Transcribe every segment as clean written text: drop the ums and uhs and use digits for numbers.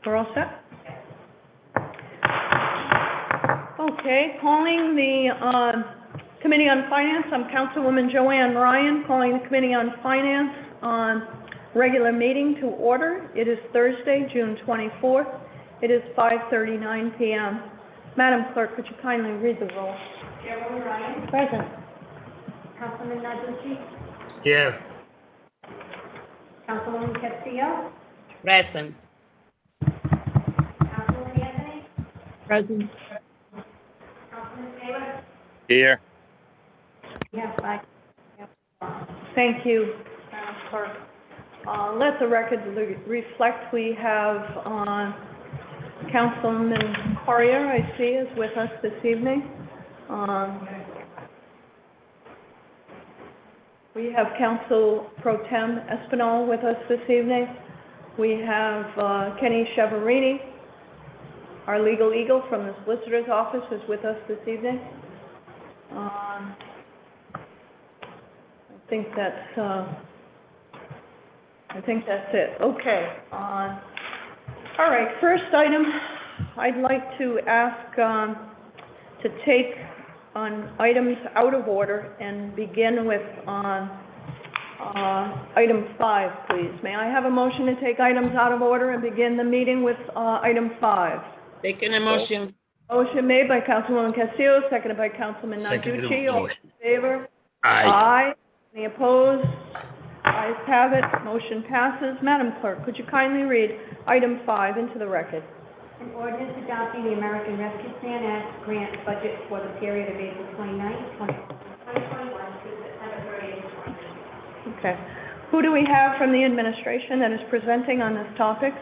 We're all set? Okay, calling the Committee on Finance. I'm Councilwoman Joanne Ryan, calling the Committee on Finance on regular meeting to order. It is Thursday, June 24th. It is 5:39 p.m. Madam Clerk, could you kindly read the roll? Chairwoman Ryan. Present. Councilman Naducci. Here. Councilwoman Castillo. Present. Councilman Anthony. Present. Councilman Taylor. Here. Yeah, bye. Thank you, Madam Clerk. Let the record reflect we have Councilman Corrier, I see, is with us this evening. We have Council Pro Tem Espinal with us this evening. We have Kenny Chavarini, our legal eagle from the Solicitor's Office, is with us this evening. I think that's it. Okay. All right. First item, I'd like to ask to take on items out of order and begin with item 5, please. May I have a motion to take items out of order and begin the meeting with item 5? Taking a motion. Motion made by Councilwoman Castillo, seconded by Councilman Naducci. All in favor? Aye. Any opposed? Ayes have it. Motion passes. Madam Clerk, could you kindly read item 5 into the record? An ordinance adopting the American Rescue Plan Act grant budget for the period of April 29th, 2021 to September 30th, 2022. Okay. Who do we have from the administration that is presenting on this topic?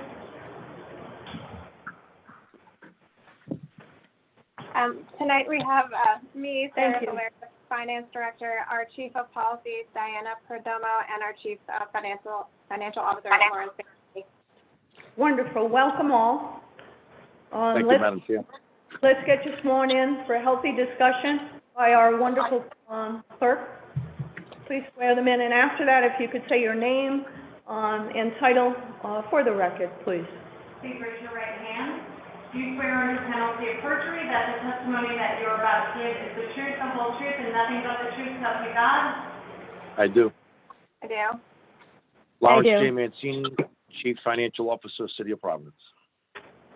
Tonight we have me, Sarah Thank you. Valera, Finance Director, our Chief of Policy, Diana Perdomo, and our Chief Financial Officer, Lauren Singh. Wonderful. Welcome all. Thank you, Madam Chair. Let's get you sworn in for a healthy discussion by our wonderful clerk. Please swear them in, and after that, if you could say your name and title for the record, please. Please raise your right hand. Do you swear under penalty of perjury that the testimony that you're about to give is the truth, the whole truth, and nothing but the truth, so help you God? I do. I do. Lawrence J. Mancini, Chief Financial Officer, City of Providence.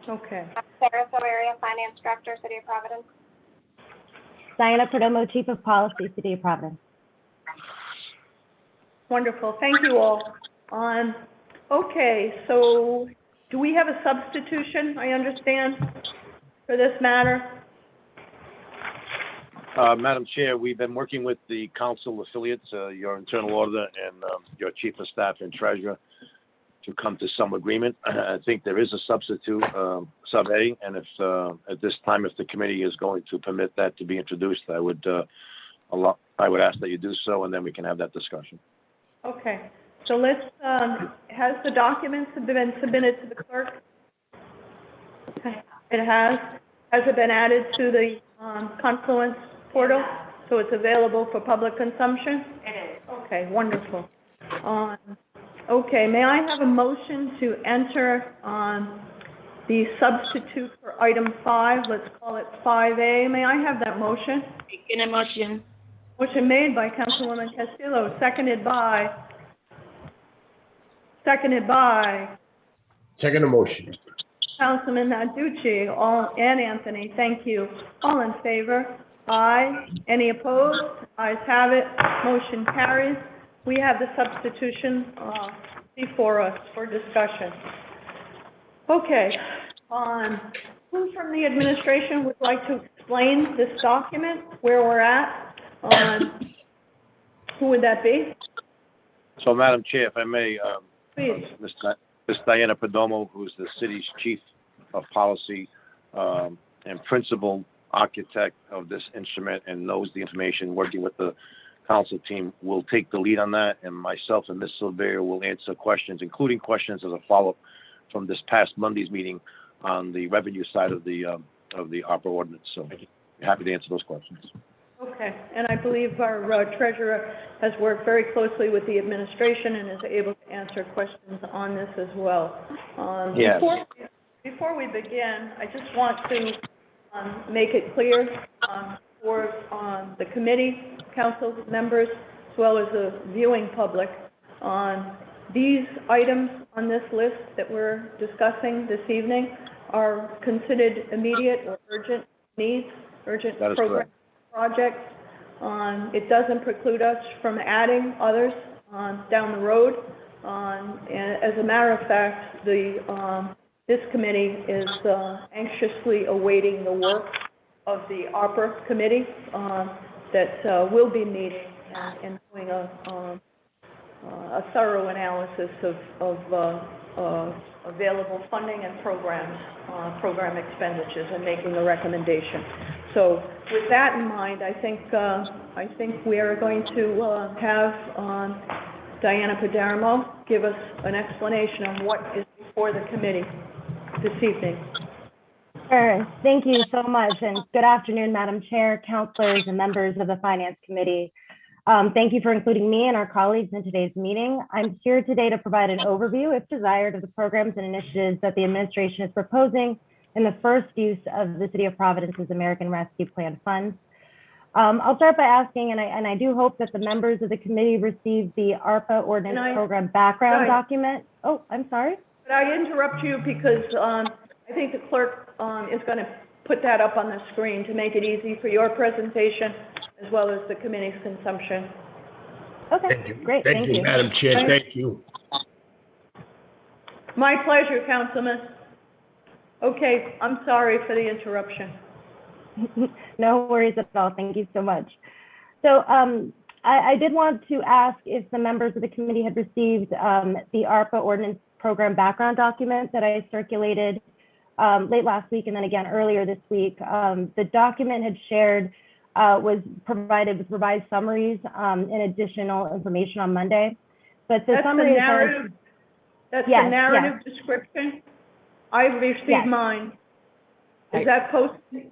Okay. Sarah Valera, Finance Director, City of Providence. Diana Perdomo, Chief of Policy, City of Providence. Wonderful. Thank you all. Okay, so do we have a substitution, I understand, for this matter? Madam Chair, we've been working with the council affiliates, your internal auditor and your Chief of Staff and Treasurer to come to some agreement. I think there is a substitute, sub-A, and if at this time, if the committee is going to permit that to be introduced, I would ask that you do so, and then we can have that discussion. Okay, so let's, has the documents been submitted to the clerk? It has. Has it been added to the Confluence portal? So it's available for public consumption? It is. Okay, wonderful. Okay, may I have a motion to enter the substitute for item 5? Let's call it 5A. May I have that motion? Taking a motion. Motion made by Councilwoman Castillo, seconded by Second motion. Councilman Naducci, and Anthony. Thank you. All in favor? Aye. Any opposed? Ayes have it. Motion carries. We have the substitution before us for discussion. Okay. Who from the administration would like to explain this document, where we're at? Who would that be? So, Madam Chair, if I may, Please. Ms. Diana Perdomo, who's the city's Chief of Policy and Principal Architect of this instrument and knows the information, working with the council team, will take the lead on that, and myself and Ms. Silveira will answer questions, including questions as a follow-up from this past Monday's meeting on the revenue side of the opera ordinance. So, happy to answer those questions. Okay, and I believe our treasurer has worked very closely with the administration and is able to answer questions on this as well. Yes. Before we begin, I just want to make it clear for the committee, council members, as well as the viewing public, on these items on this list that we're discussing this evening are considered immediate or urgent needs, urgent That is program projects. It doesn't preclude us from adding others down the road. And as a matter of fact, this committee is anxiously awaiting the work of the ARPA committee that will be meeting and doing a thorough analysis of available funding and programs, program expenditures, and making a recommendation. So with that in mind, I think we are going to have Diana Padermo give us an explanation on what is before the committee this evening. Sure. Thank you so much. And good afternoon, Madam Chair, councilors, and members of the Finance Committee. Thank you for including me and our colleagues in today's meeting. I'm here today to provide an overview, if desired, of the programs and initiatives that the administration is proposing in the first use of the City of Providence's American Rescue Plan funds. I'll start by asking, and I do hope that the members of the committee received the ARPA Ordinance Program background document. Oh, I'm sorry. Could I interrupt you because I think the clerk is going to put that up on the screen to make it easy for your presentation as well as the committee's consumption. Okay, Thank you. great. Thank you, Madam Chair. Thank you. My pleasure, Councilman. Okay, I'm sorry for the interruption. No worries at all. Thank you so much. So I did want to ask if the members of the committee had received the ARPA Ordinance Program background document that I circulated late last week and then again earlier this week. The document had shared was provided with revised summaries and additional information on Monday. But the summary is that's the narrative description. I've received mine. Is that posted?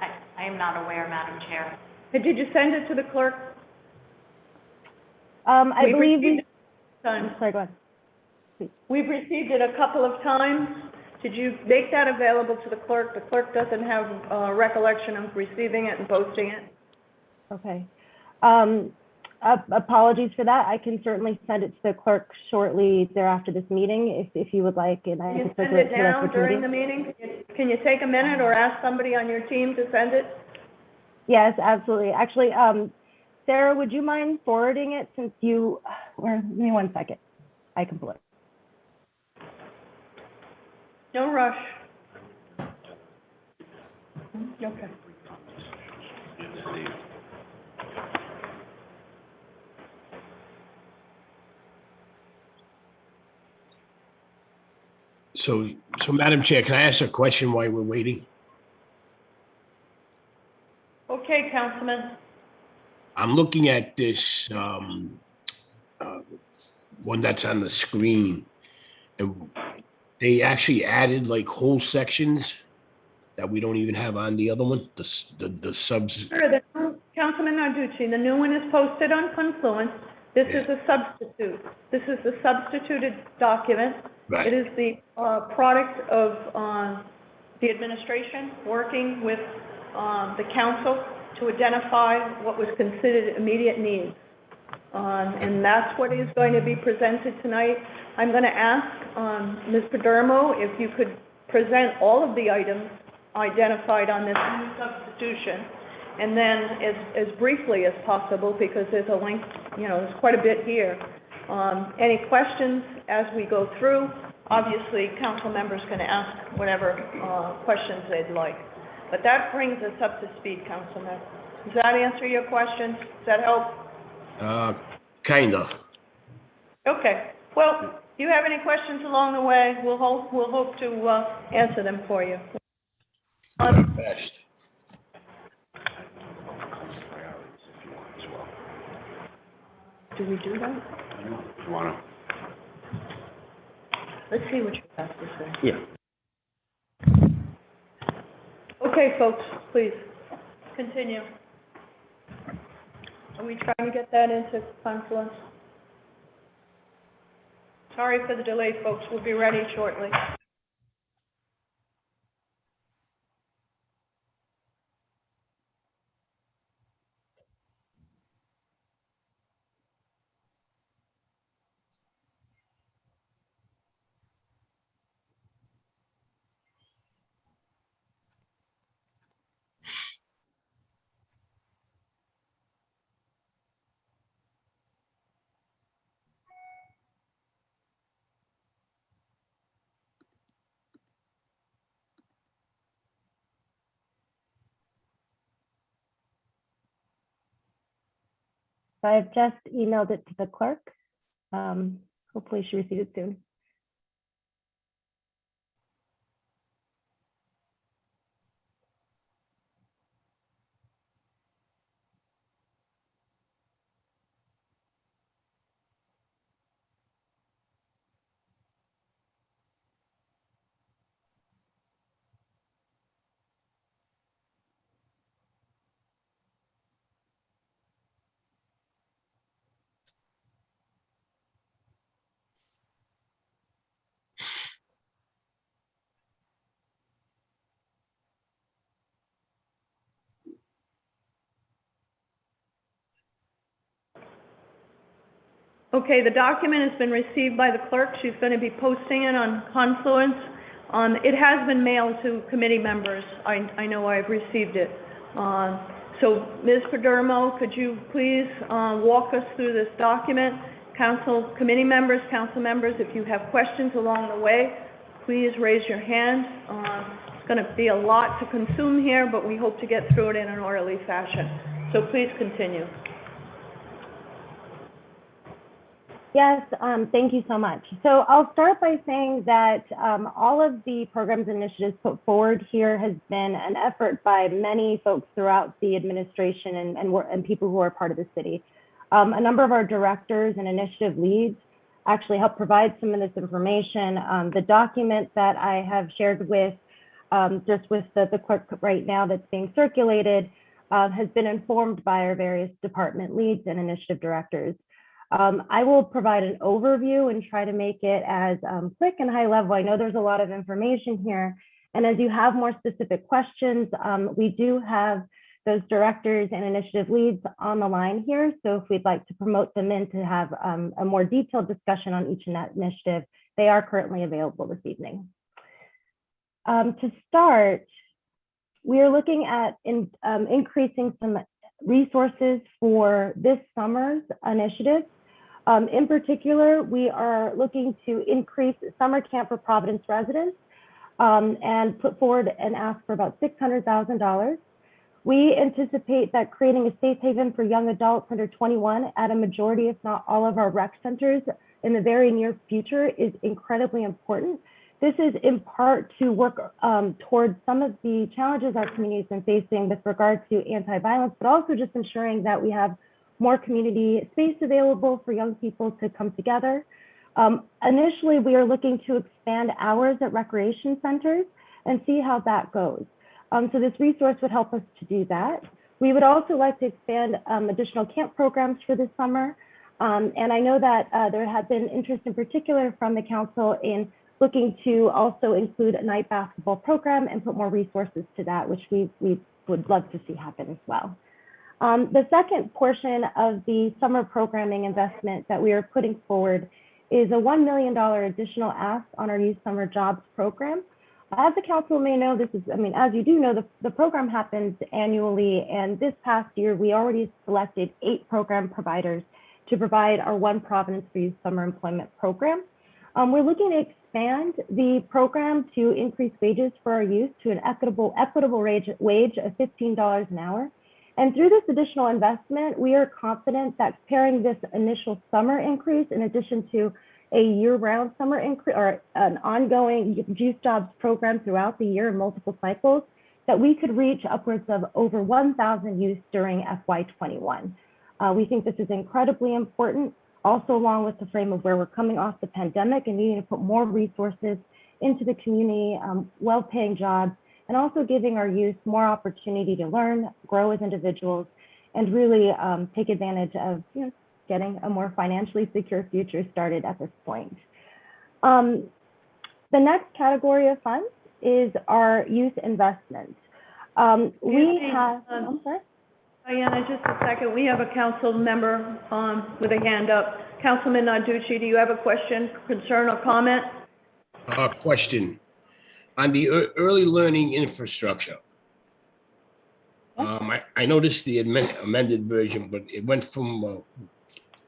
I am not aware, Madam Chair. Did you send it to the clerk? I believe we. Sorry, go ahead. We've received it a couple of times. Did you make that available to the clerk? The clerk doesn't have recollection of receiving it and posting it. Okay. Apologies for that. I can certainly send it to the clerk shortly thereafter this meeting if you would like. And I can send it now during the meeting? Can you take a minute or ask somebody on your team to send it? Yes, absolutely. Actually, Sarah, would you mind forwarding it since you, or give me 1 second. I can pull it. No rush. Okay. So Madam Chair, can I ask a question while we're waiting? Okay, Councilman. I'm looking at this one that's on the screen, and they actually added like whole sections that we don't even have on the other one, the subs. Sure, Councilman Narducci, the new one is posted on Confluence. This is a substitute. This is the substituted document. Right. It is the product of the administration working with the council to identify what was considered immediate needs. And that's what is going to be presented tonight. I'm going to ask Ms. Padermo if you could present all of the items identified on this new substitution, and then as briefly as possible, because there's a link, there's quite a bit here. Any questions as we go through? Obviously, council members can ask whatever questions they'd like. But that brings us up to speed, Councilman. Does that answer your question? Does that help? Kinda. Okay. Well, if you have any questions along the way, we'll hope to answer them for you. Best. Do we do that? You wanna? Let's see what you have to say. Yeah. Okay, folks, please, continue. Are we trying to get that into Confluence? Sorry for the delay, folks. We'll be ready shortly. So I've just emailed it to the clerk. Hopefully she receives it soon. Okay, the document has been received by the clerk. She's going to be posting it on Confluence. It has been mailed to committee members. I know I've received it. So, Ms. Padermo, could you please walk us through this document? Committee members, council members, if you have questions along the way, please raise your hand. It's going to be a lot to consume here, but we hope to get through it in an orderly fashion. So please continue. Yes, thank you so much. So I'll start by saying that all of the programs and initiatives put forward here has been an effort by many folks throughout the administration and people who are part of the city. A number of our directors and initiative leads actually helped provide some of this information. The document that I have shared with just with the clerk right now that's being circulated has been informed by our various department leads and initiative directors. I will provide an overview and try to make it as quick and high level. I know there's a lot of information here. And as you have more specific questions, we do have those directors and initiative leads on the line here. So if we'd like to promote them in to have a more detailed discussion on each initiative, they are currently available this evening. To start, we are looking at increasing some resources for this summer's initiative. In particular, we are looking to increase summer camp for Providence residents and put forward and ask for about $600,000. We anticipate that creating a safe haven for young adults under 21 at a majority, if not all, of our rec centers in the very near future is incredibly important. This is in part to work towards some of the challenges our community has been facing with regard to anti-violence, but also just ensuring that we have more community space available for young people to come together. Initially, we are looking to expand hours at recreation centers and see how that goes. So this resource would help us to do that. We would also like to expand additional camp programs for this summer. And I know that there had been interest in particular from the council in looking to also include a night basketball program and put more resources to that, which we would love to see happen as well. The second portion of the summer programming investment that we are putting forward is a $1 million additional ask on our youth summer jobs program. As the council may know, as you do know, the program happens annually, and this past year, we already selected 8 program providers to provide our One Providence for Youth Summer Employment Program. We're looking to expand the program to increase wages for our youth to an equitable wage of $15 an hour. And through this additional investment, we are confident that pairing this initial summer increase in addition to a year-round summer increase or an ongoing youth jobs program throughout the year in multiple cycles, that we could reach upwards of over 1,000 youth during FY21. We think this is incredibly important, also along with the frame of where we're coming off the pandemic and needing to put more resources into the community, well-paying jobs, and also giving our youth more opportunity to learn, grow as individuals, and really take advantage of getting a more financially secure future started at this point. The next category of funds is our youth investment. I'm sorry? Diana, just a second. We have a council member with a hand up. Councilman Narducci, do you have a question, concern, or comment? Question. On the early learning infrastructure, I noticed the amended version, but it went from,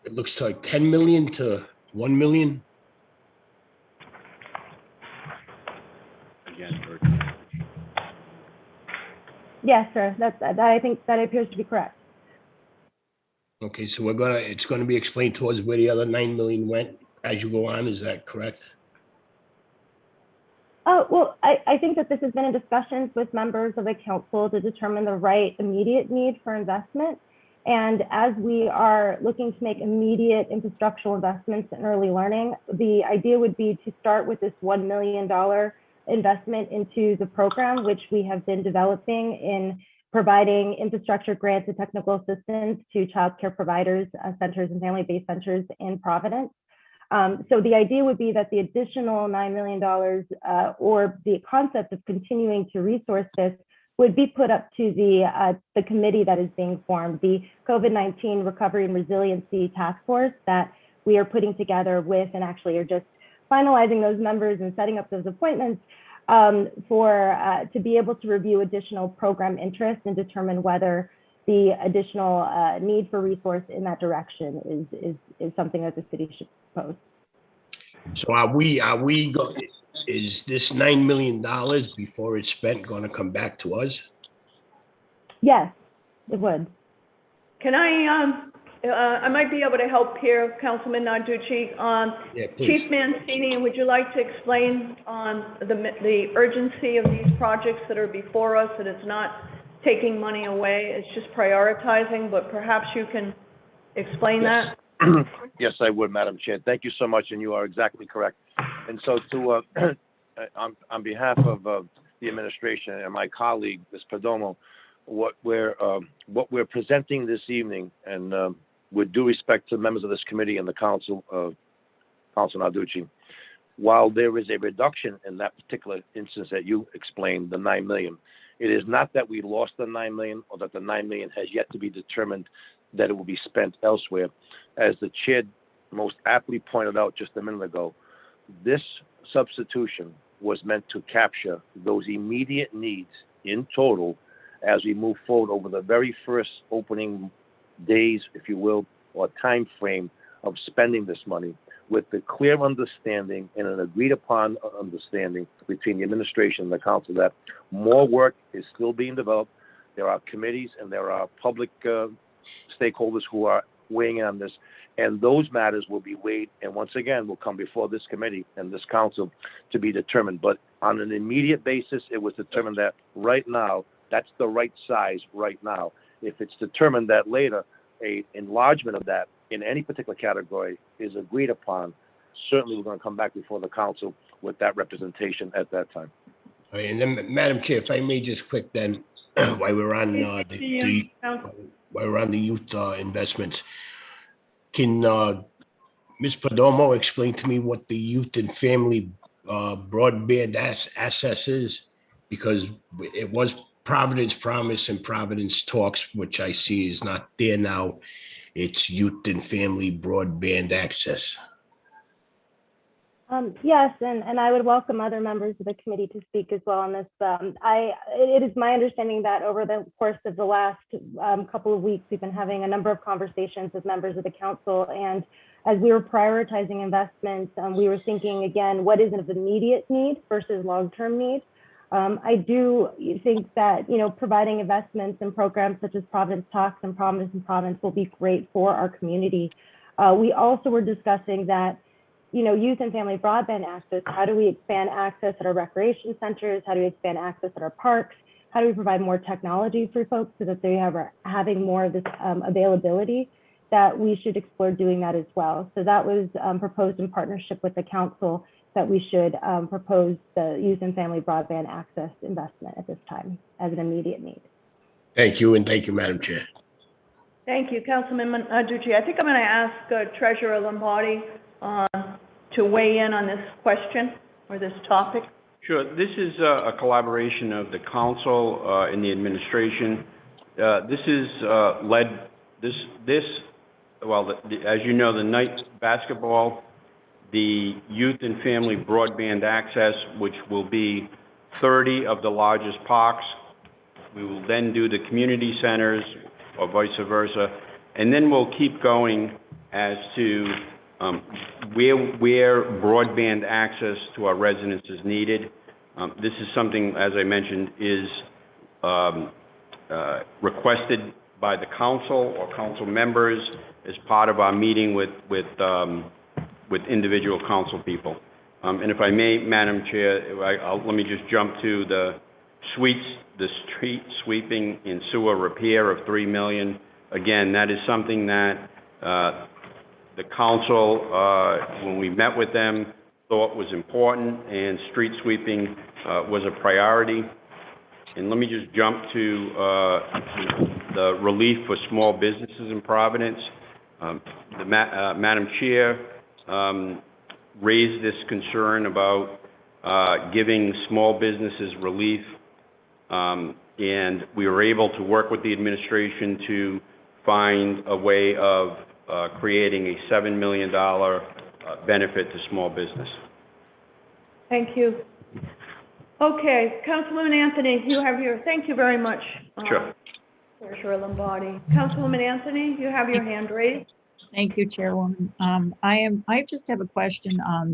it looks like 10 million to 1 million. Again, Yes, sir. I think that appears to be correct. Okay, so it's gonna be explained towards where the other 9 million went as you go on, is that correct? Well, I think that this has been in discussions with members of the council to determine the right immediate need for investment. And as we are looking to make immediate infrastructural investments in early learning, the idea would be to start with this $1 million investment into the program, which we have been developing in providing infrastructure grants and technical assistance to child care providers, centers and family-based centers in Providence. So the idea would be that the additional $9 million or the concept of continuing to resource this would be put up to the committee that is being formed, the COVID-19 Recovery and Resiliency Task Force that we are putting together with, and actually are just finalizing those members and setting up those appointments to be able to review additional program interest and determine whether the additional need for resource in that direction is something that the city should propose. So is this $9 million before it's spent going to come back to us? Yes, it would. Can I might be able to help here, Councilman Narducci. Yeah, please. Chief Mancini, would you like to explain on the urgency of these projects that are before us, that it's not taking money away, it's just prioritizing, but perhaps you can explain that? Yes, I would, Madam Chair. Thank you so much, and you are exactly correct. And so on behalf of the administration and my colleague, Ms. Perdomo, what we're presenting this evening, and with due respect to members of this committee and the council, Council Narducci, while there is a reduction in that particular instance that you explained, the 9 million, it is not that we lost the 9 million or that the 9 million has yet to be determined that it will be spent elsewhere. As the chair most aptly pointed out just a minute ago, this substitution was meant to capture those immediate needs in total as we move forward over the very first opening days, if you will, or time frame of spending this money, with the clear understanding and an agreed upon understanding between the administration and the council that more work is still being developed. There are committees and there are public stakeholders who are weighing in on this, and those matters will be weighed and once again will come before this committee and this council to be determined. But on an immediate basis, it was determined that right now that's the right size right now. If it's determined that later a enlargement of that in any particular category is agreed upon, certainly we're going to come back before the council with that representation at that time. All right, and then, Madam Chair, if I may just quick then, while we're on the youth investments, can Ms. Perdomo explain to me what the youth and family broadband access is? Because it was Providence Promise and Providence Talks, which I see is not there now. It's youth and family broadband access. Yes, and I would welcome other members of the committee to speak as well on this. It is my understanding that over the course of the last couple of weeks, we've been having a number of conversations with members of the council. And as we were prioritizing investments, we were thinking, again, what is an immediate need versus long-term need? I do think that, providing investments in programs such as Providence Talks and Providence will be great for our community. We also were discussing that, youth and family broadband access, how do we expand access at our recreation centers? How do we expand access at our parks? How do we provide more technology for folks so that they are having more of this availability, that we should explore doing that as well. So that was proposed in partnership with the council, that we should propose the youth and family broadband access investment at this time as an immediate need. Thank you, and thank you, Madam Chair. Thank you, Councilman Narducci. I think I'm going to ask Treasurer Lombardi to weigh in on this question or this topic. Sure. This is a collaboration of the council and the administration. This is led, as you know, the night basketball, the youth and family broadband access, which will be 30 of the largest parks. We will then do the community centers or vice versa. And then we'll keep going as to where broadband access to our residents is needed. This is something, as I mentioned, is requested by the council or council members as part of our meeting with individual council people. And if I may, Madam Chair, let me just jump to the street sweeping and sewer repair of $3 million. Again, that is something that the council, when we met with them, thought was important, and street sweeping was a priority. And let me just jump to the relief for small businesses in Providence. Madam Chair raised this concern about giving small businesses relief, and we were able to work with the administration to find a way of creating a $7 million benefit to small business. Thank you. Okay, Councilwoman Anthony, thank you very much. Sure. Treasurer Lombardi. Councilwoman Anthony, you have your hand raised. Thank you, Chairwoman. I just have a question on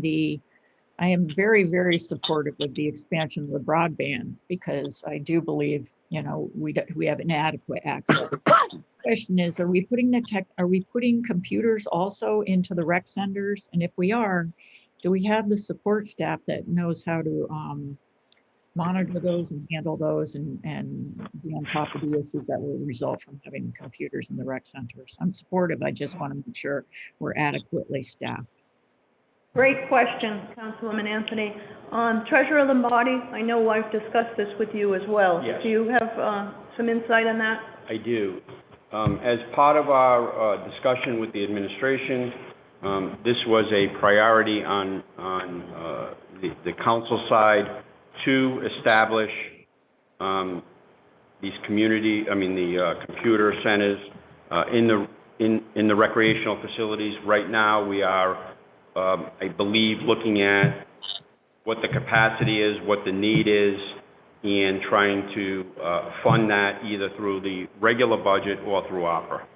I am very, very supportive of the expansion of the broadband because I do believe, we have inadequate access. The question is, are we putting computers also into the rec centers? And if we are, do we have the support staff that knows how to monitor those and handle those and be on top of the issues that will result from having computers in the rec centers? I'm supportive. I just want to make sure we're adequately staffed. Great question, Councilwoman Anthony. Treasurer Lombardi, I know I've discussed this with you as well. Yes. Do you have some insight on that? I do. As part of our discussion with the administration, this was a priority on the council side to establish these computer centers in the recreational facilities. Right now, we are, I believe, looking at what the capacity is, what the need is, and trying to fund that either through the regular budget or through opera.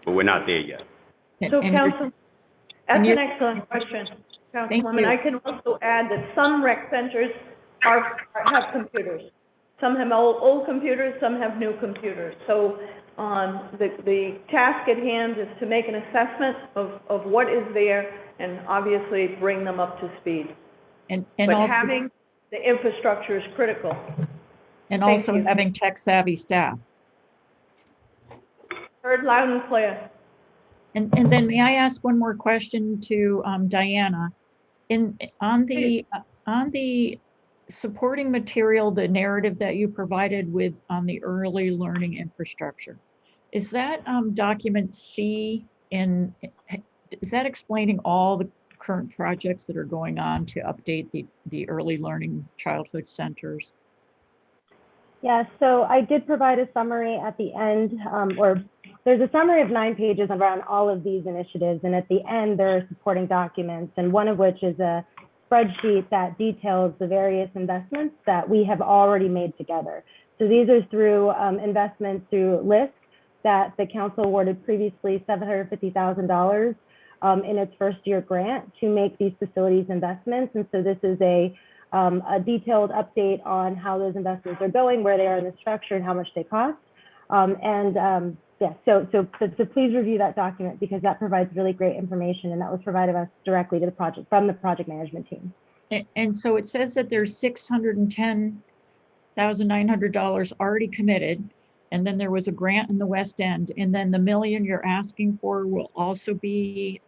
But we're not there yet. So, Council, that's an excellent question, Councilwoman. I can also add that some rec centers have computers. Some have old computers, some have new computers. So the task at hand is to make an assessment of what is there and obviously bring them up to speed. But also having the infrastructure is critical. And also having tech-savvy staff. Heard loud and clear. And then may I ask one more question to Diana? On the supporting material, the narrative that you provided with on the early learning infrastructure, is that document C is that explaining all the current projects that are going on to update the early learning childhood centers? Yeah, so I did provide a summary at the end, or there's a summary of 9 pages around all of these initiatives. And at the end, there are supporting documents, and one of which is a spreadsheet that details the various investments that we have already made together. So these are through investments through LISC that the council awarded previously $750,000 in its first year grant to make these facilities investments. And so this is a detailed update on how those investments are going, where they are in the structure, and how much they cost. Yeah, so please review that document because that provides really great information, and that was provided us directly to the project from the project management team. And so it says that there's $610,900 already committed, and then there was a grant in the West End, and then the $1 million you're asking for will also be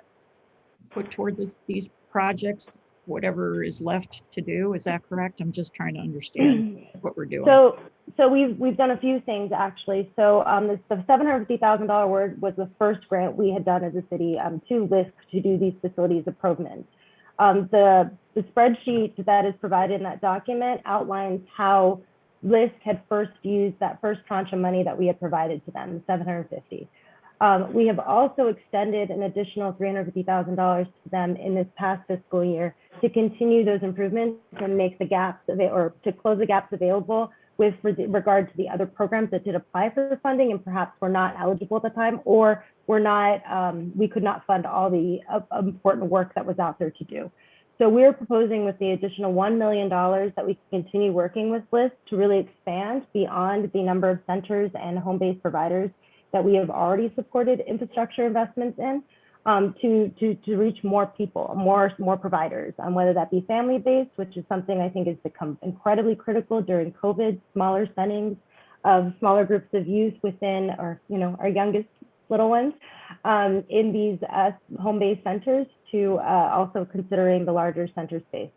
put toward these projects, whatever is left to do. Is that correct? I'm just trying to understand what we're doing. So we've done a few things actually. So the $750,000 award was the first grant we had done as a city to LISC to do these facilities improvements. The spreadsheet that is provided in that document outlines how LISC had first used that first tranche of money that we had provided to them, the $750,000. We have also extended an additional $350,000 to them in this past fiscal year to continue those improvements and make the gaps or to close the gaps available with regard to the other programs that did apply for funding and perhaps were not eligible at the time, or were not, we could not fund all the important work that was out there to do. So we're proposing with the additional $1 million that we can continue working with LIST to really expand beyond the number of centers and home-based providers that we have already supported infrastructure investments in, to reach more people, more providers, whether that be family-based, which is something I think has become incredibly critical during COVID, smaller settings of smaller groups of youth within our youngest little ones in these home-based centers, to also considering the larger center space.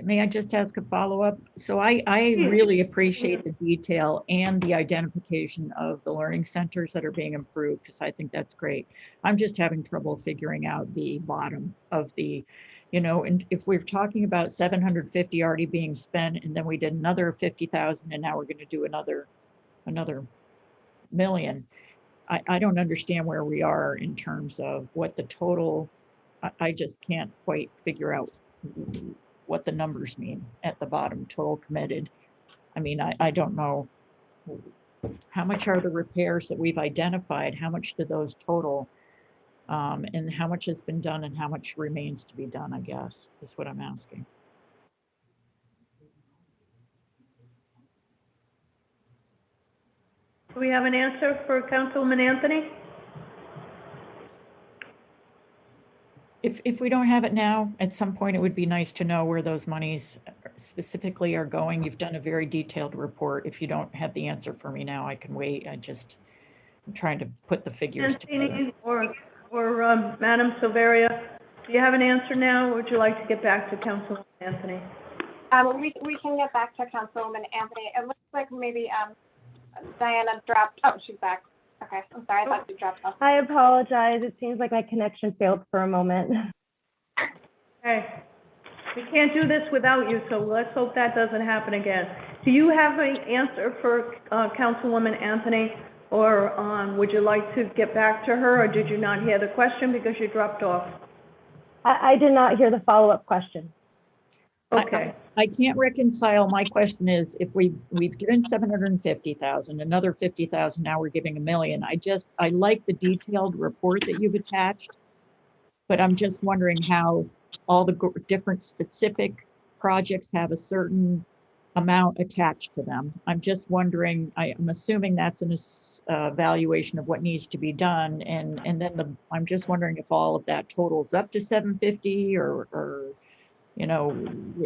May I just ask a follow-up? So I really appreciate the detail and the identification of the learning centers that are being improved, because I think that's great. I'm just having trouble figuring out the bottom of the, and if we're talking about 750 already being spent, and then we did another 50,000, and now we're going to do another million. I don't understand where we are in terms of what the total, I just can't quite figure out what the numbers mean at the bottom, total committed. I mean, I don't know, how much are the repairs that we've identified? How much do those total? And how much has been done and how much remains to be done, I guess, is what I'm asking. Do we have an answer for Councilwoman Anthony? If we don't have it now, at some point, it would be nice to know where those monies specifically are going. You've done a very detailed report. If you don't have the answer for me now, I can wait. I'm trying to put the figures together. Anthony or Madam Silveria, do you have an answer now, or would you like to get back to Councilwoman Anthony? We can get back to Councilwoman Anthony. It looks like maybe, Diana dropped, oh, she's back. Okay, I'm sorry, I thought you dropped off. I apologize. It seems like my connection failed for a moment. Okay. We can't do this without you, so let's hope that doesn't happen again. Do you have an answer for Councilwoman Anthony, or would you like to get back to her, or did you not hear the question because you dropped off? I did not hear the follow-up question. Okay. I can't reconcile. My question is, if we've given 750,000, another 50,000, now we're giving $1 million. I like the detailed report that you've attached, but I'm just wondering how all the different specific projects have a certain amount attached to them. I'm just wondering, I'm assuming that's an evaluation of what needs to be done. And then I'm just wondering if all of that totals up to 750 or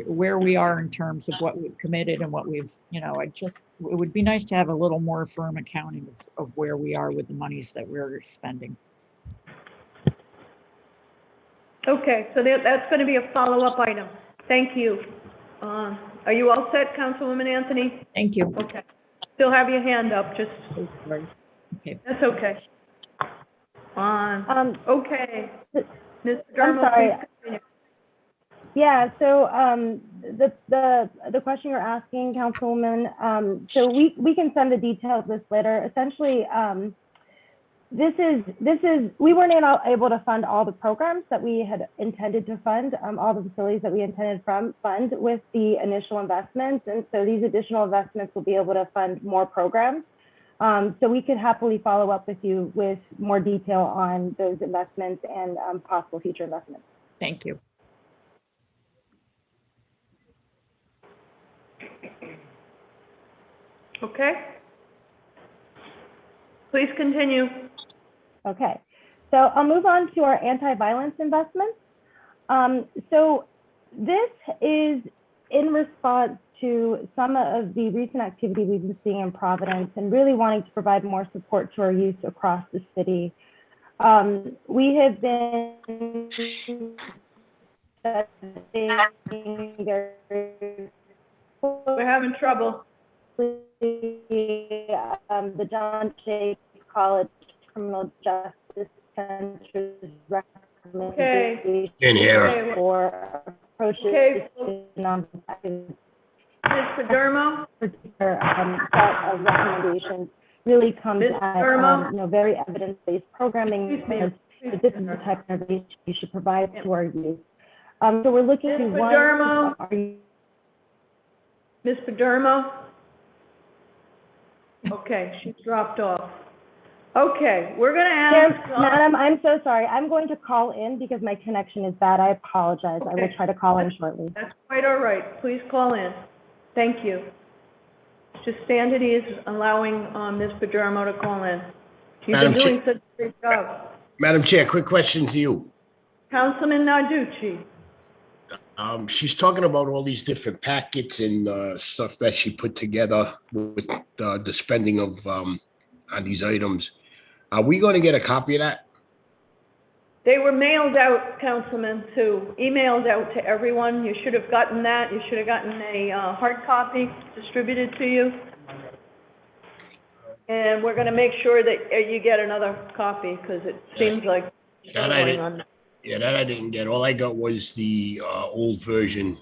where we are in terms of what we've committed and what we've, it would be nice to have a little more firm accounting of where we are with the monies that we're spending. Okay, so that's going to be a follow-up item. Thank you. Are you all set, Councilwoman Anthony? Thank you. Okay. Still have your hand up, just. Oh, sorry. Okay. That's okay. Okay. Ms. I'm sorry. Please continue. Yeah, so the question you're asking, Councilwoman, so we can send the details list later. Essentially, this is we weren't able to fund all the programs that we had intended to fund, all the facilities that we intended to fund with the initial investments, and so these additional investments will be able to fund more programs. So we could happily follow up with you with more detail on those investments and possible future investments. Thank you. Okay. Please continue. Okay, so I'll move on to our anti-violence investments. So this is in response to some of the recent activity we've been seeing in Providence and really wanting to provide more support to our youth across the city. We have been We're having trouble. The John Jay College Criminal Justice Center's recommendation for approaches to non-violent. Ms. Padermo? Particular set of recommendations really comes at very evidence-based programming. That this is the type of innovation you should provide to our youth. So we're looking at one. Ms. Padermo? Okay, she's dropped off. Okay, we're gonna Chair, ask, Madam, I'm so sorry. I'm going to call in because my connection is bad. I apologize. I will Okay. try to call in shortly. that's quite all right. Please call in. Thank you. Just stand at ease, allowing, Ms. Pagermo to call in. You've been Madam Chair- doing such a great job. Madam Chair, quick question to you. Councilman Narducci. She's talking about all these different packets and stuff that she put together with the spending of on these items. Are we going to get a copy of that? They were mailed out, Councilman, emailed out to everyone. You should have gotten that. You should have gotten a hard copy distributed to you. And we're gonna make sure that you get another copy, because it seems like That I going didn't. on. Yeah, that I didn't get. All I got was the old version.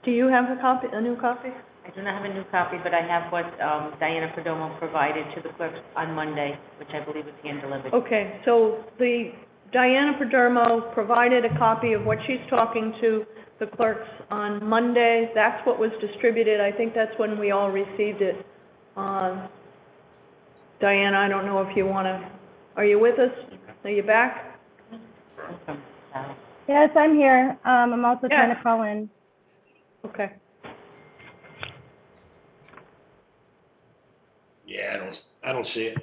Do you have a copy, a new copy? I do not have a new copy, but I have what Diana Perdomo provided to the clerks on Monday, which I believe was hand-delivered. Okay, so the Diana Padermo provided a copy of what she's talking to the clerks on Monday. That's what was distributed. I think that's when we all received it. Diana, I don't know if you want to, are you with us? Are you back? Yes, I'm here. I'm also Yeah. trying to call in. Okay. Yeah, I don't see it.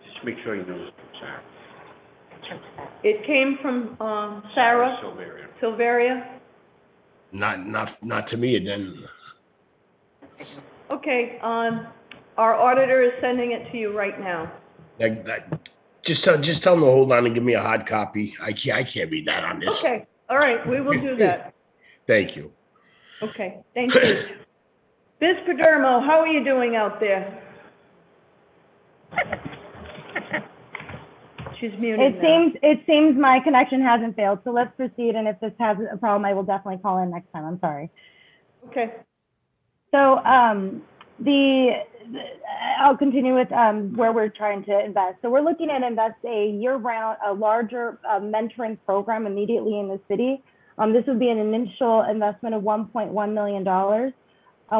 Just make sure you know, Sarah. It came from Sarah Silveria. Silveria. Not to me. Then Okay, our auditor is sending it to you right now. just tell them to hold on and give me a hard copy. I can't read that on this. Okay, all right, we will do that. Thank you. Okay, thank you. Ms. Padermo, how are you doing out there? She's muted now. It seems my connection hasn't failed, so let's proceed. And if this has a problem, I will definitely call in next time. I'm sorry. Okay, So I'll continue with where we're trying to invest. So we're looking at invest a year-round, a larger mentoring program immediately in the city. This would be an initial investment of $1.1 million.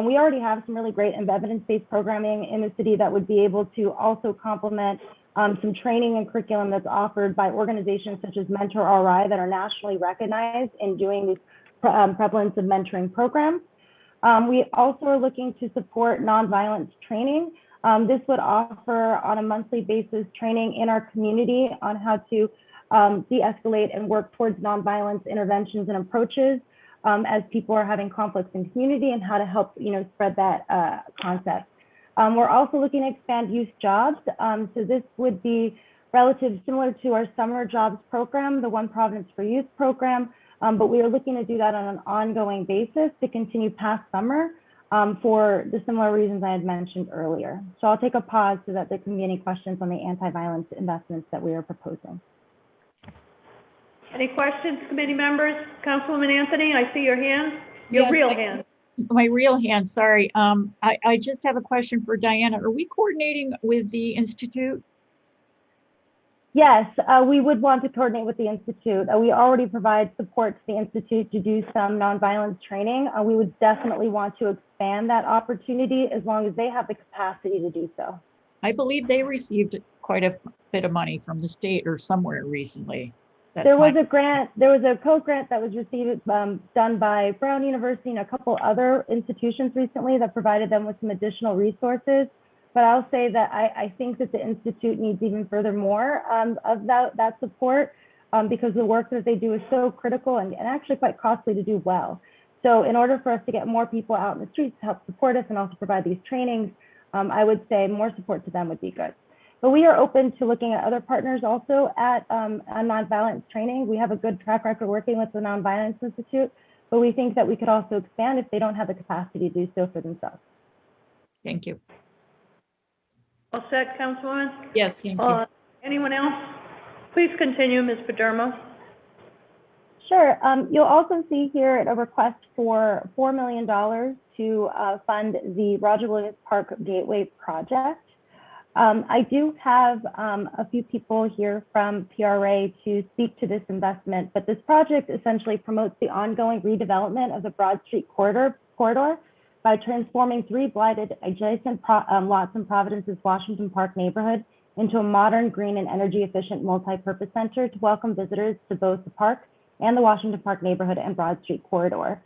We already have some really great evidence-based programming in the city that would be able to also complement some training and curriculum that's offered by organizations such as Mentor RI that are nationally recognized in doing these prevalence of mentoring programs. We also are looking to support nonviolence training. This would offer on a monthly basis training in our community on how to de-escalate and work towards nonviolence interventions and approaches as people are having conflicts in community, and how to help spread that concept. We're also looking to expand youth jobs. So this would be relative similar to our summer jobs program, the One Providence for Youth program. But we are looking to do that on an ongoing basis to continue past summer for the similar reasons I had mentioned earlier. So I'll take a pause so that there can be any questions on the anti-violence investments that we are proposing. any questions, committee members? Councilwoman Anthony, I see your hand, your Yes, real hand. My real hand, sorry. I just have a question for Diana. Are we coordinating with the Institute? Yes, we would want to coordinate with the Institute. We already provide support to the Institute to do some nonviolence training. We would definitely want to expand that opportunity as long as they have the capacity to do so. I believe they received quite a bit of money from the state or somewhere recently. There was a grant, there was a co-grant that was received, done by Brown University and a couple other institutions recently that provided them with some additional resources. But I'll say that I think that the Institute needs even further more of that support because the work that they do is so critical and actually quite costly to do well. So in order for us to get more people out in the streets to help support us and also provide these trainings, I would say more support to them would be good. But we are open to looking at other partners also at nonviolence training. We have a good track record working with the Nonviolence Institute, but we think that we could also expand if they don't have the capacity to do so for themselves. Thank you. All set, Councilwoman? Yes, thank you. Anyone else? Please continue, Ms. Padermo. Sure. You'll also see here a request for $4 million to fund the Roger Williams Park Gateway project. I do have a few people here from PRA to speak to this investment, but this project essentially promotes the ongoing redevelopment of the Broad Street corridor by transforming 3 blighted adjacent lots in Providence's Washington Park neighborhood into a modern, green, and energy-efficient multi-purpose center to welcome visitors to both the park and the Washington Park neighborhood and Broad Street corridor.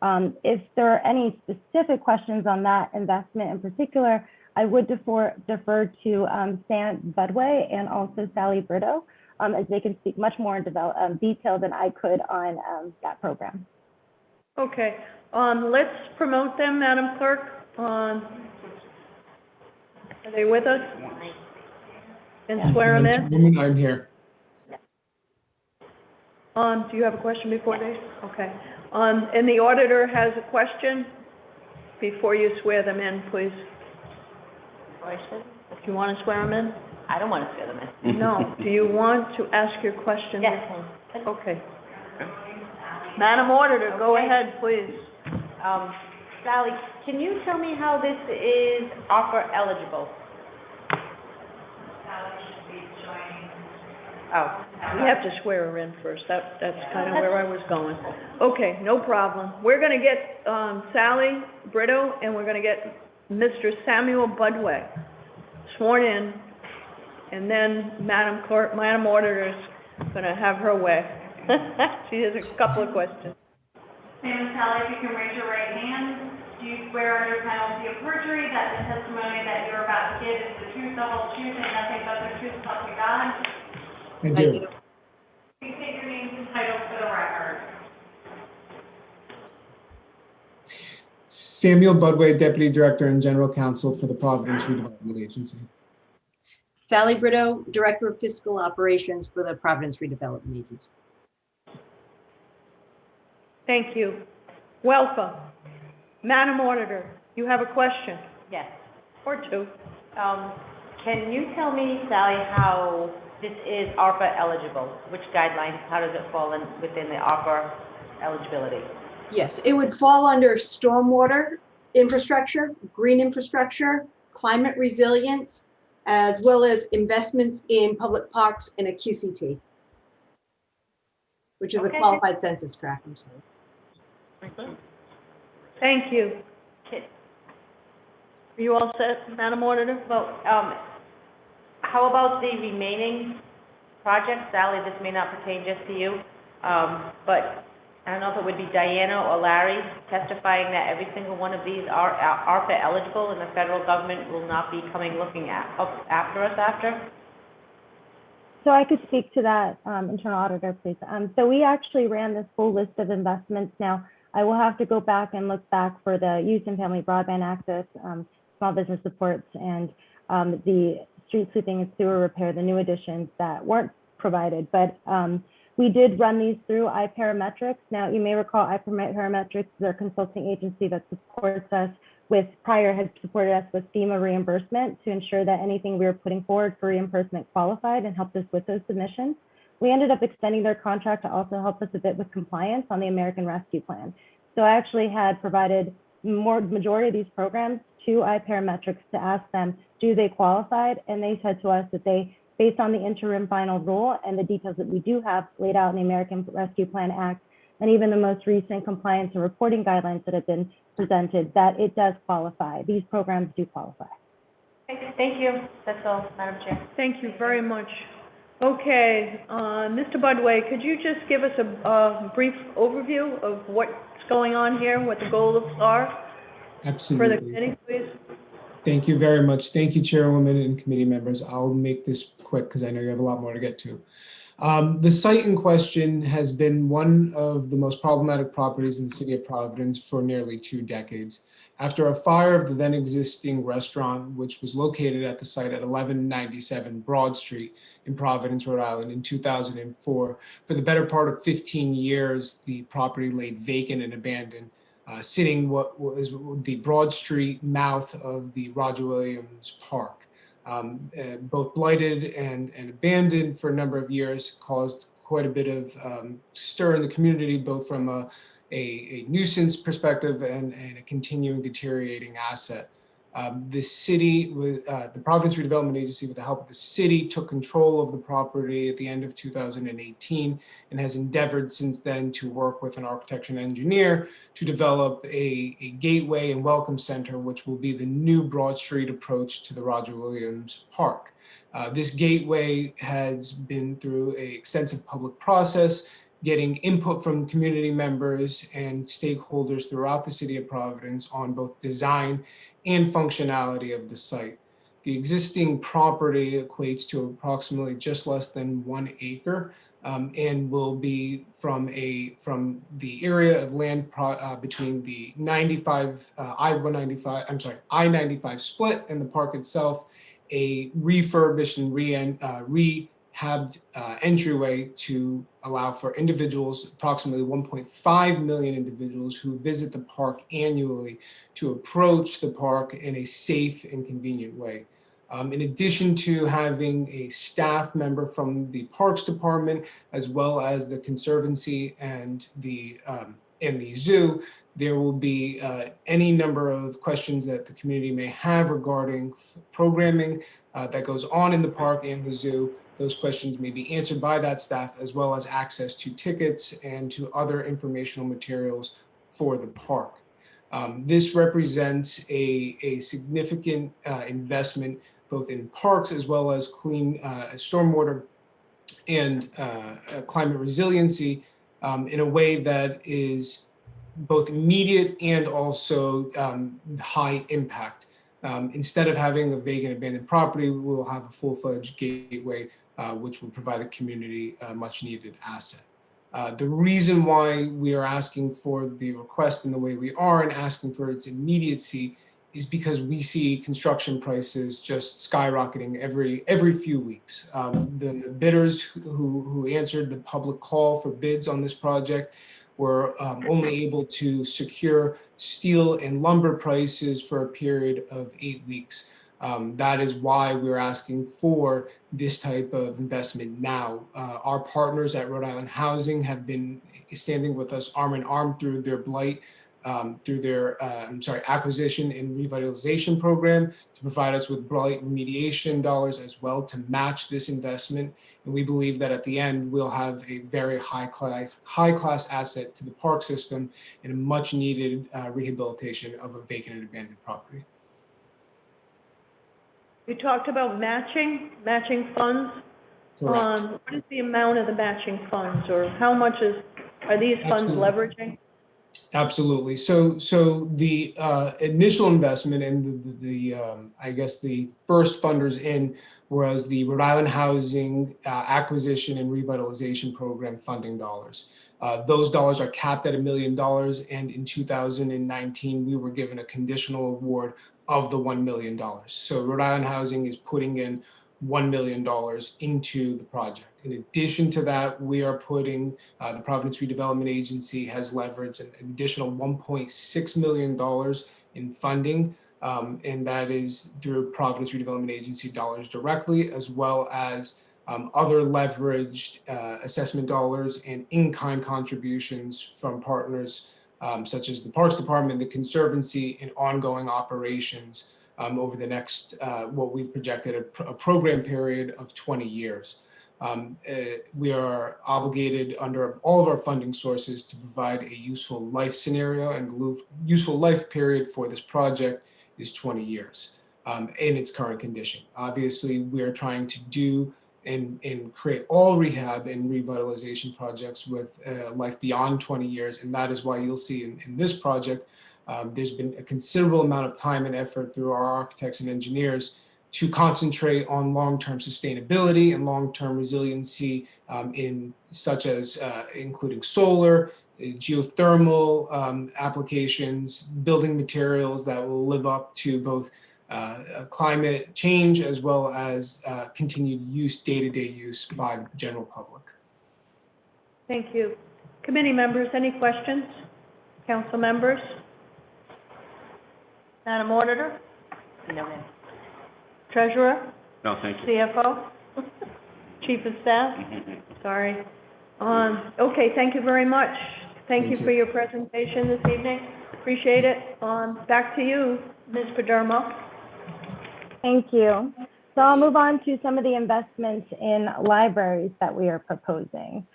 If there are any specific questions on that investment in particular, I would defer to Sam Budway and also Sally Brito, as they can speak much more in detail than I could on that program. Okay, let's promote them, Madam Clerk. Are they with us? And swear them in? I'm here. Do you have a question before they? Okay. And the auditor has a question before you swear them in, please. Question? Do you want to swear them in? I don't want to swear them in. No. Do you want to ask your question? Yes. Okay. Madam Auditor, go ahead, please. Sally, can you tell me how this is offer eligible? Oh. We have to swear her in first. That's kind of where I was going. Okay, no problem. We're going to get Sally Brito, and we're going to get Mr. Samuel Budway sworn in, and then Madam Clerk, Madam Auditor's going to have her way. She has a couple of questions. Sam and Sally, if you can raise your right hand, do you swear under penalty of perjury that the testimony that you're about to give is the truth, the whole truth, and nothing but the truth, so help you God? I do. Please state your names and titles for the record. Samuel Budway, Deputy Director and General Counsel for the Providence Redevelopment Agency. Sally Brito, Director of Fiscal Operations for the Providence Redevelopment Agency. Thank you. Welcome. Madam Auditor, you have a question? Yes. Or two. Can you tell me, Sally, how this is ARPA eligible? Which guidelines, how does it fall in within the ARPA eligibility? Yes, it would fall under stormwater infrastructure, green infrastructure, climate resilience, as well as investments in public parks and a QCT, which is a qualified census tract. I'm sorry. Thank you. Okay. Are you all set, Madam Auditor? Well, how about the remaining projects? Sally, this may not pertain just to you, but I don't know if it would be Diana or Larry testifying that every single one of these are ARPA eligible and the federal government will not be coming looking after us after? So I could speak to that, internal auditor, please. So we actually ran this full list of investments. Now, I will have to go back and look back for the youth and family broadband access, small business supports, and the street sweeping and sewer repair, the new additions that weren't provided. But we did run these through iParametrics. Now, you may recall iParametrics is our consulting agency that supports us with, prior had supported us with FEMA reimbursement to ensure that anything we were putting forward for reimbursement qualified and helped us with those submissions. We ended up extending their contract to also help us a bit with compliance on the American Rescue Plan. So I actually had provided majority of these programs to iParametrics to ask them, do they qualified? And they said to us that they, based on the interim final rule and the details that we do have laid out in the American Rescue Plan Act, and even the most recent compliance and reporting guidelines that have been presented, that it does qualify. These programs do qualify. Thank you. That's all, Madam Chair. Thank you very much. Okay, Mr. Budway, could you just give us a brief overview of what's going on here, what the goals are? Absolutely. For the committee, please. Thank you very much. Thank you, Chairwoman and committee members. I'll make this quick because I know you have a lot more to get to. The site in question has been one of the most problematic properties in the city of Providence for nearly 2 decades. After a fire of the then existing restaurant, which was located at the site at 1197 Broad Street in Providence, Rhode Island in 2004, for the better part of 15 years, the property laid vacant and abandoned, sitting what was the Broad Street mouth of the Roger Williams Park. Both blighted and abandoned for a number of years, caused quite a bit of stir in the community, both from a nuisance perspective and a continuing deteriorating asset. The city, with the Providence Redevelopment Agency, with the help of the city, took control of the property at the end of 2018 and has endeavored since then to work with an architect and engineer to develop a gateway and welcome center, which will be the new Broad Street approach to the Roger Williams Park. This gateway has been through an extensive public process, getting input from community members and stakeholders throughout the city of Providence on both design and functionality of the site. The existing property equates to approximately just less than 1 acre and will be from the area of land between the I-95 split and the park itself, a refurbished and rehabbed entryway to allow for individuals, approximately 1.5 million individuals who visit the park annually, to approach the park in a safe and convenient way. In addition to having a staff member from the Parks Department, as well as the Conservancy and the zoo, there will be any number of questions that the community may have regarding programming that goes on in the park and the zoo. Those questions may be answered by that staff, as well as access to tickets and to other informational materials for the park. This represents a significant investment both in parks as well as clean stormwater and climate resiliency in a way that is both immediate and also high impact. Instead of having a vacant abandoned property, we will have a full-fledged gateway, which will provide the community a much needed asset. The reason why we are asking for the request in the way we are and asking for its immediacy is because we see construction prices just skyrocketing every few weeks. The bidders who answered the public call for bids on this project were only able to secure steel and lumber prices for a period of 8 weeks. That is why we're asking for this type of investment now. Our partners at Rhode Island Housing have been standing with us arm in arm through their acquisition and revitalization program to provide us with blight remediation dollars as well to match this investment. And we believe that at the end, we'll have a very high class asset to the park system and a much needed rehabilitation of a vacant and abandoned property. You talked about matching funds. Correct. What is the amount of the matching funds, or how much are these funds leveraging? Absolutely. So the initial investment and I guess the first funders in was the Rhode Island Housing Acquisition and Revitalization Program funding dollars. Those dollars are capped at $1 million, and in 2019 we were given a conditional award of the $1 million. So Rhode Island Housing is putting in $1 million into the project. In addition to that, we are putting, the Providence Redevelopment Agency has leveraged an additional $1.6 million in funding, and that is through Providence Redevelopment Agency dollars directly, as well as other leveraged assessment dollars and in-kind contributions from partners such as the Parks Department, the Conservancy, and ongoing operations over the next, what we've projected, a program period of 20 years. We are obligated under all of our funding sources to provide a useful life scenario, and the useful life period for this project is 20 years in its current condition. Obviously, we are trying to do and create all rehab and revitalization projects with life beyond 20 years, and that is why you'll see in this project there's been a considerable amount of time and effort through our architects and engineers to concentrate on long-term sustainability and long-term resiliency in such as including solar, geothermal applications, building materials that will live up to both climate change as well as continued use, day-to-day use by the general public. Thank you. Committee members, any questions? Council members? Madam Auditor? No, ma'am. Treasurer? No, thank you. CFO? Chief of Staff? Sorry. Okay, thank you very much. Thank you for your presentation this evening. Appreciate it. Back to you, Ms. Padermo? Thank you. So I'll move on to some of the investments in libraries that we are proposing.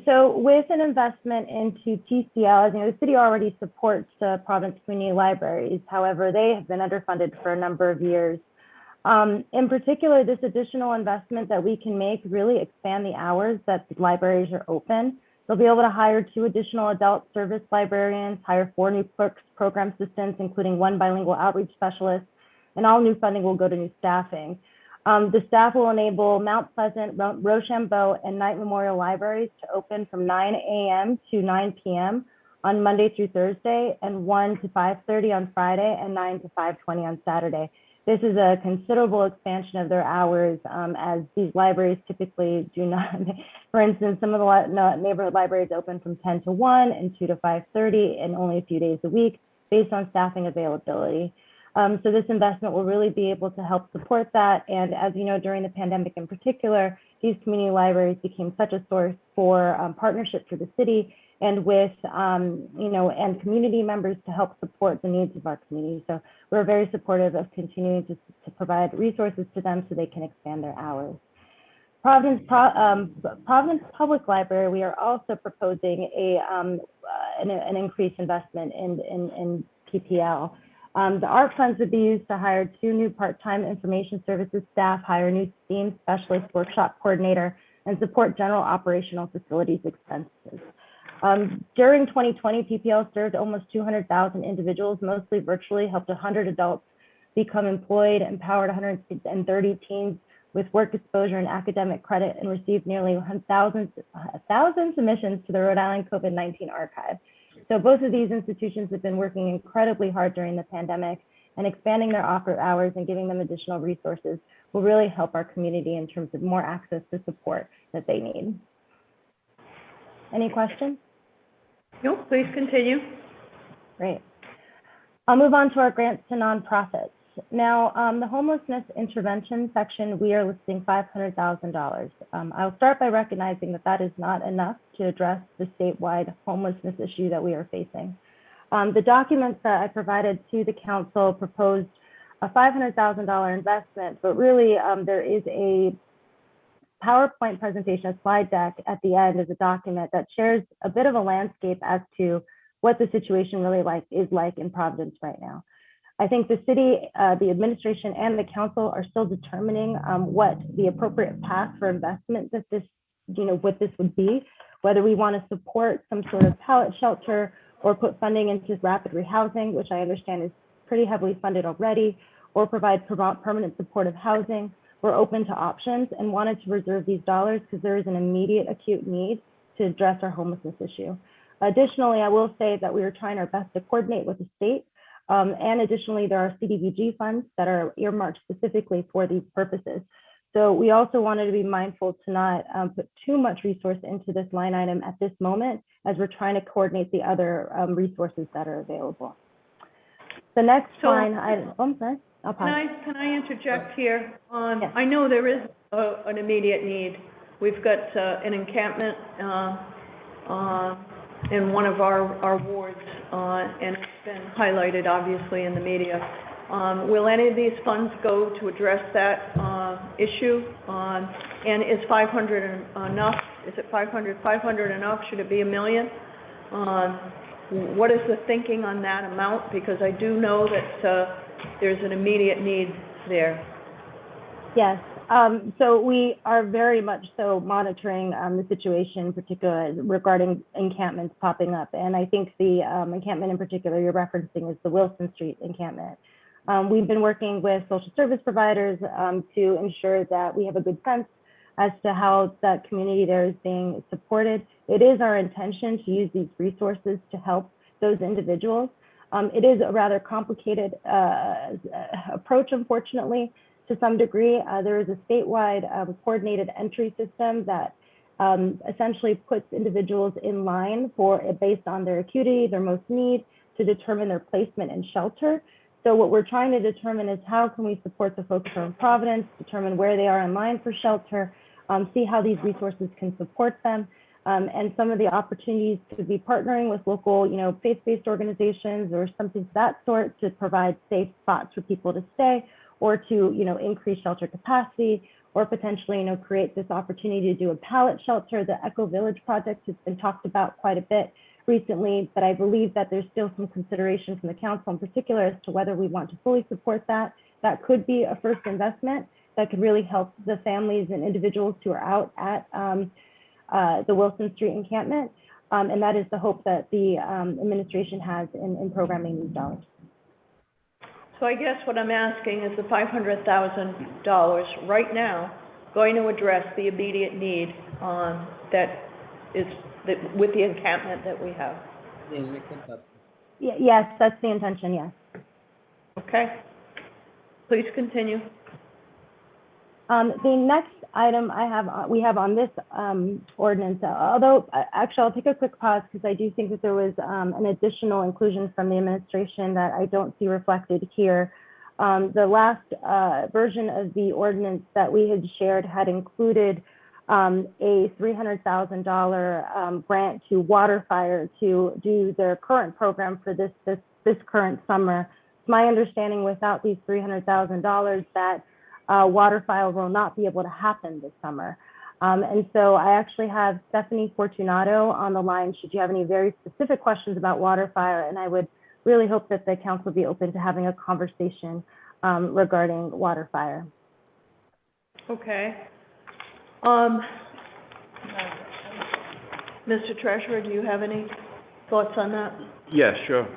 So with an investment into TCL, as you know, the city already supports Providence Community Libraries. However, they have been underfunded for a number of years. In particular, this additional investment that we can make really expand the hours that the libraries are open. They'll be able to hire 2 additional adult service librarians, hire 4 new clerks, program assistants, including 1 bilingual outreach specialist, and all new funding will go to new staffing. The staff will enable Mount Pleasant, Rochambeau, and Knight Memorial Libraries to open from 9 a.m. to 9 p.m. on Monday through Thursday, and 1 to 5:30 on Friday, and 9 to 5:20 on Saturday. This is a considerable expansion of their hours, as these libraries typically do not. For instance, some of the neighborhood libraries open from 10 to 1 and 2 to 5:30 and only a few days a week based on staffing availability. So this investment will really be able to help support that. And as you know, during the pandemic in particular, these community libraries became such a source for partnership for the city and with, and community members to help support the needs of our community. So we're very supportive of continuing to provide resources to them so they can expand their hours. Providence Public Library, we are also proposing an increased investment in PPL. The art funds would be used to hire 2 new part-time information services staff, hire a new STEAM specialist, workshop coordinator, and support general operational facilities expenses. During 2020, PPL served almost 200,000 individuals, mostly virtually, helped 100 adults become employed, empowered 130 teens with work exposure and academic credit, and received nearly 1,000 submissions to the Rhode Island COVID-19 archive. So both of these institutions have been working incredibly hard during the pandemic, and expanding their offer hours and giving them additional resources will really help our community in terms of more access to support that they need. Any questions? No, please continue. Great. I'll move on to our grants to nonprofits. Now, the homelessness intervention section, we are listing $500,000. I'll start by recognizing that that is not enough to address the statewide homelessness issue that we are facing. The documents that I provided to the council proposed a $500,000 investment, but really there is a PowerPoint presentation, a slide deck at the end as a document that shares a bit of a landscape as to what the situation really is like in Providence right now. I think the city, the administration, and the council are still determining what the appropriate path for investment that this, what this would be, whether we want to support some sort of pallet shelter or put funding into rapid rehousing, which I understand is pretty heavily funded already, or provide permanent supportive housing. We're open to options and wanted to reserve these dollars because there is an immediate acute need to address our homelessness issue. Additionally, I will say that we are trying our best to coordinate with the state. And additionally, there are CDBG funds that are earmarked specifically for these purposes. So we also wanted to be mindful to not put too much resource into this line item at this moment, as we're trying to coordinate the other resources that are available. The next line item, I'm sorry, I'll pause. Can I interject here? Yes. I know there is an immediate need. We've got an encampment in one of our wards, and it's been highlighted obviously in the media. Will any of these funds go to address that issue? And is 500 enough? Is it 500 enough? Should it be $1 million? What is the thinking on that amount? Because I do know that there's an immediate need there. Yes. So we are very much so monitoring the situation, particularly regarding encampments popping up. And I think the encampment in particular you're referencing is the Wilson Street encampment. We've been working with social service providers to ensure that we have a good sense as to how that community there is being supported. It is our intention to use these resources to help those individuals. It is a rather complicated approach, unfortunately, to some degree. There is a statewide coordinated entry system that essentially puts individuals in line based on their acuity, their most need, to determine their placement in shelter. So what we're trying to determine is how can we support the folks from Providence, determine where they are in line for shelter, see how these resources can support them. and some of the opportunities to be partnering with local, faith-based organizations or something to that sort to provide safe spots for people to stay, or to, increase shelter capacity, or potentially, create this opportunity to do a pallet shelter. The Eco Village project has been talked about quite a bit recently, but I believe that there's still some consideration from the council in particular as to whether we want to fully support that. That could be a first investment that could really help the families and individuals who are out at the Wilson Street encampment. And that is the hope that the administration has in programming these dollars. So I guess what I'm asking is the $500,000 right now going to address the immediate need with the encampment that we have? Yes, that's the intention, yes. Okay. Please continue. The next item we have on this ordinance, although actually I'll take a quick pause because I do think that there was an additional inclusion from the administration that I don't see reflected here. The last version of the ordinance that we had shared had included a $300,000 grant to Waterfire to do their current program for this current summer. It's my understanding without these $300,000 that Waterfire will not be able to happen this summer. And so I actually have Stephanie Fortunato on the line should you have any very specific questions about Waterfire, and I would really hope that the council be open to having a conversation regarding Waterfire. Okay. Mr. Treasurer, do you have any thoughts on that? Yeah, sure.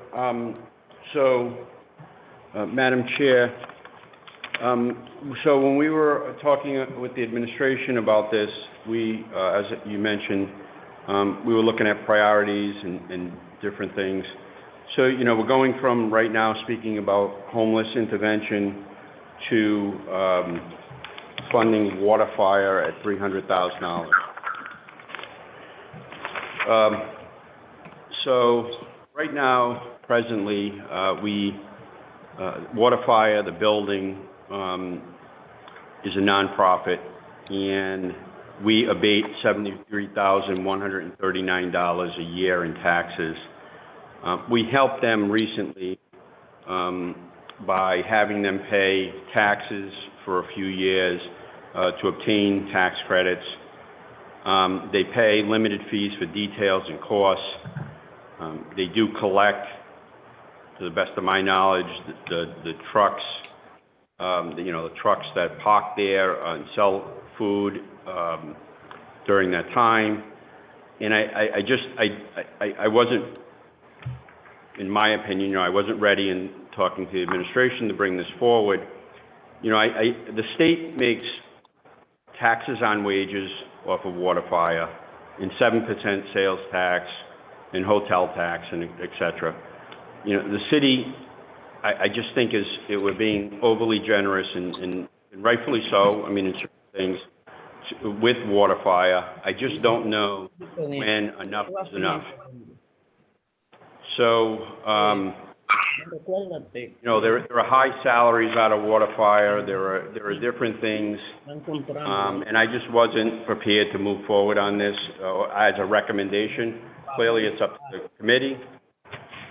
Madam Chair, so when we were talking with the administration about this, we, as you mentioned, we were looking at priorities and different things. So, we're going from right now speaking about homeless intervention to funding Waterfire at $300,000. So right now, presently, Waterfire, the building, is a nonprofit, and we abate $73,139 a year in taxes. We helped them recently by having them pay taxes for a few years to obtain tax credits. They pay limited fees for details and costs. They do collect, to the best of my knowledge, the trucks, the trucks that park there and sell food during that time. And I wasn't, in my opinion, I wasn't ready in talking to the administration to bring this forward. The state makes taxes on wages off of Waterfire and 7% sales tax and hotel tax and et cetera. The city, I just think we're being overly generous and rightfully so. I mean, in certain things with Waterfire, I just don't know when enough is enough. So, there are high salaries out of Waterfire. There are different things, and I just wasn't prepared to move forward on this as a recommendation. Clearly, it's up to the committee,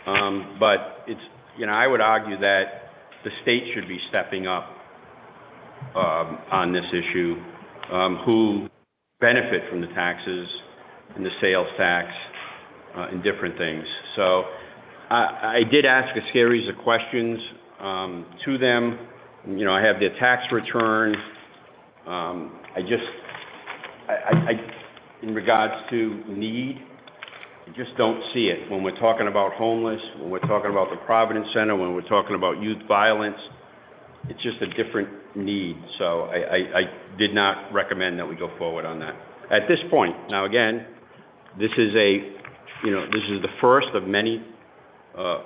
but it's, I would argue that the state should be stepping up on this issue, who benefit from the taxes and the sales tax and different things. So I did ask a series of questions to them. I have their tax return. In regards to need, I just don't see it. When we're talking about homeless, when we're talking about the Providence Center, when we're talking about youth violence, it's just a different need. So I did not recommend that we go forward on that at this point. Now, again, this is the first of many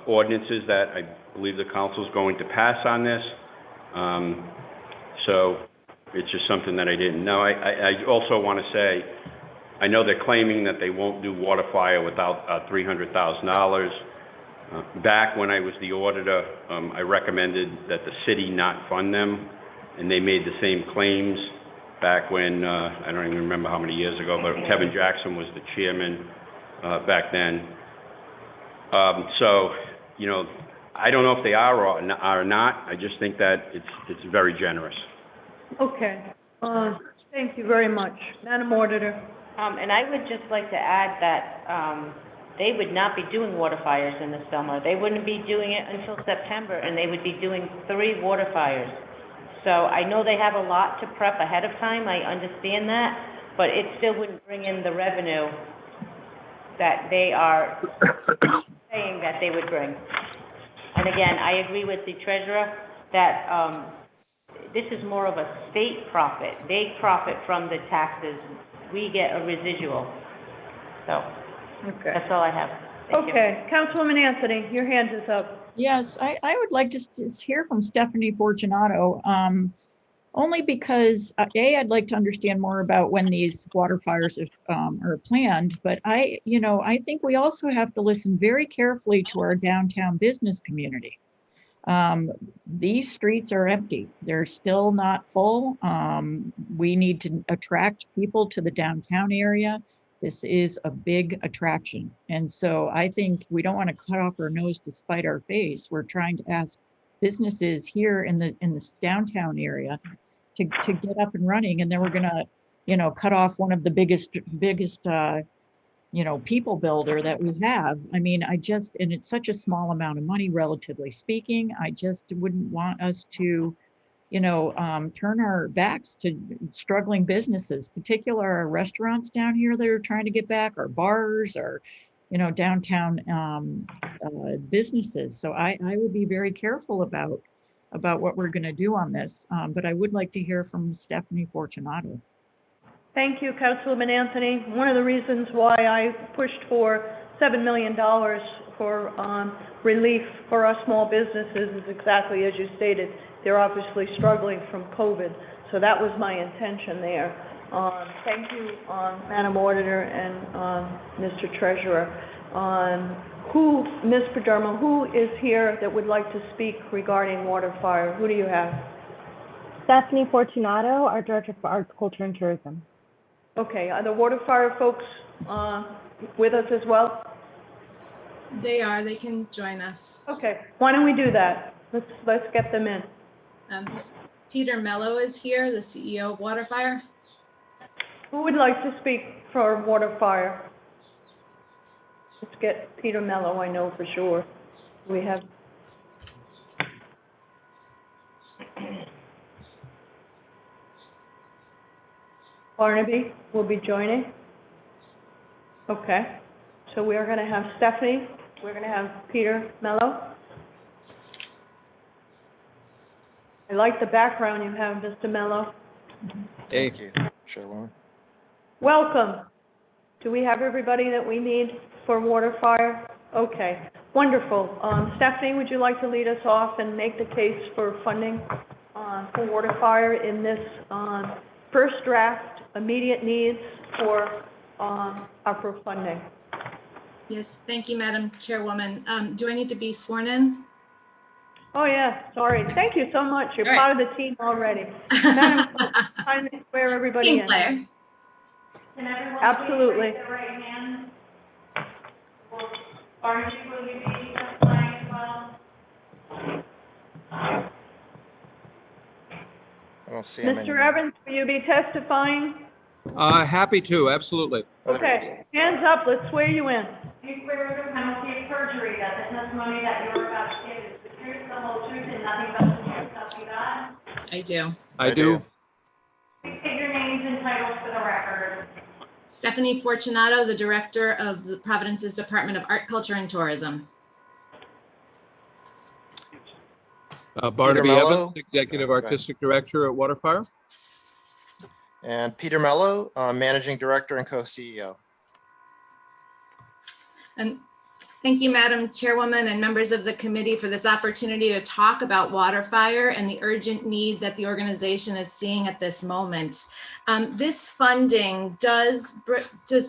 ordinances that I believe the council is going to pass on this. So it's just something that I didn't know. I also want to say, I know they're claiming that they won't do Waterfire without $300,000. Back when I was the auditor, I recommended that the city not fund them, and they made the same claims back when, I don't even remember how many years ago, but Kevin Jackson was the chairman back then. So, you know, I don't know if they are or not. I just think that it's very generous. Okay. Thank you very much. Madam Auditor. And I would just like to add that, they would not be doing water fires in the summer. They wouldn't be doing it until September, and they would be doing 3 water fires. So I know they have a lot to prep ahead of time, I understand that, but it still wouldn't bring in the revenue that they are saying that they would bring. And again, I agree with the treasurer that, this is more of a state profit. They profit from the taxes. We get a residual. So, Okay. that's all I have. Thank you. Okay. Councilwoman Anthony, your hand is up. Yes, I would like to hear from Stephanie Fortunato, only because, I'd like to understand more about when these water fires are planned, but I think we also have to listen very carefully to our downtown business community. These streets are empty. They're still not full. We need to attract people to the downtown area. This is a big attraction. And so I think we don't want to cut off our nose to spite our face. We're trying to ask businesses here in this downtown area to get up and running. And then we're going to, cut off one of the biggest, people builder that we have. I mean, and it's such a small amount of money, relatively speaking. I just wouldn't want us to, turn our backs to struggling businesses, particularly our restaurants down here that are trying to get back, our bars, or, downtown businesses. So I would be very careful about what we're going to do on this. But I would like to hear from Stephanie Fortunato. Thank you, Councilwoman Anthony. One of the reasons why I pushed for $7 million for relief for our small businesses is exactly as you stated. They're obviously struggling from COVID, so that was my intention there. Thank you, Madam Auditor and Mr. Treasurer. Ms. Padermo, who is here that would like to speak regarding water fire? Who do you have? Stephanie Fortunato, our Director for Arts, Culture, and Tourism. Okay, are the water fire folks with us as well? They are. They can join us. Okay, why don't we do that? Let's get them in. Peter Mello is here, the CEO of Waterfire. Who would like to speak for water fire? Let's get Peter Mello, I know for sure. We have. Barnaby will be joining. Okay, so we are going to have Stephanie. We're going to have Peter Mello. I like the background you have, Mr. Mello. Thank you, Chairwoman. Welcome. Do we have everybody that we need for water fire? Okay, wonderful. Stephanie, would you like to lead us off and make the case for funding for water fire in this first draft immediate needs for ARPA funding? Yes, thank you, Madam Chairwoman. Do I need to be sworn in? Oh, yeah, sorry. Thank you so much. You're All right. part of the team already. Madam Clerk, kindly swear everybody Team in. player. Can everyone Absolutely. please raise their right hand? Barnaby, will you be testifying as well? I don't see him Mr. anymore. Evans, will you be testifying? Happy to, absolutely. Oh, there he is. Okay, hands up, let's swear you in. Do you swear under penalty of perjury that the testimony that you are about to give is the truth, the whole truth, and nothing but the truth, so help you God? I do. I do. Please state your names and titles for the record. Stephanie Fortunato, the Director of the Providence's Department of Art, Culture, and Tourism. Barnaby Mello. Evans, Executive Go ahead. Artistic Director at Waterfire. And Peter Mello, Managing Director and Co-CEO. And Thank you, Madam Chairwoman and members of the committee for this opportunity to talk about WaterFire and the urgent need that the organization is seeing at this moment. This funding does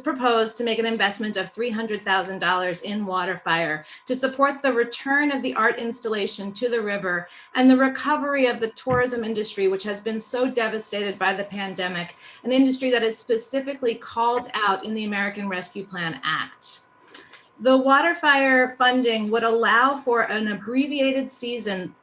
propose to make an investment of $300,000 in WaterFire to support the return of the art installation to the river and the recovery of the tourism industry, which has been so devastated by the pandemic, an industry that is specifically called out in the American Rescue Plan Act. The WaterFire funding would allow for an abbreviated season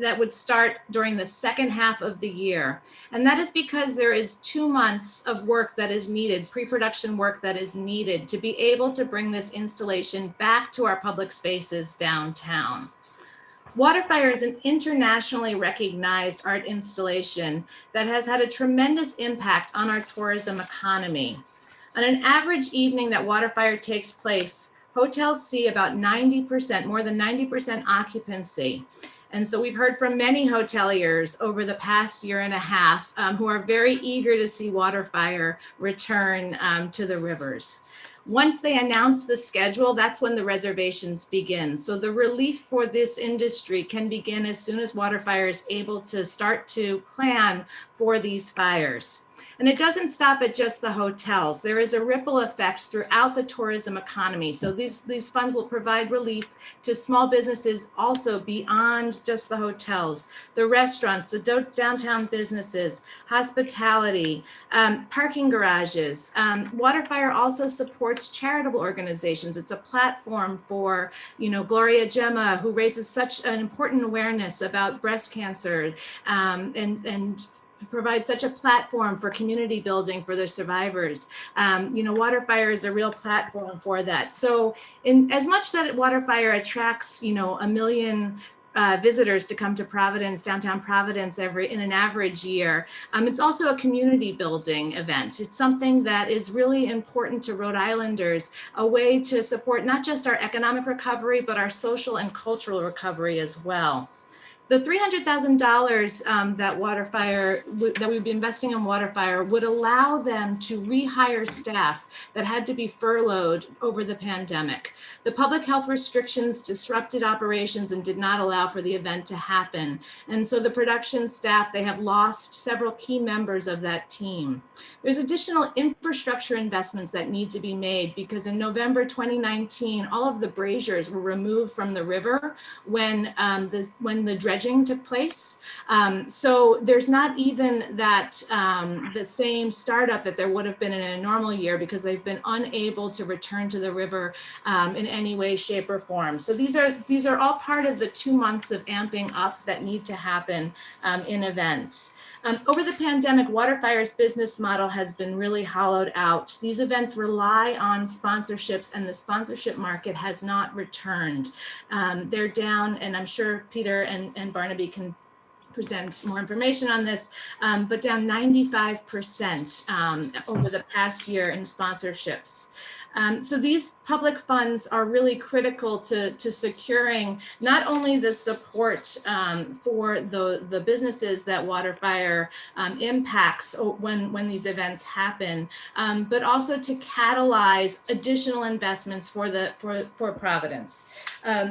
that would start during the second half of the year. And that is because there is 2 months of work that is needed, pre-production work that is needed to be able to bring this installation back to our public spaces downtown. WaterFire is an internationally recognized art installation that has had a tremendous impact on our tourism economy. On an average evening that WaterFire takes place, hotels see about 90%, more than 90% occupancy. And so we've heard from many hoteliers over the past year and a half who are very eager to see WaterFire return to the rivers. Once they announce the schedule, that's when the reservations begin. So the relief for this industry can begin as soon as WaterFire is able to start to plan for these fires. And it doesn't stop at just the hotels. There is a ripple effect throughout the tourism economy. So these funds will provide relief to small businesses also beyond just the hotels, the restaurants, the downtown businesses, hospitality, parking garages. WaterFire also supports charitable organizations. It's a platform for, Gloria Gemma, who raises such an important awareness about breast cancer and provide such a platform for community building for their survivors. WaterFire is a real platform for that. So in as much that WaterFire attracts, 1 million visitors to come to Providence, downtown Providence in an average year, it's also a community building event. It's something that is really important to Rhode Islanders, a way to support not just our economic recovery, but our social and cultural recovery as well. The $300,000 that WaterFire, that we'd be investing in WaterFire would allow them to rehire staff that had to be furloughed over the pandemic. The public health restrictions disrupted operations and did not allow for the event to happen. And so the production staff, they have lost several key members of that team. There's additional infrastructure investments that need to be made because in November 2019, all of the braziers were removed from the river when the dredging took place. So there's not even that the same startup that there would have been in a normal year because they've been unable to return to the river in any way, shape, or form. So these are all part of the 2 months of amping up that need to happen in events. Over the pandemic, WaterFire's business model has been really hollowed out. These events rely on sponsorships and the sponsorship market has not returned. They're down, and I'm sure Peter and Barnaby can present more information on this, but down 95% over the past year in sponsorships. So these public funds are really critical to securing not only the support for the businesses that WaterFire impacts when these events happen, but also to catalyze additional investments for Providence.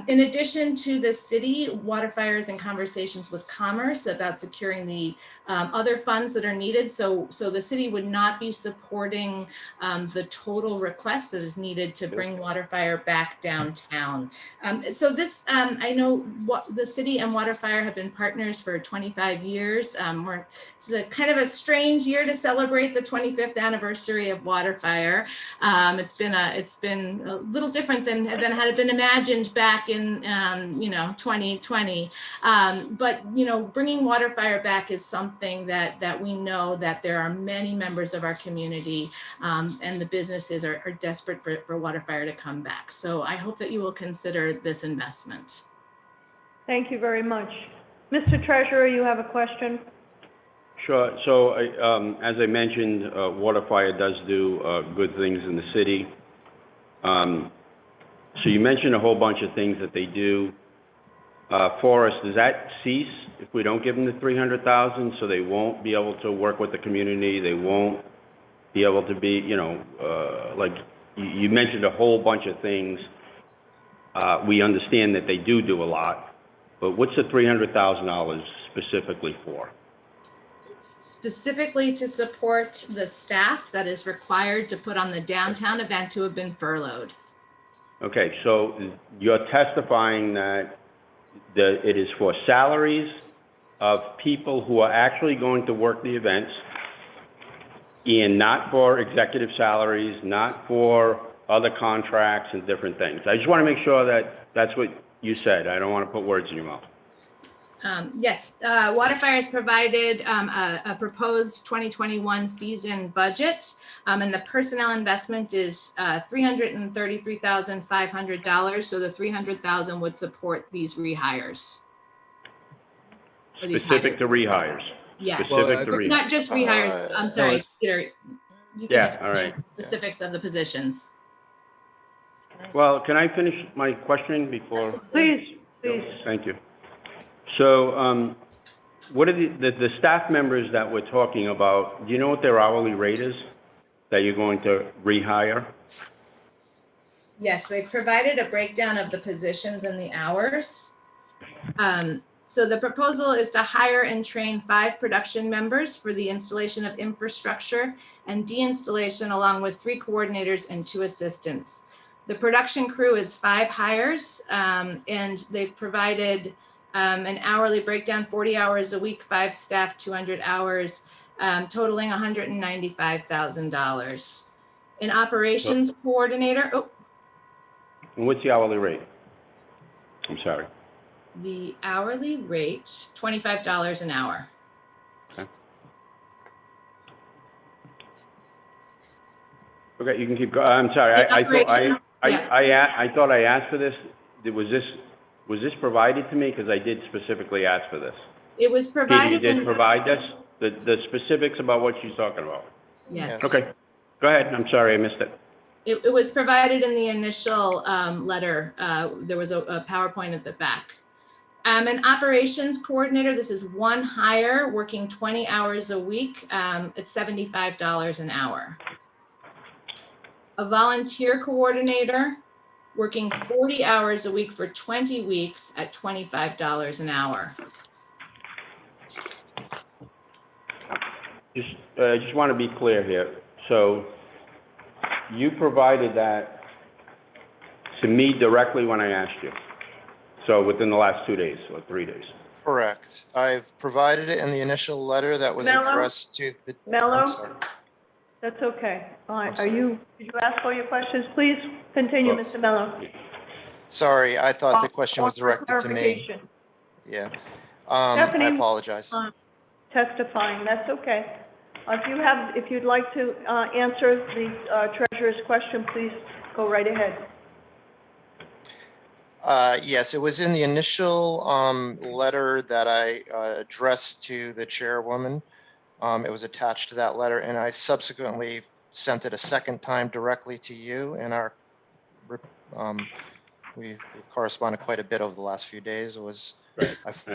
In addition to the city, WaterFire is in conversations with Commerce about securing the other funds that are needed. So the city would not be supporting the total request that is needed to bring WaterFire back downtown. So this, I know the city and WaterFire have been partners for 25 years. This is a kind of a strange year to celebrate the 25th anniversary of WaterFire. It's been a little different than had it been imagined back in 2020. But bringing WaterFire back is something that we know that there are many members of our community and the businesses are desperate for WaterFire to come back. So I hope that you will consider this investment. Thank you very much. Mr. Treasurer, you have a question? Sure. So as I mentioned, WaterFire does do good things in the city. So you mentioned a whole bunch of things that they do for us. Does that cease if we don't give them the $300,000? So they won't be able to work with the community. They won't be able to be, like you mentioned a whole bunch of things. We understand that they do a lot, but what's the $300,000 specifically for? Specifically to support the staff that is required to put on the downtown event who have been furloughed. Okay, so you're testifying that it is for salaries of people who are actually going to work the events, and not for executive salaries, not for other contracts and different things. I just want to make sure that that's what you said. I don't want to put words in your mouth. Yes, Waterfire has provided a proposed 2021 season budget, and the personnel investment is $333,500. So the $300,000 would support these rehires. Specific to rehires? Yes. Specific to rehires? Not just rehires. I'm sorry, Peter. You can Yeah, all right. specifics of the positions. Well, can I finish my questioning before? Please. Thank you. So, what are the staff members that we're talking about, do you know what their hourly rate is that you're going to rehire? Yes, they've provided a breakdown of the positions and the hours. So the proposal is to hire and train 5 production members for the installation of infrastructure and de-installation, along with 3 coordinators and 2 assistants. The production crew is 5 hires, and they've provided an hourly breakdown, 40 hours a week, 5 staff, 200 hours, totaling $195,000. An operations coordinator, And what's the hourly rate? I'm sorry. the hourly rate, $25 an hour. Okay, you can keep going. I'm sorry. I thought I asked for this. Was this provided to me? Because I did specifically ask for this. It was Peter, provided. you did provide this? The specifics about what she's talking about? Yes. Okay, go ahead. I'm sorry, I missed it. It was provided in the initial letter. There was a PowerPoint at the back. An operations coordinator, this is 1 hire working 20 hours a week. It's $75 an hour. A volunteer coordinator working 40 hours a week for 20 weeks at $25 an hour. I just want to be clear here. So you provided that to me directly when I asked you. So within the last 2 days or 3 days. Correct. I've provided it in the initial letter that was Mello? addressed to the. Mello? I'm sorry. That's okay. All right, sorry. did you ask all your questions? Please continue, Well, Mr. Mello. Sorry, I thought the question was For directed to me. clarification. Yeah. Stephanie? I apologize. Testifying, that's okay. If you'd like to answer the treasurer's question, please go right ahead. Yes, it was in the initial letter that I addressed to the chairwoman. It was attached to that letter, and I subsequently sent it a second time directly to you. And we've corresponded quite a bit over the last few days. It was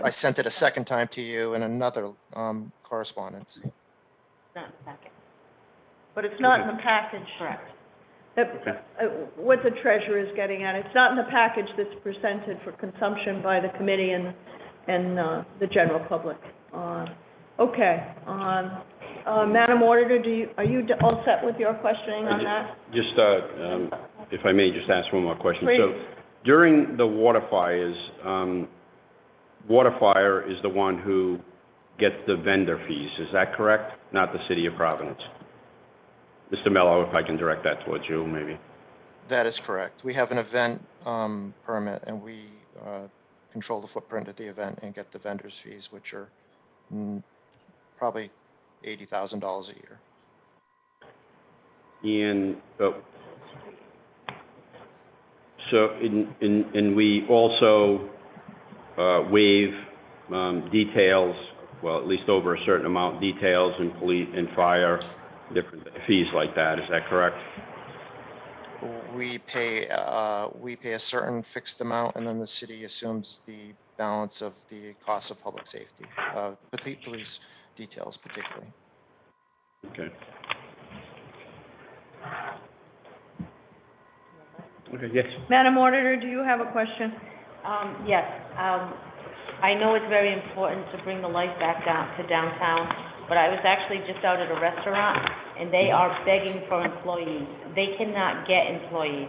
I sent it a second time to you in another correspondence. Not in the packet. But it's not in the package. Correct. What the treasurer is getting at, it's not in the package that's presented for consumption by the committee and the general public. Okay. Madam Auditor, are you all set with your questioning on that? Just, if I may just ask one more question. Please. So during the water fires, Waterfire is the one who gets the vendor fees. Is that correct? Not the city of Providence? Mr. Mello, if I can direct that towards you, maybe. That is correct. We have an event permit, and we control the footprint of the event and get the vendor's fees, which are probably $80,000 a year. And so, and we also waive details, well, at least over a certain amount, details and police and fire, different fees like that. Is that correct? We pay a certain fixed amount, and then the city assumes the balance of the cost of public safety, police details particularly. Okay. Okay, yes. Madam Auditor, do you have a question? Yes, I know it's very important to bring the light back down to downtown, but I was actually just out at a restaurant, and they are begging for employees. They cannot get employees.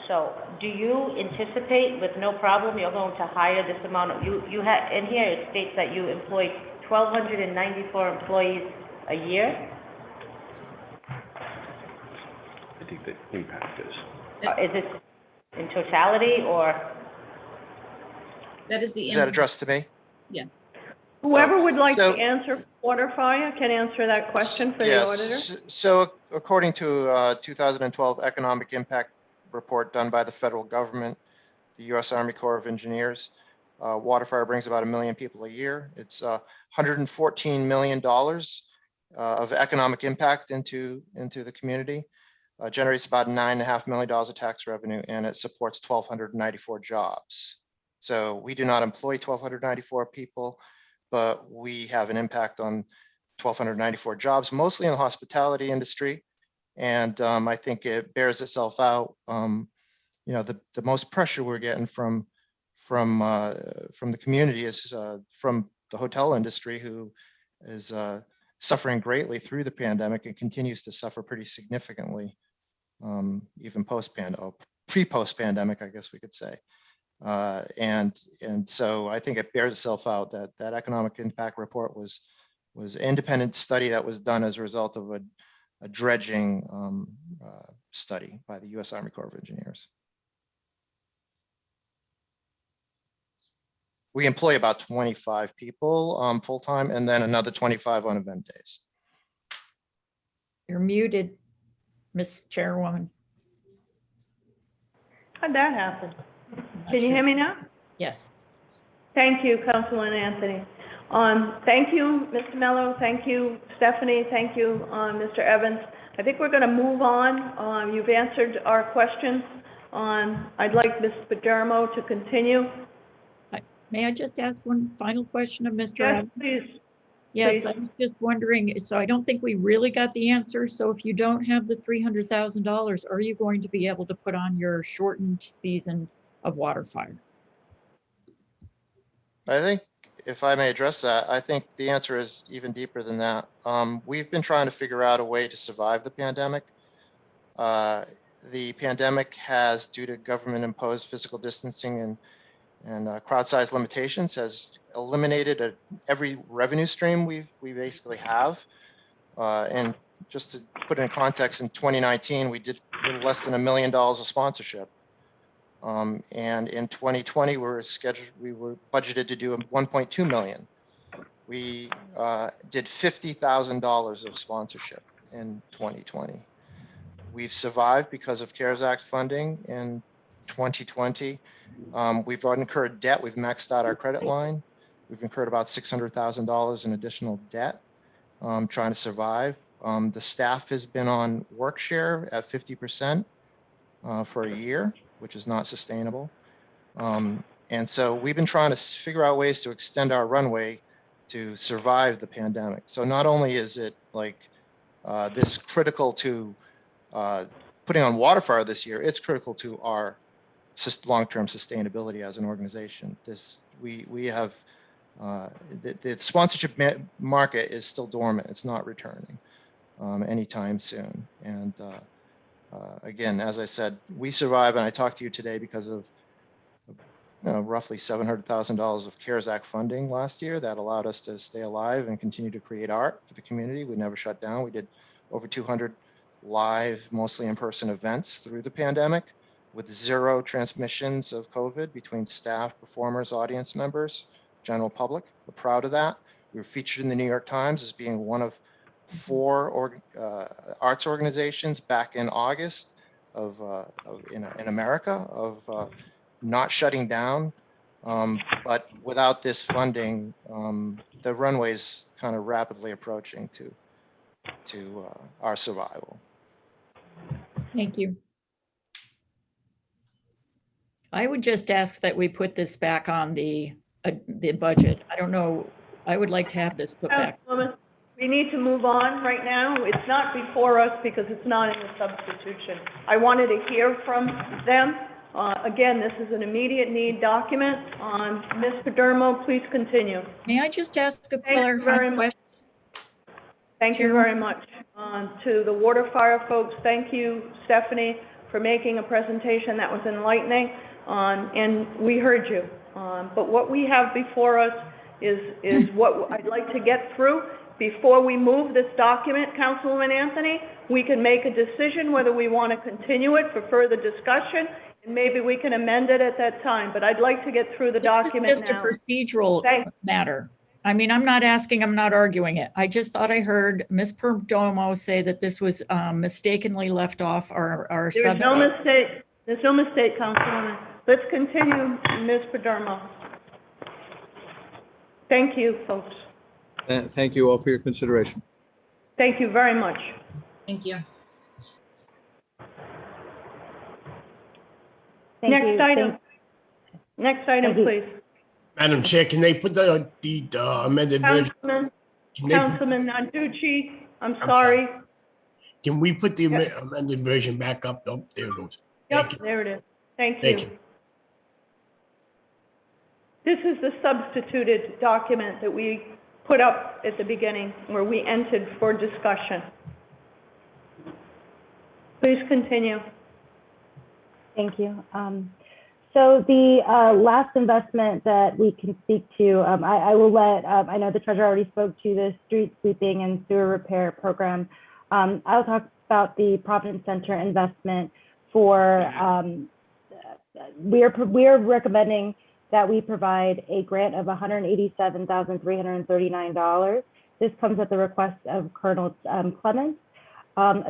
So, do you anticipate, with no problem, you're going to hire this amount of, you have, in here it states that you employ 1,294 employees a year? I think the impact is. Is it in totality, or? That is the. Is that addressed to me? Yes. Whoever would like so- to answer water fire can answer that question for the Yes. auditor. So according to 2012 economic impact report done by the federal government, the U.S. Army Corps of Engineers, water fire brings about 1 million people a year. It's $114 million of economic impact into the community. Generates about $9.5 million of tax revenue, and it supports 1,294 jobs. So we do not employ 1,294 people, but we have an impact on 1,294 jobs, mostly in the hospitality industry. And I think it bears itself out. You know, the most pressure we're getting from the community is from the hotel industry, who is suffering greatly through the pandemic and continues to suffer pretty significantly, even pre-post pandemic, I guess we could say. And so I think it bears itself out that that economic impact report was an independent study that was done as a result of a dredging study by the U.S. Army Corps of Engineers. We employ about 25 people full-time, and then another 25 on event days. You're muted, Ms. Chairwoman. How'd that happen? Can you hear me now? Yes. Thank you, Councilman Anthony. Thank you, Mr. Mello. Thank you, Stephanie. Thank you, Mr. Evans. I think we're going to move on. You've answered our questions. I'd like Ms. Padermo to continue. May I just ask one final question of Mr. Yes, Evans? please. Yes, Please. I was just wondering, so I don't think we really got the answer. So if you don't have the $300,000, are you going to be able to put on your shortened season of water fire? I think, if I may address that, I think the answer is even deeper than that. We've been trying to figure out a way to survive the pandemic. The pandemic has, due to government-imposed physical distancing and crowd size limitations, has eliminated every revenue stream we basically have. And just to put it in context, in 2019, we did a little less than $1 million of sponsorship. And in 2020, we were budgeted to do 1.2 million. We did $50,000 of sponsorship in 2020. We've survived because of CARES Act funding in 2020. We've incurred debt. We've maxed out our credit line. We've incurred about $600,000 in additional debt trying to survive. The staff has been on work share at 50% for a year, which is not sustainable. And so we've been trying to figure out ways to extend our runway to survive the pandemic. So not only is it like this critical to putting on water fire this year, it's critical to our long-term sustainability as an organization. We have the sponsorship market is still dormant. It's not returning anytime soon. And again, as I said, we survive, and I talked to you today because of roughly $700,000 of CARES Act funding last year that allowed us to stay alive and continue to create art for the community. We never shut down. We did over 200 live, mostly in-person events through the pandemic with 0 transmissions of COVID between staff, performers, audience members, general public. We're proud of that. We were featured in the New York Times as being one of 4 arts organizations back in August in America of not shutting down. But without this funding, the runway's kind of rapidly approaching to our survival. Thank you. I would just ask that we put this back on the budget. I don't know. I would like to have this put back. We need to move on right now. It's not before us because it's not in the substitution. I wanted to hear from them. Again, this is an immediate need document. Ms. Padermo, please continue. May I just ask a Thank you very clarifying much. question? Thank you very much. To the water fire folks, thank you, Stephanie, for making a presentation that was enlightening, and we heard you. But what we have before us is what I'd like to get through. Before we move this document, Councilwoman Anthony, we can make a decision whether we want to continue it for further discussion, and maybe we can amend it at that time. But I'd like to get through the document This is now. just a procedural matter. I mean, I'm not asking, I'm not arguing it. I just thought I heard Ms. Perdomo say that this was mistakenly left off our There's no mistake. There's no mistake, Councilwoman. Let's continue, Ms. Padermo. Thank you, folks. Thank you all for your consideration. Thank you very much. Thank you. Next item. Next item, please. Madam Chair, can they put the amended version? Councilman Nanducci, I'm sorry. Can we put the amended version back up? Oh, there it goes. Yep, there it is. Thank you. Thank you. This is the substituted document that we put up at the beginning where we entered for discussion. Please continue. Thank you. So the last investment that we can speak to, I will let, I know the treasurer already spoke to the street sweeping and sewer repair program. I'll talk about the Providence Center investment for, we are recommending that we provide a grant of $187,339. This comes at the request of Colonel Clements.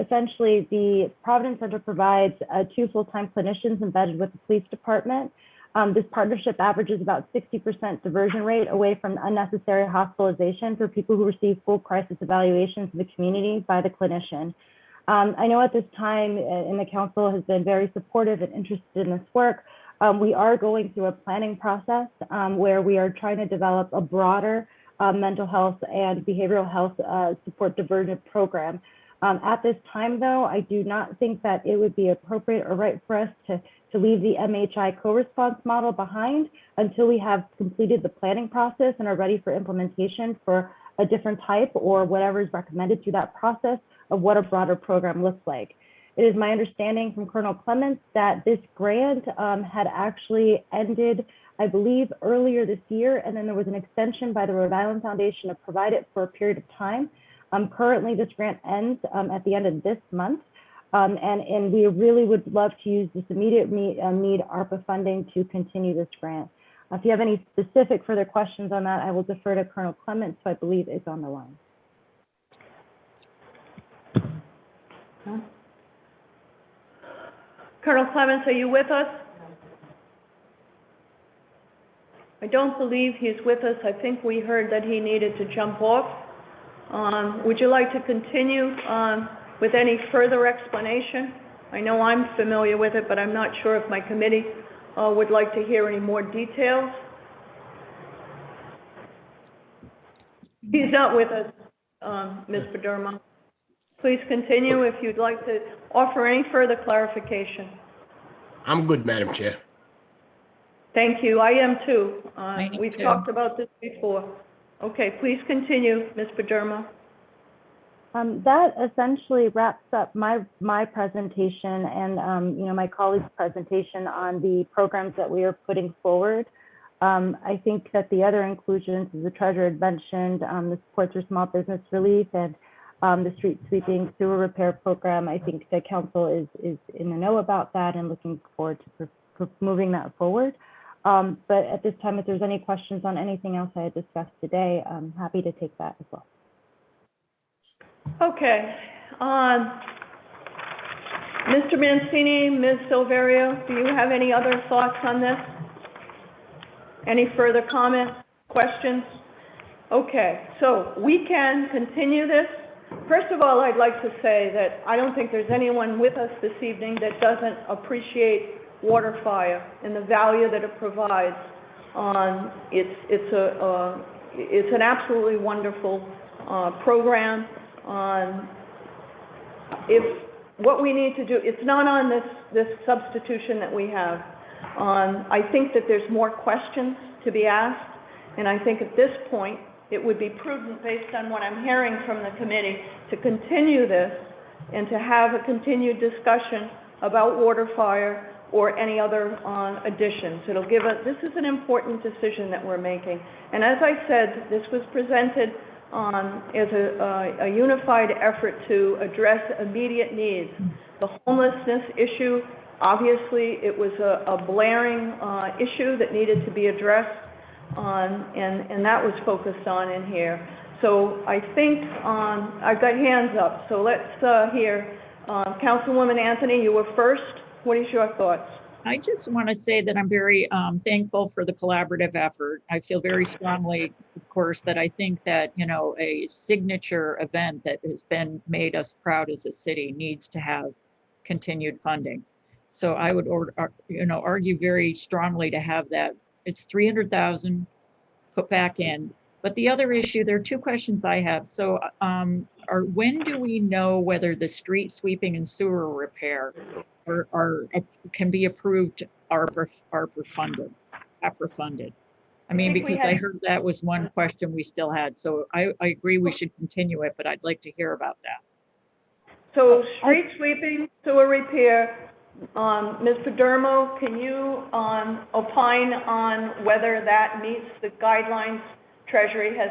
Essentially, the Providence Center provides 2 full-time clinicians embedded with the police department. This partnership averages about 60% diversion rate away from unnecessary hospitalization for people who receive full crisis evaluations in the community by the clinician. I know at this time, and the council has been very supportive and interested in this work. We are going through a planning process where we are trying to develop a broader mental health and behavioral health support diversion program. At this time, though, I do not think that it would be appropriate or right for us to leave the MHI co-response model behind until we have completed the planning process and are ready for implementation for a different type or whatever is recommended through that process of what a broader program looks like. It is my understanding from Colonel Clements that this grant had actually ended, I believe, earlier this year, and then there was an extension by the Rhode Island Foundation to provide it for a period of time. Currently, this grant ends at the end of this month, and we really would love to use this immediate need ARPA funding to continue this grant. If you have any specific further questions on that, I will defer to Colonel Clements, who I believe is on the line. Colonel Clements, are you with us? I don't believe he's with us. I think we heard that he needed to jump off. Would you like to continue with any further explanation? I know I'm familiar with it, but I'm not sure if my committee would like to hear any more details. He's not with us, Ms. Padermo. Please continue if you'd like to offer any further clarification. I'm good, Madam Chair. Thank you. I am too. We've too. talked about this before. Okay, please continue, Ms. Padermo. That essentially wraps up my presentation and my colleague's presentation on the programs that we are putting forward. I think that the other inclusions, as the treasurer had mentioned, the supports for small business relief and the street sweeping sewer repair program, I think the council is in the know about that and looking forward to moving that forward. But at this time, if there's any questions on anything else I had discussed today, I'm happy to take that as well. Okay. Mr. Mancini, Ms. Silverio, do you have any other thoughts on this? Any further comments, questions? Okay, so we can continue this. First of all, I'd like to say that I don't think there's anyone with us this evening that doesn't appreciate water fire and the value that it provides. It's an absolutely wonderful program on if, what we need to do, it's not on this substitution that we have. I think that there's more questions to be asked, and I think at this point, it would be prudent, based on what I'm hearing from the committee, to continue this and to have a continued discussion about water fire or any other additions. It'll give us, this is an important decision that we're making. And as I said, this was presented as a unified effort to address immediate needs. The homelessness issue, obviously, it was a blaring issue that needed to be addressed, and that was focused on in here. So I think I've got hands up, so let's hear. Councilwoman Anthony, you were first. What is your thoughts? I just want to say that I'm very thankful for the collaborative effort. I feel very strongly, of course, that I think that, you know, a signature event that has been made us proud as a city needs to have continued funding. So I would, argue very strongly to have that. It's 300,000 put back in. But the other issue, there are two questions I have. So when do we know whether the street sweeping and sewer repair can be approved ARPA funded? I mean, because I heard that was one question we still had. So I agree we should continue it, but I'd like to hear about that. So street sweeping, sewer repair, Ms. Padermo, can you opine on whether that meets the guidelines Treasury has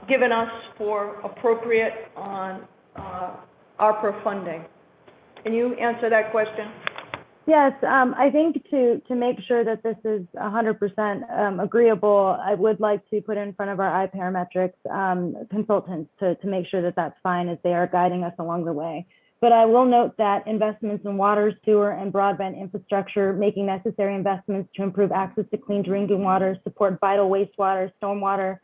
given us for appropriate ARPA funding? Can you answer that question? Yes, I think to make sure that this is 100% agreeable, I would like to put in front of our iParametrics consultants to make sure that that's fine, as they are guiding us along the way. But I will note that investments in water, sewer, and broadband infrastructure, making necessary investments to improve access to clean drinking water, support vital wastewater, stormwater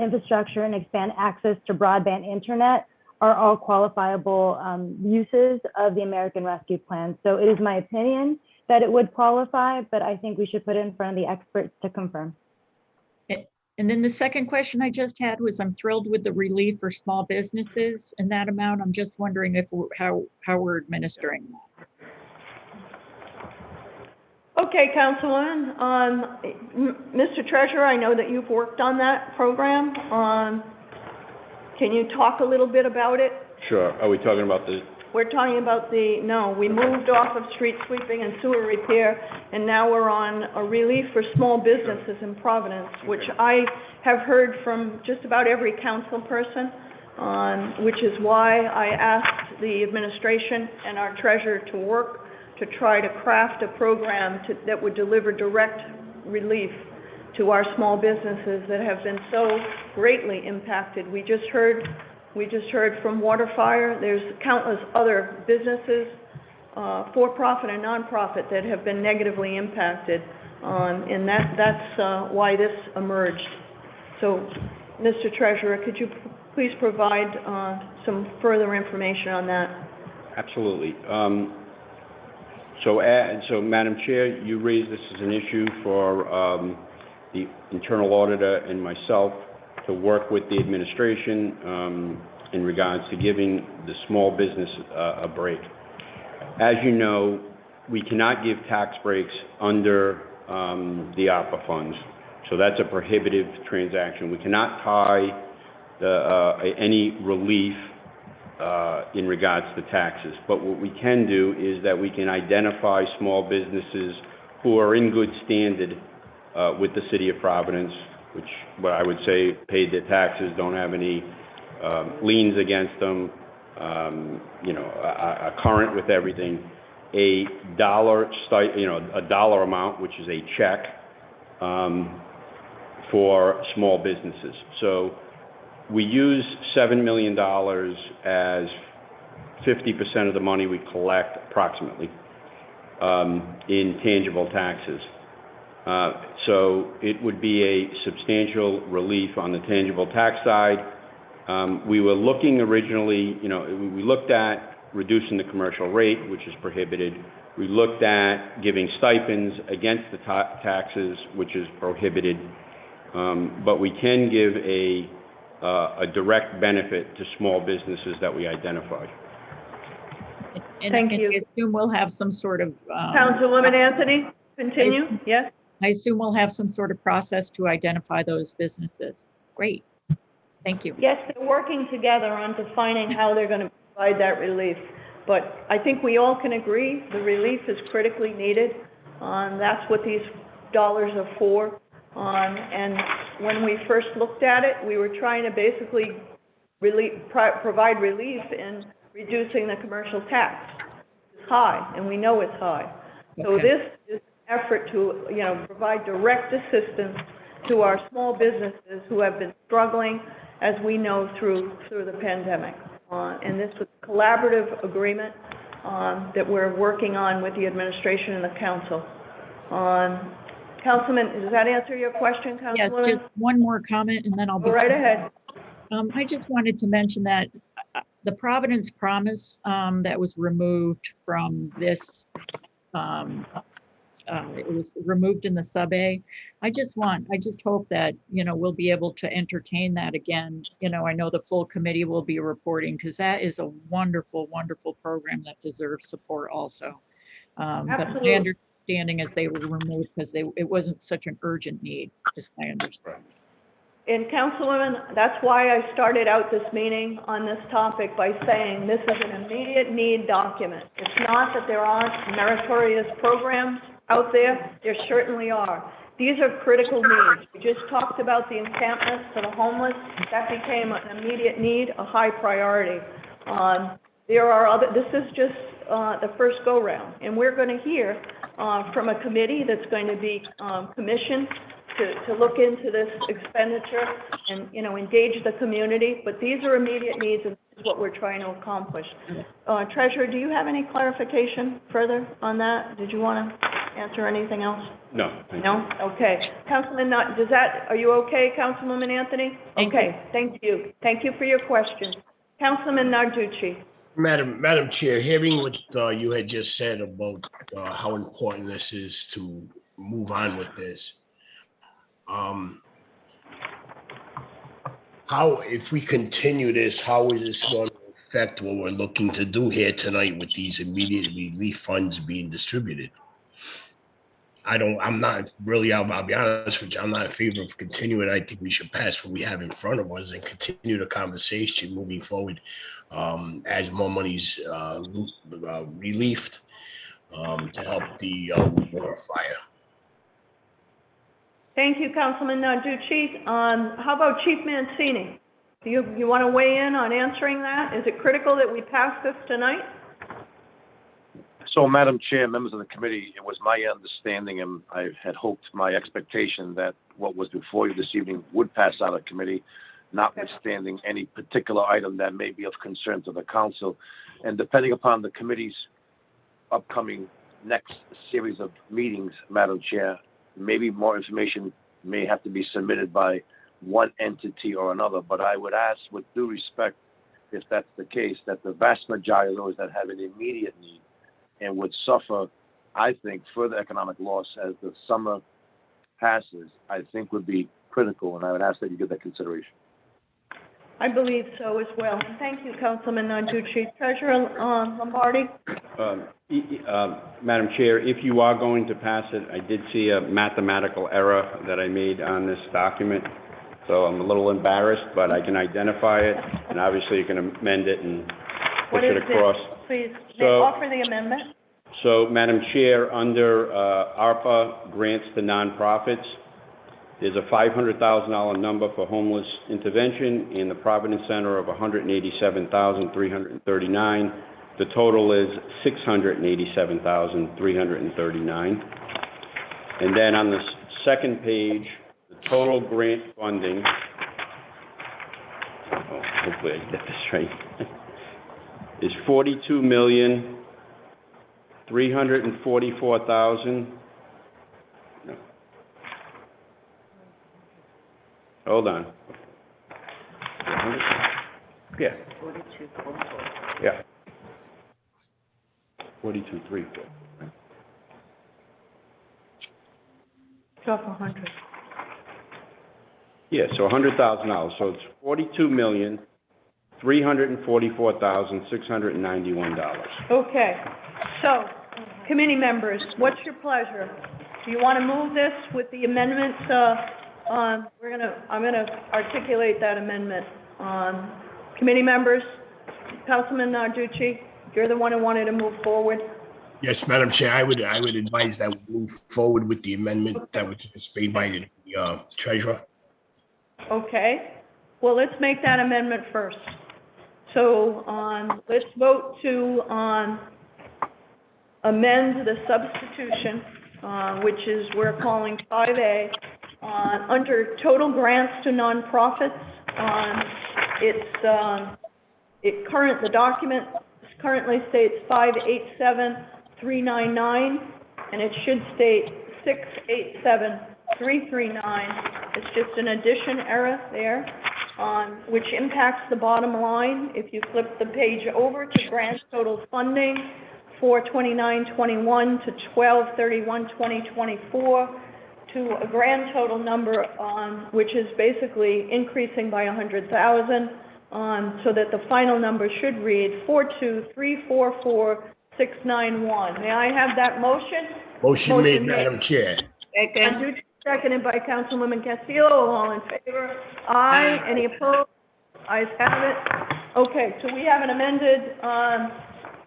infrastructure, and expand access to broadband internet are all qualifiable uses of the American Rescue Plan. So it is my opinion that it would qualify, but I think we should put it in front of the experts to confirm. And then the second question I just had was, I'm thrilled with the relief for small businesses in that amount. I'm just wondering if how we're administering that. Okay, Councilwoman. Mr. Treasurer, I know that you've worked on that program. Can you talk a little bit about it? Sure. Are we talking about the? We're talking about we moved off of street sweeping and sewer repair, and now we're on a relief for small businesses in Providence, which I have heard from just about every council person, which is why I asked the administration and our treasurer to work to try to craft a program that would deliver direct relief to our small businesses that have been so greatly impacted. We just heard from water fire. There's countless other businesses, for-profit and non-profit, that have been negatively impacted, and that's why this emerged. So, Mr. Treasurer, could you please provide some further information on that? Absolutely. So, Madam Chair, you raised this as an issue for the internal auditor and myself to work with the administration in regards to giving the small business a break. As you know, we cannot give tax breaks under the ARPA funds, so that's a prohibitive transaction. We cannot tie any relief in regards to taxes, but what we can do is that we can identify small businesses who are in good standing with the city of Providence, which, what I would say, paid their taxes, don't have any liens against them, are current with everything. A dollar amount, which is a check for small businesses. So we use $7 million as 50% of the money we collect, approximately, in tangible taxes. So it would be a substantial relief on the tangible tax side. We were looking originally, we looked at reducing the commercial rate, which is prohibited. We looked at giving stipends against the taxes, which is prohibited. But we can give a a direct benefit to small businesses that we identified. Thank you. I assume we'll have some sort of. Councilwoman Anthony, continue, yes? I assume we'll have some sort of process to identify those businesses. Great. Thank you. Yes, they're working together on defining how they're going to provide that relief. But I think we all can agree the relief is critically needed. That's what these dollars are for. And when we first looked at it, we were trying to basically provide relief in reducing the commercial tax. It's high, and we know it's high. So Okay. this is an effort to, provide direct assistance to our small businesses who have been struggling, as we know, through the pandemic. And this was a collaborative agreement that we're working on with the administration and the council. Councilman, does that answer your question, Councilwoman? Yes, just one more comment and then I'll be. Go right ahead. I just wanted to mention that the Providence Promise that was removed from this, it was removed in the sub-A. I just hope that, we'll be able to entertain that again. I know the full committee will be reporting because that is a wonderful, wonderful program that deserves support also. But my understanding is they were removed because it wasn't such an urgent need, is my understanding. And Councilwoman, that's why I started out this meeting on this topic by saying this is an immediate need document. It's not that there aren't meritorious programs out there. There certainly are. These are critical needs. We just talked about the encampments for the homeless. That became an immediate need, a high priority. There are this is just the first go-round. And we're going to hear from a committee that's going to be commissioned to look into this expenditure and, engage the community. But these are immediate needs, and this is what we're trying to accomplish. Treasurer, do you have any clarification further on that? Did you want to answer anything else? No. No? Okay. Councilman, are you okay, Councilwoman Anthony? Okay, thank you. Thank you for your question. Councilman Narducci. Madam Chair, hearing what you had just said about how important this is to move on with this, if we continue this, how is this going to affect what we're looking to do here tonight with these immediate relief funds being distributed? I'll be honest with you, I'm not in favor of continuing. I think we should pass what we have in front of us and continue the conversation moving forward as more money's relieved to help the water fire. Thank you, Councilman Narducci. How about Chief Mancini? Do you want to weigh in on answering that? Is it critical that we pass this tonight? So, Madam Chair, members of the committee, it was my understanding and I had hoped, my expectation, that what was before you this evening would pass out of committee, notwithstanding any particular item that may be of concern to the council. And depending upon the committee's upcoming next series of meetings, Madam Chair, maybe more information may have to be submitted by one entity or another. But I would ask, with due respect, if that's the case, that the vast majority of those that have an immediate need and would suffer, I think, further economic loss as the summer passes, I think would be critical, and I would ask that you give that consideration. I believe so as well. Thank you, Councilman Narducci. Treasurer Lombardi? Madam Chair, if you are going to pass it, I did see a mathematical error that I made on this document, so I'm a little embarrassed, but I can identify it, and obviously you can amend it and push it across. Please, offer the amendment. So, Madam Chair, under ARPA grants to nonprofits, there's a $500,000 number for homeless intervention in the Providence Center of $187,339. The total is $687,339. And then on the second page, the total grant funding, hopefully I get this right, is $42,344,000. No. Hold on. Yeah. 42.4. Yeah. 42.34. Right? It's off 100. Yeah, so $100,000. So it's $42,344,691. Okay, so, committee members, what's your pleasure? Do you want to move this with the amendments, I'm gonna articulate that amendment. Committee members, Councilman Narducci, you're the one who wanted to move forward. Yes, Madam Chair, I would advise that we move forward with the amendment that was just made by the treasurer. Okay, well, let's make that amendment first. So, let's vote to, amend the substitution, which is, we're calling 5A, under total grants to nonprofits. The document currently states 587,399, and it should state 687,339. It's just an addition error there, which impacts the bottom line. If you flip the page over to grant total funding, 4/29/21 to 12/31/2024, to a grand total number, which is basically increasing by 100,000, so that the final number should read 42344,691. May I have that motion? Motion made, Madam Chair. Second. Seconded by Councilwoman Castillo. All in favor? Aye. Any opposed? Ayes have it. Okay, so we have an amended,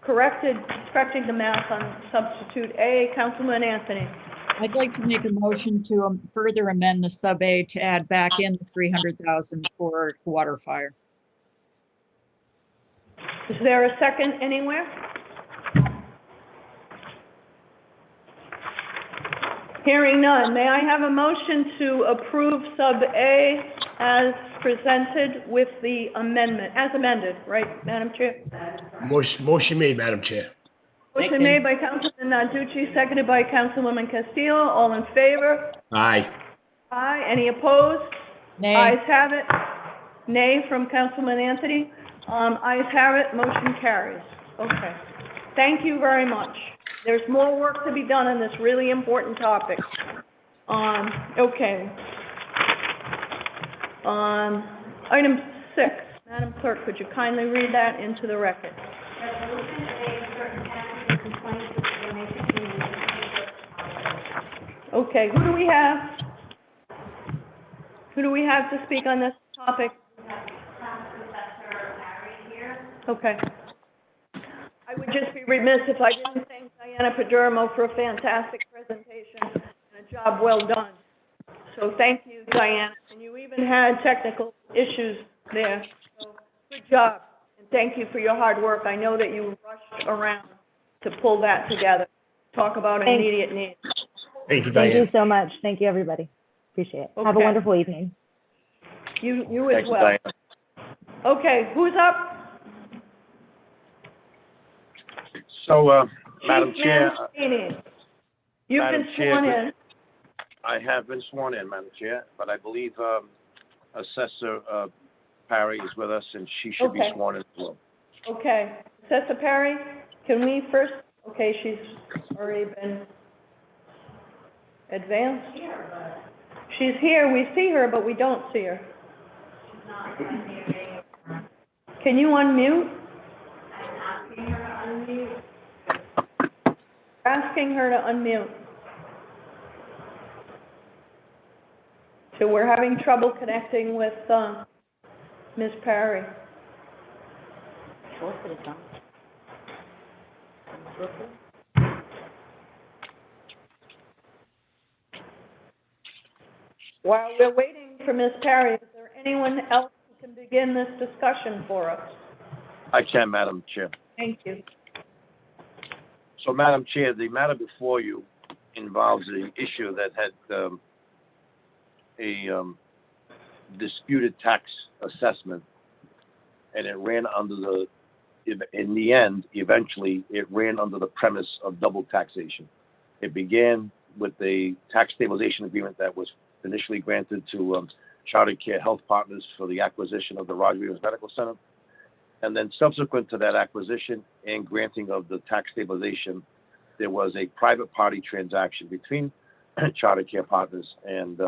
correcting the math on substitute A. Councilman Anthony. I'd like to make a motion to further amend the sub A to add back in the 300,000 for water fire. Is there a second anywhere? Hearing none, may I have a motion to approve sub A as presented with the amendment, as amended, right, Madam Chair? Motion made, Madam Chair. Motion made by Councilman Narducci, seconded by Councilwoman Castillo. All in favor? Aye. Aye. Any opposed? Nay. Ayes have it. Nay from Councilman Anthony. Ayes have it. Motion carries. Okay. Thank you very much. There's more work to be done on this really important topic. Okay. Item 6. Madam Clerk, could you kindly read that into the record? Resolution A, certain taxes and complaints with donation community. Okay, who do we have? Who do we have to speak on this topic? Okay. I would just be remiss if I didn't thank Diana Padermo for a fantastic presentation and a job well done. So thank you, Diana. And you even had technical issues there. So good job. And thank you for your hard work. I know that you rushed around to pull that together. Talk about immediate needs. Thank you, Diana. Thank you so much. Thank you, everybody. Appreciate it. Have a Okay. wonderful evening. You as Thanks, well. Diana. Okay, who's up? So, Madam Chair, Mancini. You've Madam been Chair, sworn in. I have been sworn in, Madam Chair, but I believe Assessor Parry is with us, and she should be Okay. sworn in as well. Okay. Assessor Perry, can we first, okay, she's already been advanced. She's here, we see her, but we don't see her. Can you unmute? Asking her to unmute. So we're having trouble connecting with, Ms. Perry. While we're waiting for Ms. Perry, is there anyone else who can begin this discussion for us? I can, Madam Chair. Thank you. So, Madam Chair, the matter before you involves the issue that had a disputed tax assessment, and it ran under the, in the end, eventually, it ran under the premise of double taxation. It began with a tax stabilization agreement that was initially granted to Charter Care Health Partners for the acquisition of the Roger Williams Medical Center. And then subsequent to that acquisition and granting of the tax stabilization, there was a private party transaction between Charter Care Partners and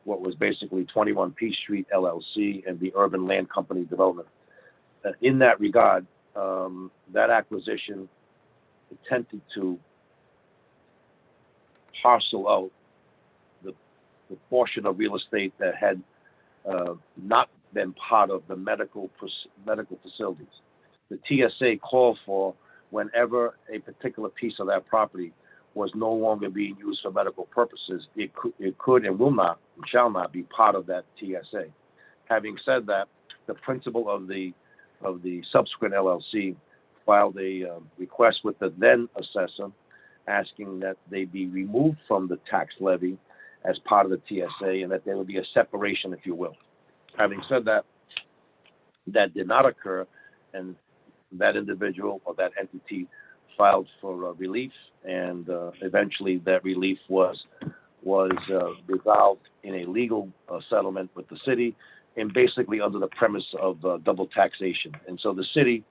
what was basically 21 Peace Street LLC and the Urban Land Company Development. In that regard, that acquisition attempted to parcel out the portion of real estate that had not been part of the medical facilities. The TSA called for whenever a particular piece of that property was no longer being used for medical purposes, it could and will not and shall not be part of that TSA. Having said that, the principal of the subsequent LLC filed a request with the then assessor asking that they be removed from the tax levy as part of the TSA and that there would be a separation, if you will. Having said that, that did not occur, and that individual or that entity filed for relief, and eventually that relief was resolved in a legal settlement with the city, and basically under the premise of double taxation. And so the city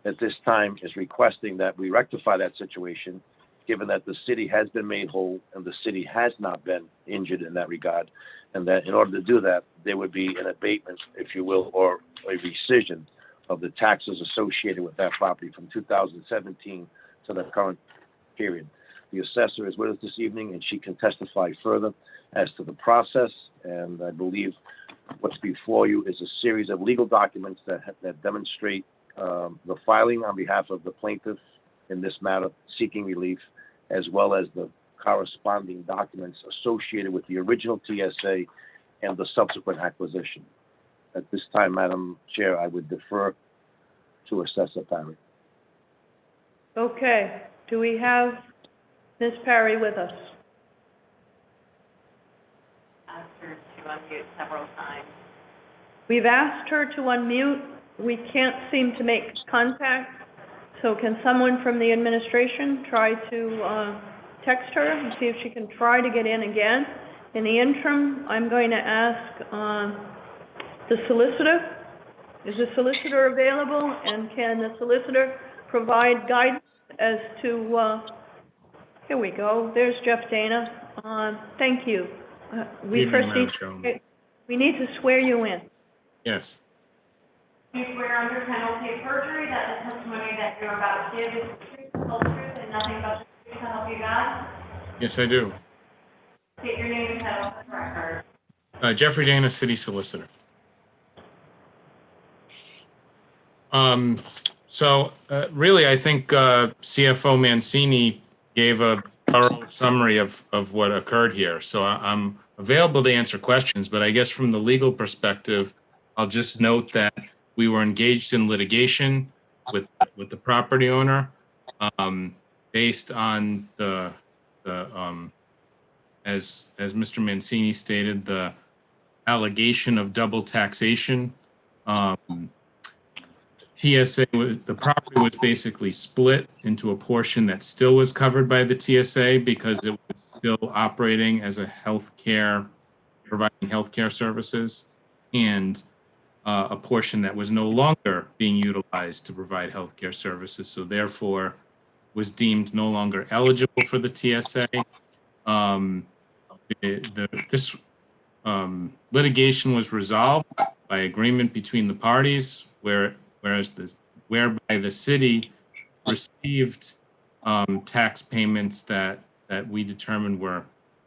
at this time is requesting that we rectify that situation, given that the city has been made whole and the city has not been injured in that regard, and that in order to do that, there would be an abatement, if you will, or a rescission of the taxes associated with that property from 2017 to the current period. The assessor is with us this evening, and she can testify further as to the process, and I believe what's before you is a series of legal documents that demonstrate the filing on behalf of the plaintiff in this matter seeking relief, as well as the corresponding documents associated with the original TSA and the subsequent acquisition. At this time, Madam Chair, I would defer to Assessor Parry. Okay, do we have Ms. Parry with us? Asked her to unmute several times. We've asked her to unmute. We can't seem to make contact. So can someone from the administration try to text her and see if she can try to get in again? In the interim, I'm going to ask the solicitor. Is the solicitor available? And can the solicitor provide guidance as to, here we go, there's Jeff Dana. Thank you. We Evening, first Madam need, Chairwoman. we need to swear you in. Yes, Do you swear under penalty of perjury that the testimony that you're about to give is the truth, the whole truth, and nothing but the truth to help you God? yes, I do. State your name and title for the record. Jeffrey Dana, City Solicitor. Really, I think CFO Mancini gave a thorough summary of what occurred here. So I'm available to answer questions, but I guess from the legal perspective, I'll just note that we were engaged in litigation with the property owner based on as Mr. Mancini stated, the allegation of double taxation. TSA, the property was basically split into a portion that still was covered by the TSA because it was still operating as a providing healthcare services, and a portion that was no longer being utilized to provide healthcare services, so therefore was deemed no longer eligible for the TSA. This litigation was resolved by agreement between the parties, whereby the city received tax payments that we determined were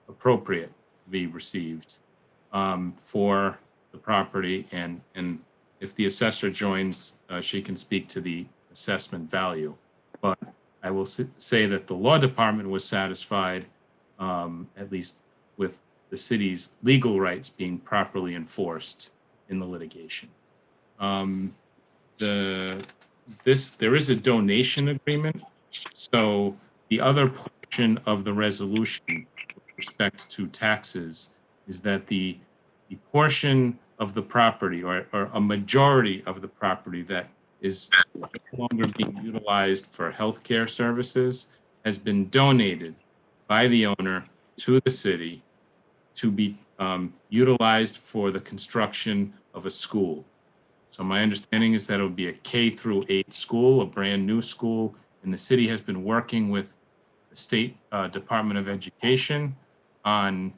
appropriate to be received for the property, and if the assessor joins, she can speak to the assessment value. But I will say that the law department was satisfied, at least with the city's legal rights being properly enforced in the litigation. There is a donation agreement, so the other portion of the resolution with respect to taxes is that the portion of the property, or a majority of the property that is no longer being utilized for healthcare services, has been donated by the owner to the city to be utilized for the construction of a school. So my understanding is that it would be a K-8 school, a brand new school, and the city has been working with the State Department of Education on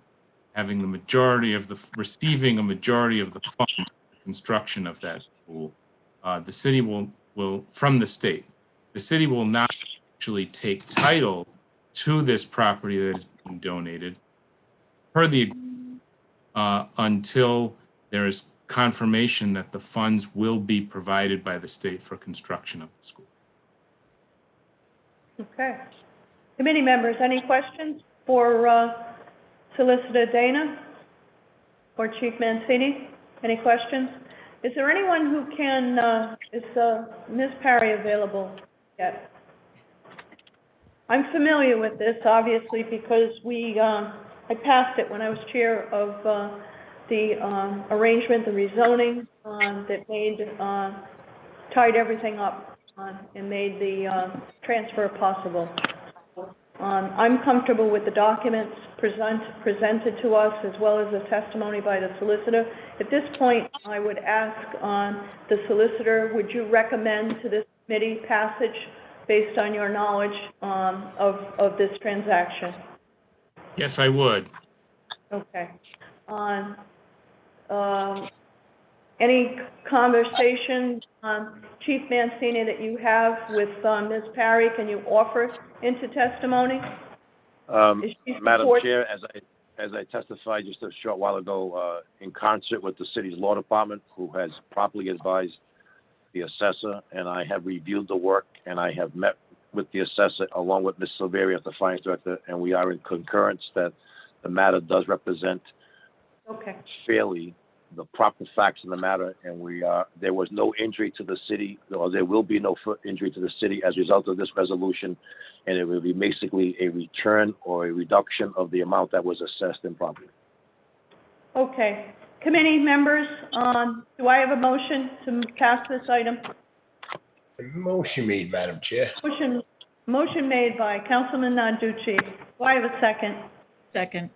having the majority of receiving a majority of the funds for the construction of that school. The city will from the state. The city will not actually take title to this property that is being donated per the until there is confirmation that the funds will be provided by the state for construction of the school. Okay. Committee members, any questions for Solicitor Dana or Chief Mancini? Any questions? Is there anyone who can, is Ms. Parry available yet? I'm familiar with this, obviously, because I passed it when I was chair of the arrangement, the rezoning that made, tied everything up and made the transfer possible. I'm comfortable with the documents presented to us, as well as the testimony by the solicitor. At this point, I would ask the solicitor, would you recommend to this committee passage based on your knowledge of this transaction? Yes, I would. Okay. Any conversation, Chief Mancini, that you have with Ms. Parry, can you offer into testimony? Madam Chair, as I testified just a short while ago, in concert with the city's law department, who has properly advised the assessor, and I have reviewed the work, and I have met with the assessor along with Ms. Silveria, the finance director, and we are in concurrence that the matter does represent fairly the proper facts in the matter, and there was no injury to the city, or there will be no injury to the city as a result of this resolution, and it will be basically a return or a reduction of the amount that was assessed improperly. Okay. Committee members, do I have a motion to pass this item? Motion made, Madam Chair. Motion made by Councilman Narducci. Do I have a second? Second.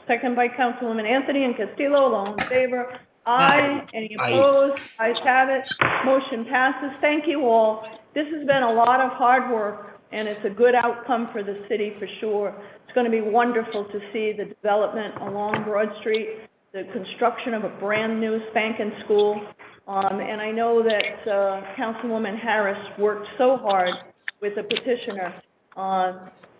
Second by Councilwoman Anthony and Castillo. All in favor? Aye. Any opposed? Ayes have it. Motion passes. Thank you all. This has been a lot of hard work, and it's a good outcome for the city for sure. It's going to be wonderful to see the development along Broad Street, the construction of a brand new spanking school. And I know that Councilwoman Harris worked so hard with the petitioner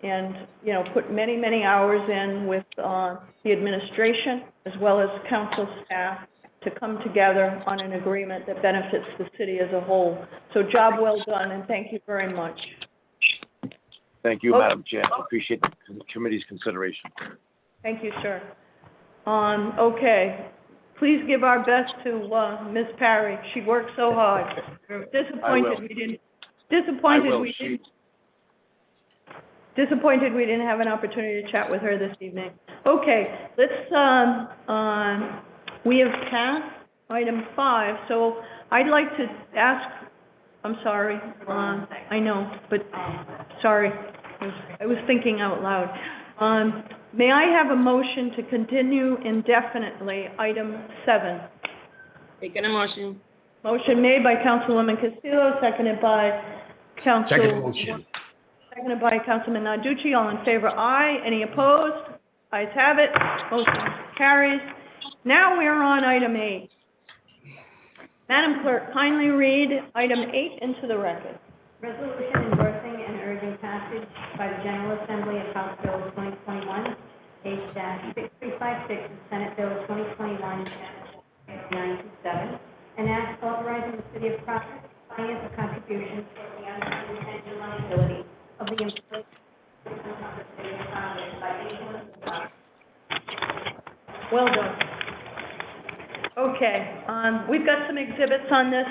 and, you know, put many, many hours in with the administration as well as council staff to come together on an agreement that benefits the city as a whole. So job well done, and thank you very much. Thank you, Madam Chair. I appreciate the committee's consideration. Thank you, sir. Okay. Please give our best to Ms. Parry. She worked so hard. We're disappointed we didn't have an opportunity to chat with her this evening. Okay, let's we have passed item 5, so I'd like to ask, I'm sorry, I know, but sorry, I was thinking out loud. May I have a motion to continue indefinitely item 7? Taking a motion. Motion made by Councilwoman Castillo, seconded by Second motion. Seconded by Councilman Narducci. All in favor, aye. Any opposed? Ayes have it. Motion carries. Now we are on item 8. Madam Clerk, kindly read item 8 into the record. Resolution endorsing and urging passage by the General Assembly of House Bill 2021, H-6356, and Senate Bill 2021-927, an act authorizing the City of Providence to finance a contribution for the unfunded pension liability of the employees of the City of Providence by issuance of stock. Well done. Okay, we've got some exhibits on this.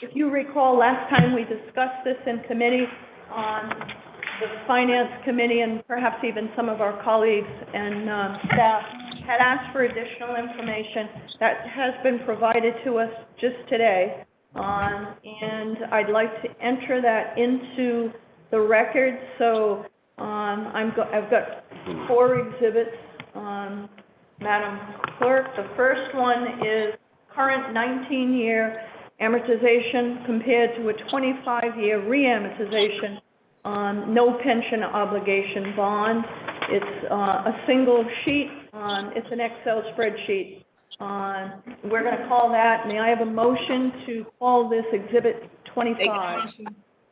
If you recall, last time we discussed this in committee, the Finance Committee and perhaps even some of our colleagues and staff had asked for additional information that has been provided to us just today. And I'd like to enter that into the record. So I've got 4 exhibits, Madam Clerk. The first one is current 19-year amortization compared to a 25-year re-amortization no pension obligation bond. It's a single sheet, it's an Excel spreadsheet. We're going to call that, may I have a motion to call this Exhibit 25?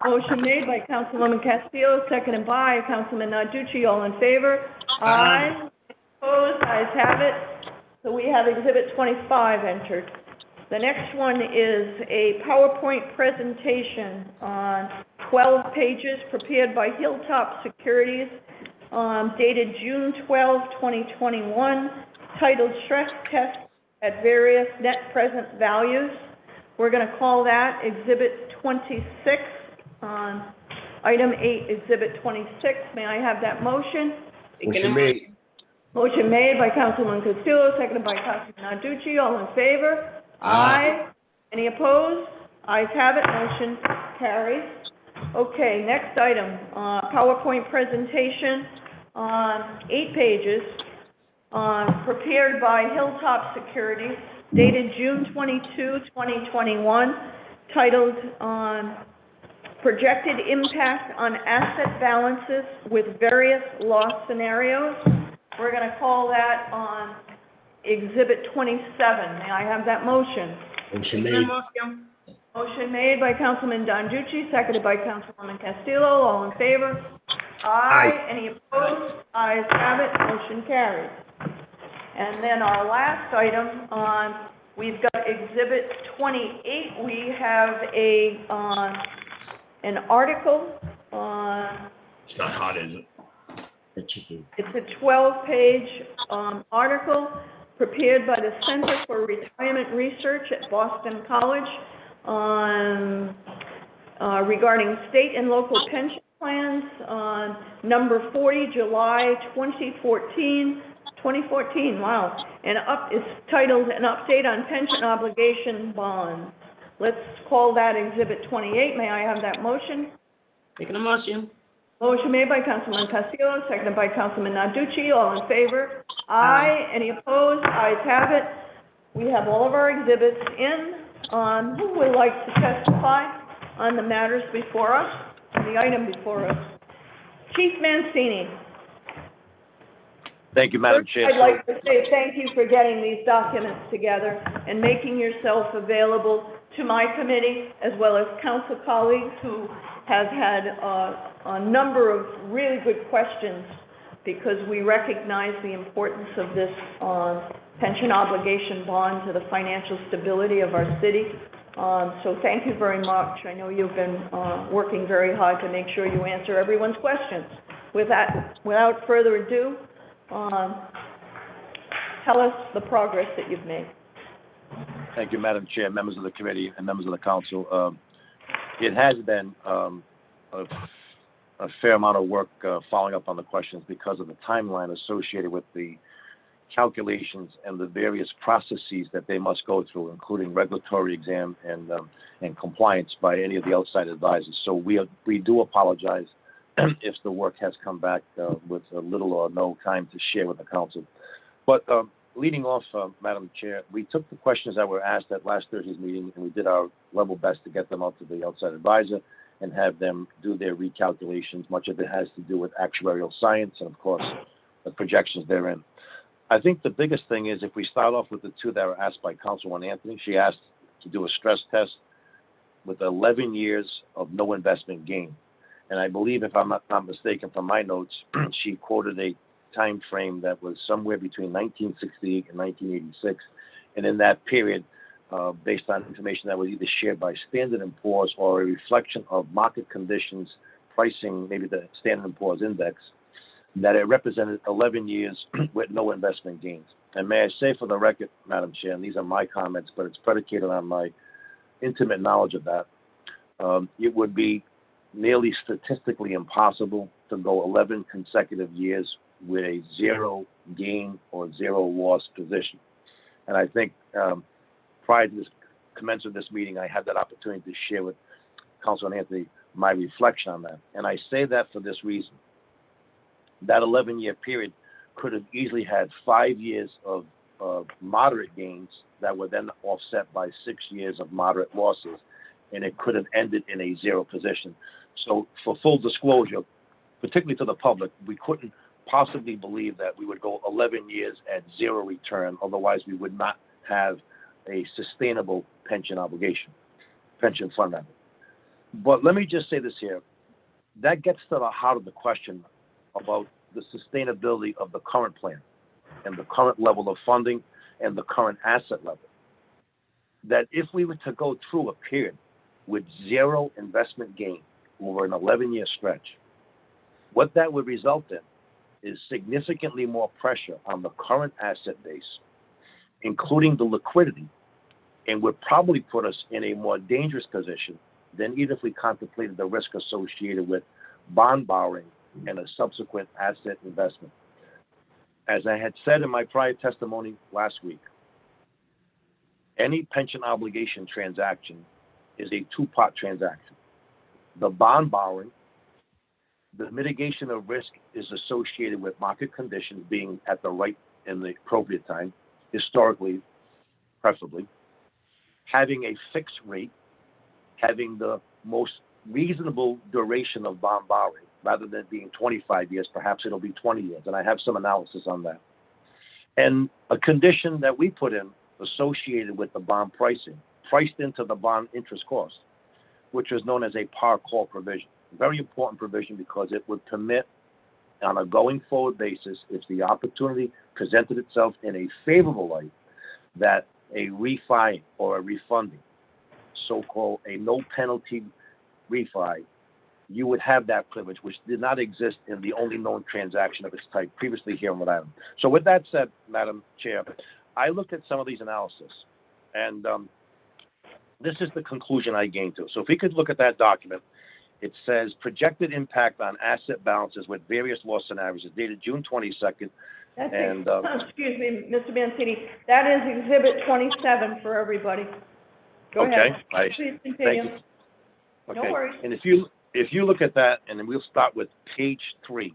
Motion made by Councilwoman Castillo, seconded by Councilman Narducci. All in favor? Aye. Opposed? Ayes have it. So we have Exhibit 25 entered. The next one is a PowerPoint presentation on 12 pages prepared by Hilltop Securities, dated June 12, 2021, titled Stress Test at Various Net Present Values. We're going to call that Exhibit 26. Item 8, Exhibit 26. May I have that motion? Motion made. Motion made by Councilman Castillo, seconded by Councilman Narducci. All in favor? Aye. Any opposed? Ayes have it. Motion carries. Okay, next item, PowerPoint presentation on 8 pages, prepared by Hilltop Securities, dated June 22, 2021, titled Projected Impact on Asset Balances with Various Loss Scenarios. We're going to call that on Exhibit 27. May I have that motion? Motion made. Motion made by Councilman Narducci, seconded by Councilwoman Castillo. All in favor? Aye. Any opposed? Ayes have it. Motion carries. And then our last item, we've got Exhibit 28. We have an article. It's not hot, is it? It's a 12-page article prepared by the Center for Retirement Research at Boston College regarding state and local pension plans, number 40, July 2014. 2014, wow. And it's titled An Update on Pension Obligation Bonds. Let's call that Exhibit 28. May I have that motion? Making a motion. Motion made by Councilman Castillo, seconded by Councilman Narducci. All in favor? Aye. Any opposed? Ayes have it. We have all of our exhibits in. Who would like to testify on the matters before us, the item before us? Chief Mancini. Thank you, Madam Chair. I'd like to say thank you for getting these documents together and making yourself available to my committee, as well as council colleagues who have had a number of really good questions, because we recognize the importance of this pension obligation bond to the financial stability of our city. So thank you very much. I know you've been working very hard to make sure you answer everyone's questions. Without further ado, tell us the progress that you've made. Thank you, Madam Chair, members of the committee, and members of the council. It has been a fair amount of work following up on the questions because of the timeline associated with the calculations and the various processes that they must go through, including regulatory exam and compliance by any of the outside advisors. So we do apologize if the work has come back with little or no time to share with the council. But leading off, Madam Chair, we took the questions that were asked at last Thursday's meeting, and we did our level best to get them out to the outside advisor and have them do their recalculations. Much of it has to do with actuarial science and, of course, the projections therein. I think the biggest thing is if we start off with the two that were asked by Councilwoman Anthony. She asked to do a stress test with 11 years of no investment gain. And I believe, if I'm not mistaken from my notes, she quoted a time frame that was somewhere between 1968 and 1986. And in that period, based on information that was either shared by Standard & Poor's or a reflection of market conditions, pricing, maybe the Standard & Poor's index, that it represented 11 years with no investment gains. And may I say for the record, Madam Chair, and these are my comments, but it's predicated on my intimate knowledge of that, it would be nearly statistically impossible to go 11 consecutive years with a zero gain or zero loss position. And I think prior to this commencement of this meeting, I had that opportunity to share with Councilman Anthony my reflection on that. And I say that for this reason. That 11-year period could have easily had 5 years of moderate gains that were then offset by 6 years of moderate losses, and it could have ended in a zero position. So for full disclosure, particularly to the public, we couldn't possibly believe that we would go 11 years at zero return. Otherwise, we would not have a sustainable pension obligation, pension fund. But let me just say this here. That gets to the heart of the question about the sustainability of the current plan and the current level of funding and the current asset level. That if we were to go through a period with zero investment gain over an 11-year stretch, what that would result in is significantly more pressure on the current asset base, including the liquidity, and would probably put us in a more dangerous position than even if we contemplated the risk associated with bond borrowing and a subsequent asset investment. As I had said in my prior testimony last week, any pension obligation transaction is a two-part transaction. The bond borrowing, the mitigation of risk is associated with market conditions being at the right and the appropriate time, historically, preferably, having a fixed rate, having the most reasonable duration of bond borrowing, rather than being 25 years, perhaps it'll be 20 years, and I have some analysis on that. And a condition that we put in associated with the bond pricing, priced into the bond interest cost, which is known as a par call provision. Very important provision because it would permit, on a going forward basis, if the opportunity presented itself in a favorable light, that a refi or a refunding, so-called a no penalty refi, you would have that privilege, which did not exist in the only known transaction of its type previously here in Rhode Island. So with that said, Madam Chair, I looked at some of these analysis, and this is the conclusion I came to. So if we could look at that document, it says projected impact on asset balances with various loss scenarios. It's dated June 22nd. That's And excuse me, Mr. Mancini, that is Exhibit 27 for everybody. Go ahead. Please continue. Thank you. Okay. No worries. And if you look at that, and then we'll start with page 3,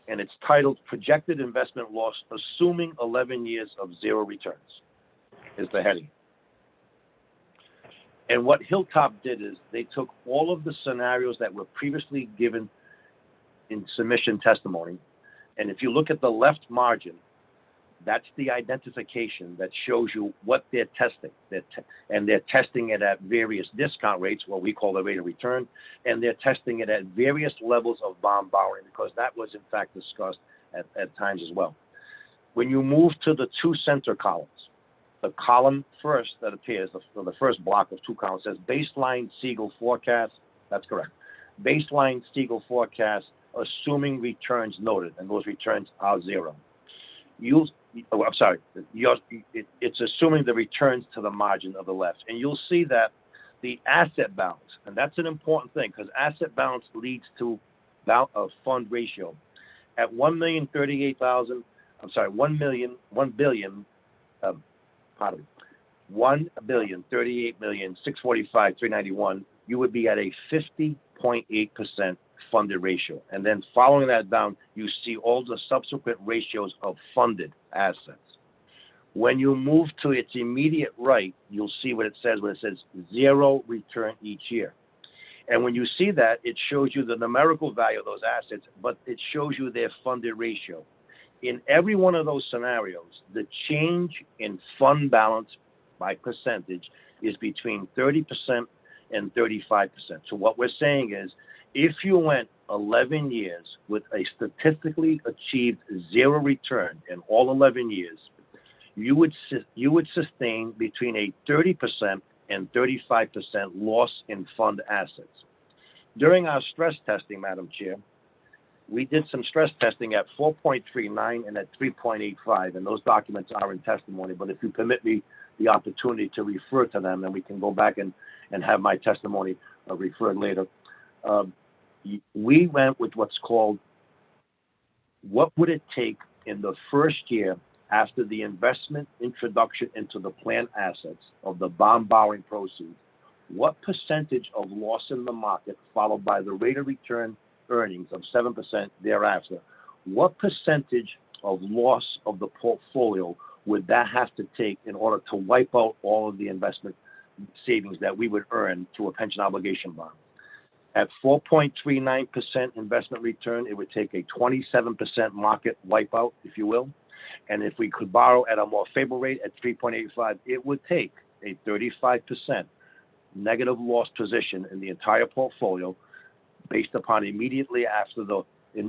and it's titled Projected Investment Loss Assuming 11 Years of Zero Returns, is the heading. And what Hilltop did is they took all of the scenarios that were previously given in submission testimony, and if you look at the left margin, that's the identification that shows you what they're testing. And they're testing it at various discount rates, what we call the rate of return, and they're testing it at various levels of bond borrowing, because that was in fact discussed at times as well. When you move to the two center columns, the column first that appears, the first block of two columns, says baseline Siegel forecast. That's correct. Baseline Siegel forecast, assuming returns noted, and those returns are zero. It's assuming the returns to the margin of the left. And you'll see that the asset balance, and that's an important thing because asset balance leads to fund ratio. At 1,038,645,391, you would be at a 50.8% funded ratio. And then following that down, you see all the subsequent ratios of funded assets. When you move to its immediate right, you'll see what it says when it says zero return each year. And when you see that, it shows you the numerical value of those assets, but it shows you their funded ratio. In every one of those scenarios, the change in fund balance by percentage is between 30% and 35%. So what we're saying is, if you went 11 years with a statistically achieved zero return in all 11 years, you would sustain between a 30% and 35% loss in fund assets. During our stress testing, Madam Chair, we did some stress testing at 4.39 and at 3.85, and those documents are in testimony, but if you permit me the opportunity to refer to them, then we can go back and have my testimony referred later. We went with what's called, what would it take in the first year after the investment introduction into the plan assets of the bond borrowing proceeds, what percentage of loss in the market followed by the rate of return earnings of 7% thereafter, what percentage of loss of the portfolio would that have to take in order to wipe out all of the investment savings that we would earn through a pension obligation bond? At 4.39% investment return, it would take a 27% market wipeout, if you will. And if we could borrow at a more favorable rate at 3.85, it would take a 35% negative loss position in the entire portfolio based upon immediately after the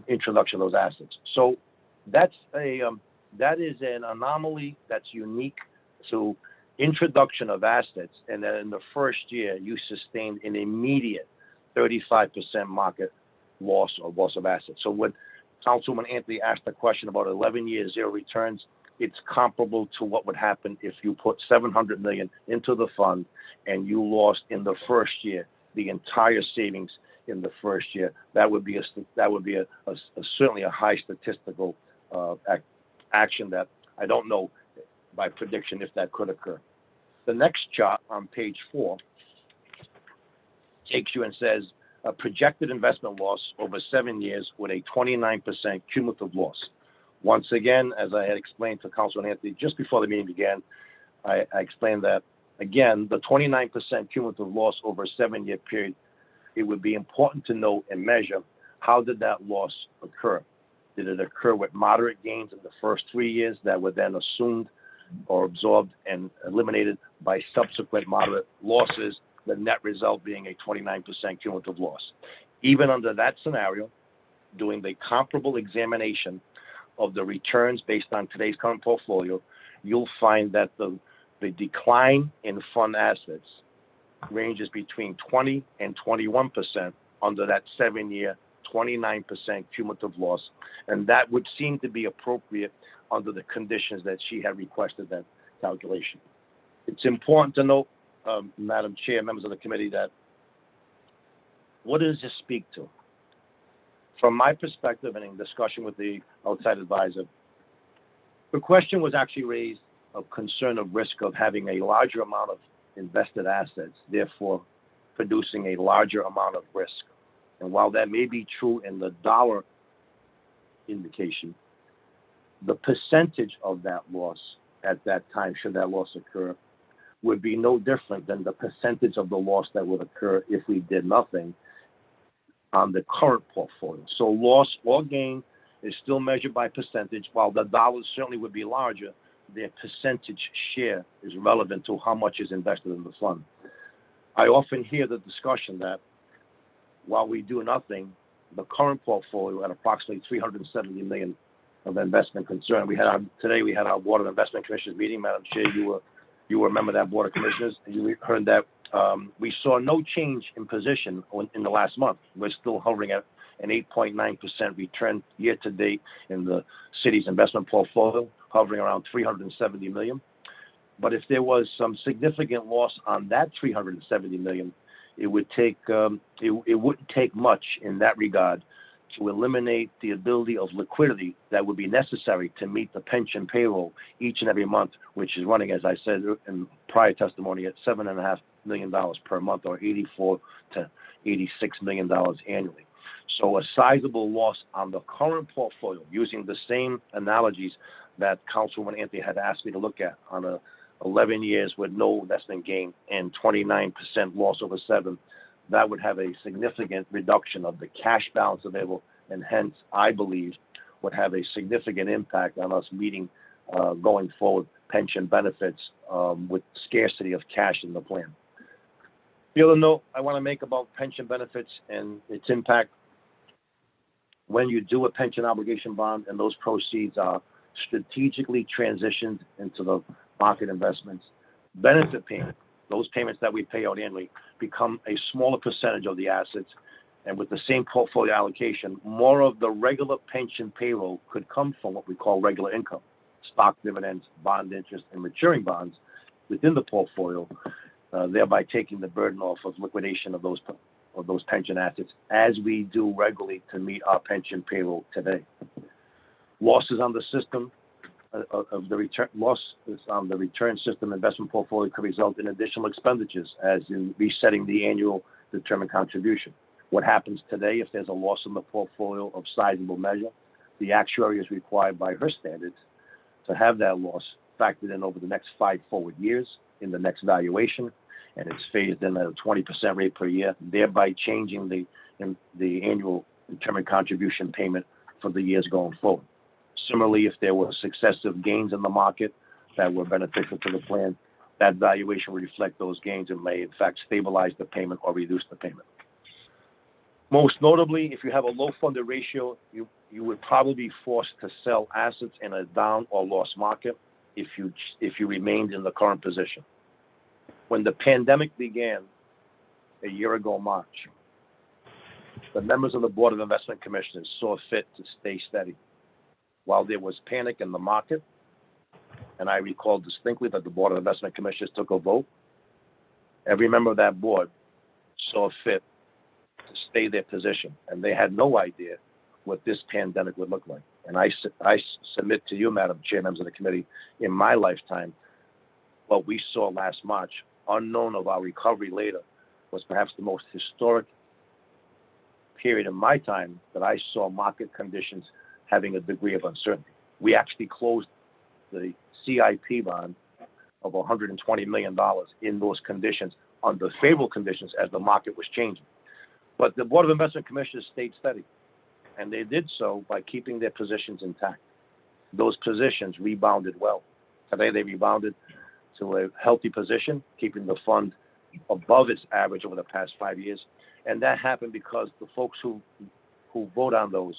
introduction of those assets. So that is an anomaly that's unique to introduction of assets, and then in the first year you sustained an immediate 35% market loss or loss of assets. So when Councilman Anthony asked the question about 11 years zero returns, it's comparable to what would happen if you put $700 million into the fund and you lost in the first year the entire savings in the first year. That would be certainly a high statistical action that I don't know by prediction if that could occur. The next chart on page 4 takes you and says a projected investment loss over 7 years with a 29% cumulative loss. Once again, as I had explained to Councilman Anthony just before the meeting began, I explained that, again, the 29% cumulative loss over a 7-year period, it would be important to note and measure how did that loss occur. Did it occur with moderate gains in the first 3 years that were then assumed or absorbed and eliminated by subsequent moderate losses, the net result being a 29% cumulative loss? Even under that scenario, doing the comparable examination of the returns based on today's current portfolio, you'll find that the decline in fund assets ranges between 20 and 21% under that 7-year 29% cumulative loss. And that would seem to be appropriate under the conditions that she had requested that calculation. It's important to note, Madam Chair, members of the committee, that what does this speak to? From my perspective and in discussion with the outside advisor, the question was actually raised of concern of risk of having a larger amount of invested assets, therefore producing a larger amount of risk. And while that may be true in the dollar indication, the percentage of that loss at that time, should that loss occur, would be no different than the percentage of the loss that would occur if we did nothing on the current portfolio. So loss or gain is still measured by percentage. While the dollars certainly would be larger, their percentage share is relevant to how much is invested in the fund. I often hear the discussion that while we do nothing, the current portfolio at approximately $370 million of investment concern. Today we had our Board of Investment Commissioners meeting. Madam Chair, you were a member of that Board of Commissioners, and you heard that we saw no change in position in the last month. We're still hovering at an 8.9% return year to date in the city's investment portfolio, hovering around $370 million. But if there was some significant loss on that $370 million, it wouldn't take much in that regard to eliminate the ability of liquidity that would be necessary to meet the pension payroll each and every month, which is running, as I said in prior testimony, at $7.5 million per month, or $84 to $86 million annually. So a sizable loss on the current portfolio, using the same analogies that Councilwoman Anthony had asked me to look at on 11 years with no investment gain and 29% loss over 7, that would have a significant reduction of the cash balance available, and hence, I believe, would have a significant impact on us meeting going forward pension benefits with scarcity of cash in the plan. The other note I want to make about pension benefits and its impact: when you do a pension obligation bond and those proceeds are strategically transitioned into the market investments, benefit payments, those payments that we pay out annually, become a smaller percentage of the assets. And with the same portfolio allocation, more of the regular pension payroll could come from what we call regular income, stock dividends, bond interest, and maturing bonds within the portfolio, thereby taking the burden off of liquidation of those pension assets, as we do regularly to meet our pension payroll today. Losses on the system of the return losses on the return system investment portfolio could result in additional expenditures, as in resetting the annual determined contribution. What happens today if there's a loss in the portfolio of sizable measure? The actuary is required by her standards to have that loss factored in over the next 5 forward years in the next valuation, and it's phased in at a 20% rate per year, thereby changing the annual determined contribution payment for the years going forward. Similarly, if there were successive gains in the market that were beneficial to the plan, that valuation will reflect those gains and may in fact stabilize the payment or reduce the payment. Most notably, if you have a low funded ratio, you would probably be forced to sell assets in a down or loss market if you remained in the current position. When the pandemic began a year ago March, the members of the Board of Investment Commissioners saw fit to stay steady. While there was panic in the market, and I recall distinctly that the Board of Investment Commissioners took a vote, every member of that board saw fit to stay their position, and they had no idea what this pandemic would look like. And I submit to you, Madam Chair, members of the committee, in my lifetime, what we saw last March, unknown of our recovery later, was perhaps the most historic period in my time that I saw market conditions having a degree of uncertainty. We actually closed the CIP bond of $120 million in those conditions, under favorable conditions as the market was changing. But the Board of Investment Commissioners stayed steady, and they did so by keeping their positions intact. Those positions rebounded well. Today they rebounded to a healthy position, keeping the fund above its average over the past 5 years. And that happened because the folks who vote on those,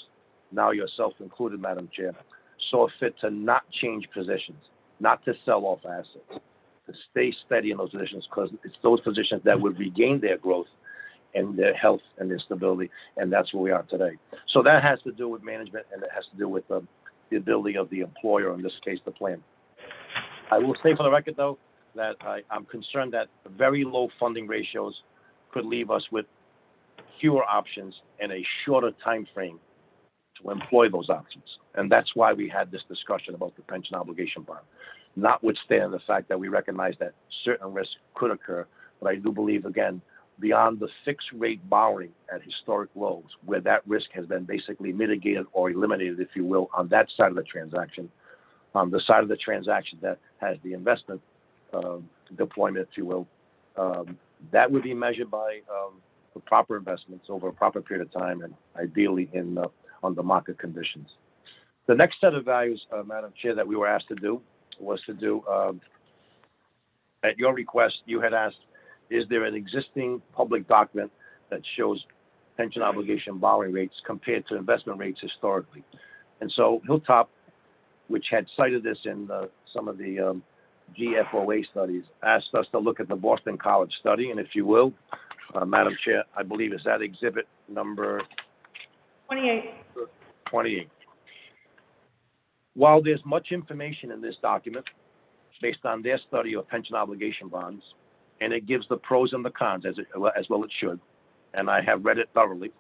now yourself included, Madam Chair, saw fit to not change positions, not to sell off assets, to stay steady in those positions, because it's those positions that would regain their growth and their health and their stability, and that's where we are today. So that has to do with management, and it has to do with the ability of the employer, in this case, the plan. I will say for the record, though, that I'm concerned that very low funding ratios could leave us with fewer options and a shorter time frame to employ those options. And that's why we had this discussion about the pension obligation bond, notwithstanding the fact that we recognize that certain risks could occur. But I do believe, again, beyond the fixed rate borrowing at historic lows, where that risk has been basically mitigated or eliminated, if you will, on that side of the transaction, on the side of the transaction that has the investment deployment, if you will, that would be measured by the proper investments over a proper period of time, and ideally under market conditions. The next set of values, Madam Chair, that we were asked to do was to do, at your request, you had asked, is there an existing public document that shows pension obligation borrowing rates compared to investment rates historically? And so Hilltop, which had cited this in some of the GFOA studies, asked us to look at the Boston College study, and if you will, Madam Chair, I believe is that exhibit number 28. While there's much information in this document based on their study of pension obligation bonds, and it gives the pros and the cons, as well it should, and I have read it thoroughly,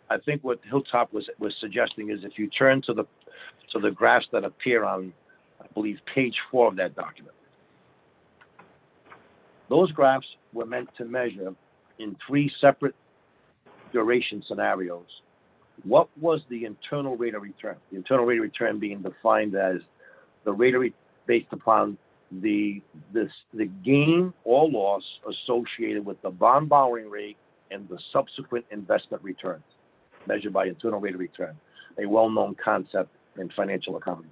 I think what Hilltop was suggesting is if you turn to the graphs that appear on, I believe, page 4 of that document. Those graphs were meant to measure in 3 separate duration scenarios what was the internal rate of return. The internal rate of return being defined as the rate of based upon the gain or loss associated with the bond borrowing rate and the subsequent investment returns, measured by internal rate of return, a well-known concept in financial economy.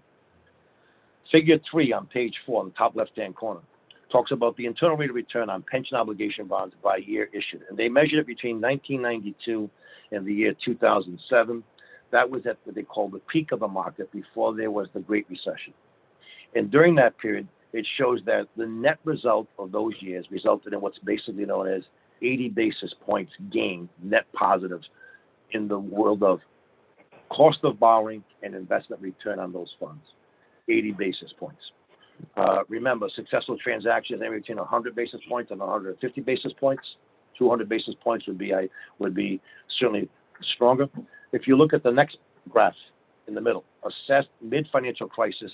Figure 3 on page 4, on the top left-hand corner, talks about the internal rate of return on pension obligation bonds by year issued. And they measured it between 1992 and the year 2007. That was at what they call the peak of the market before there was the Great Recession. And during that period, it shows that the net result of those years resulted in what's basically known as 80 basis points gain, net positives, in the world of cost of borrowing and investment return on those funds. 80 basis points. Remember, successful transactions anywhere between 100 basis points and 150 basis points. 200 basis points would be certainly stronger. If you look at the next graph in the middle, assessed mid-financial crisis,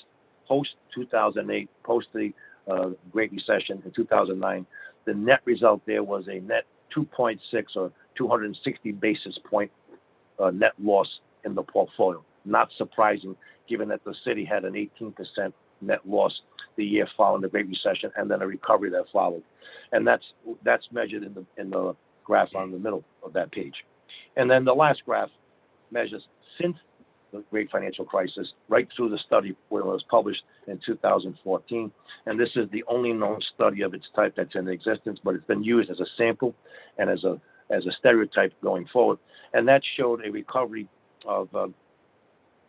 post-2008, post the Great Recession in 2009, the net result there was a net 2.6 or 260 basis point net loss in the portfolio. Not surprising, given that the city had an 18% net loss the year following the Great Recession, and then a recovery that followed. And that's measured in the graph on the middle of that page. And then the last graph measures since the Great Financial Crisis, right through the study when it was published in 2014. And this is the only known study of its type that's in existence, but it's been used as a sample and as a stereotype going forward. And that showed a recovery of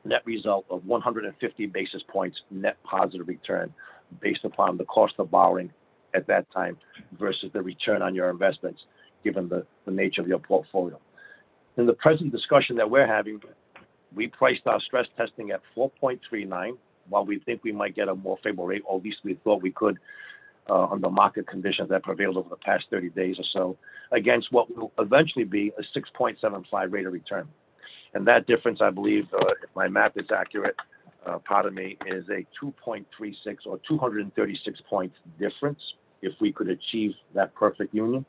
net result of 150 basis points net positive return based upon the cost of borrowing at that time versus the return on your investments, given the nature of your portfolio. In the present discussion that we're having, we priced our stress testing at 4.39, while we think we might get a more favorable rate, or at least we thought we could under market conditions that prevailed over the past 30 days or so, against what will eventually be a 6.75 rate of return. And that difference, I believe, if my math is accurate, pardon me, is a 2.36 or 236 points difference if we could achieve that perfect union.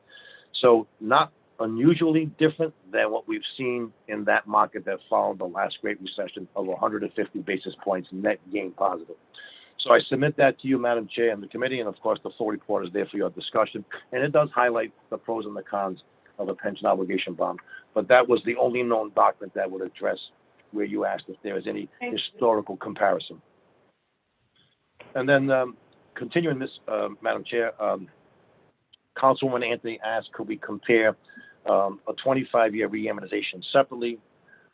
So not unusually different than what we've seen in that market that followed the last Great Recession of 150 basis points net gain positive. So I submit that to you, Madam Chair, and the committee, and of course the full report is there for your discussion. And it does highlight the pros and the cons of a pension obligation bond. But that was the only known document that would address where you asked if there is any historical comparison. And then continuing this, Madam Chair, Councilwoman Anthony asked, could we compare a 25-year reimmunization separately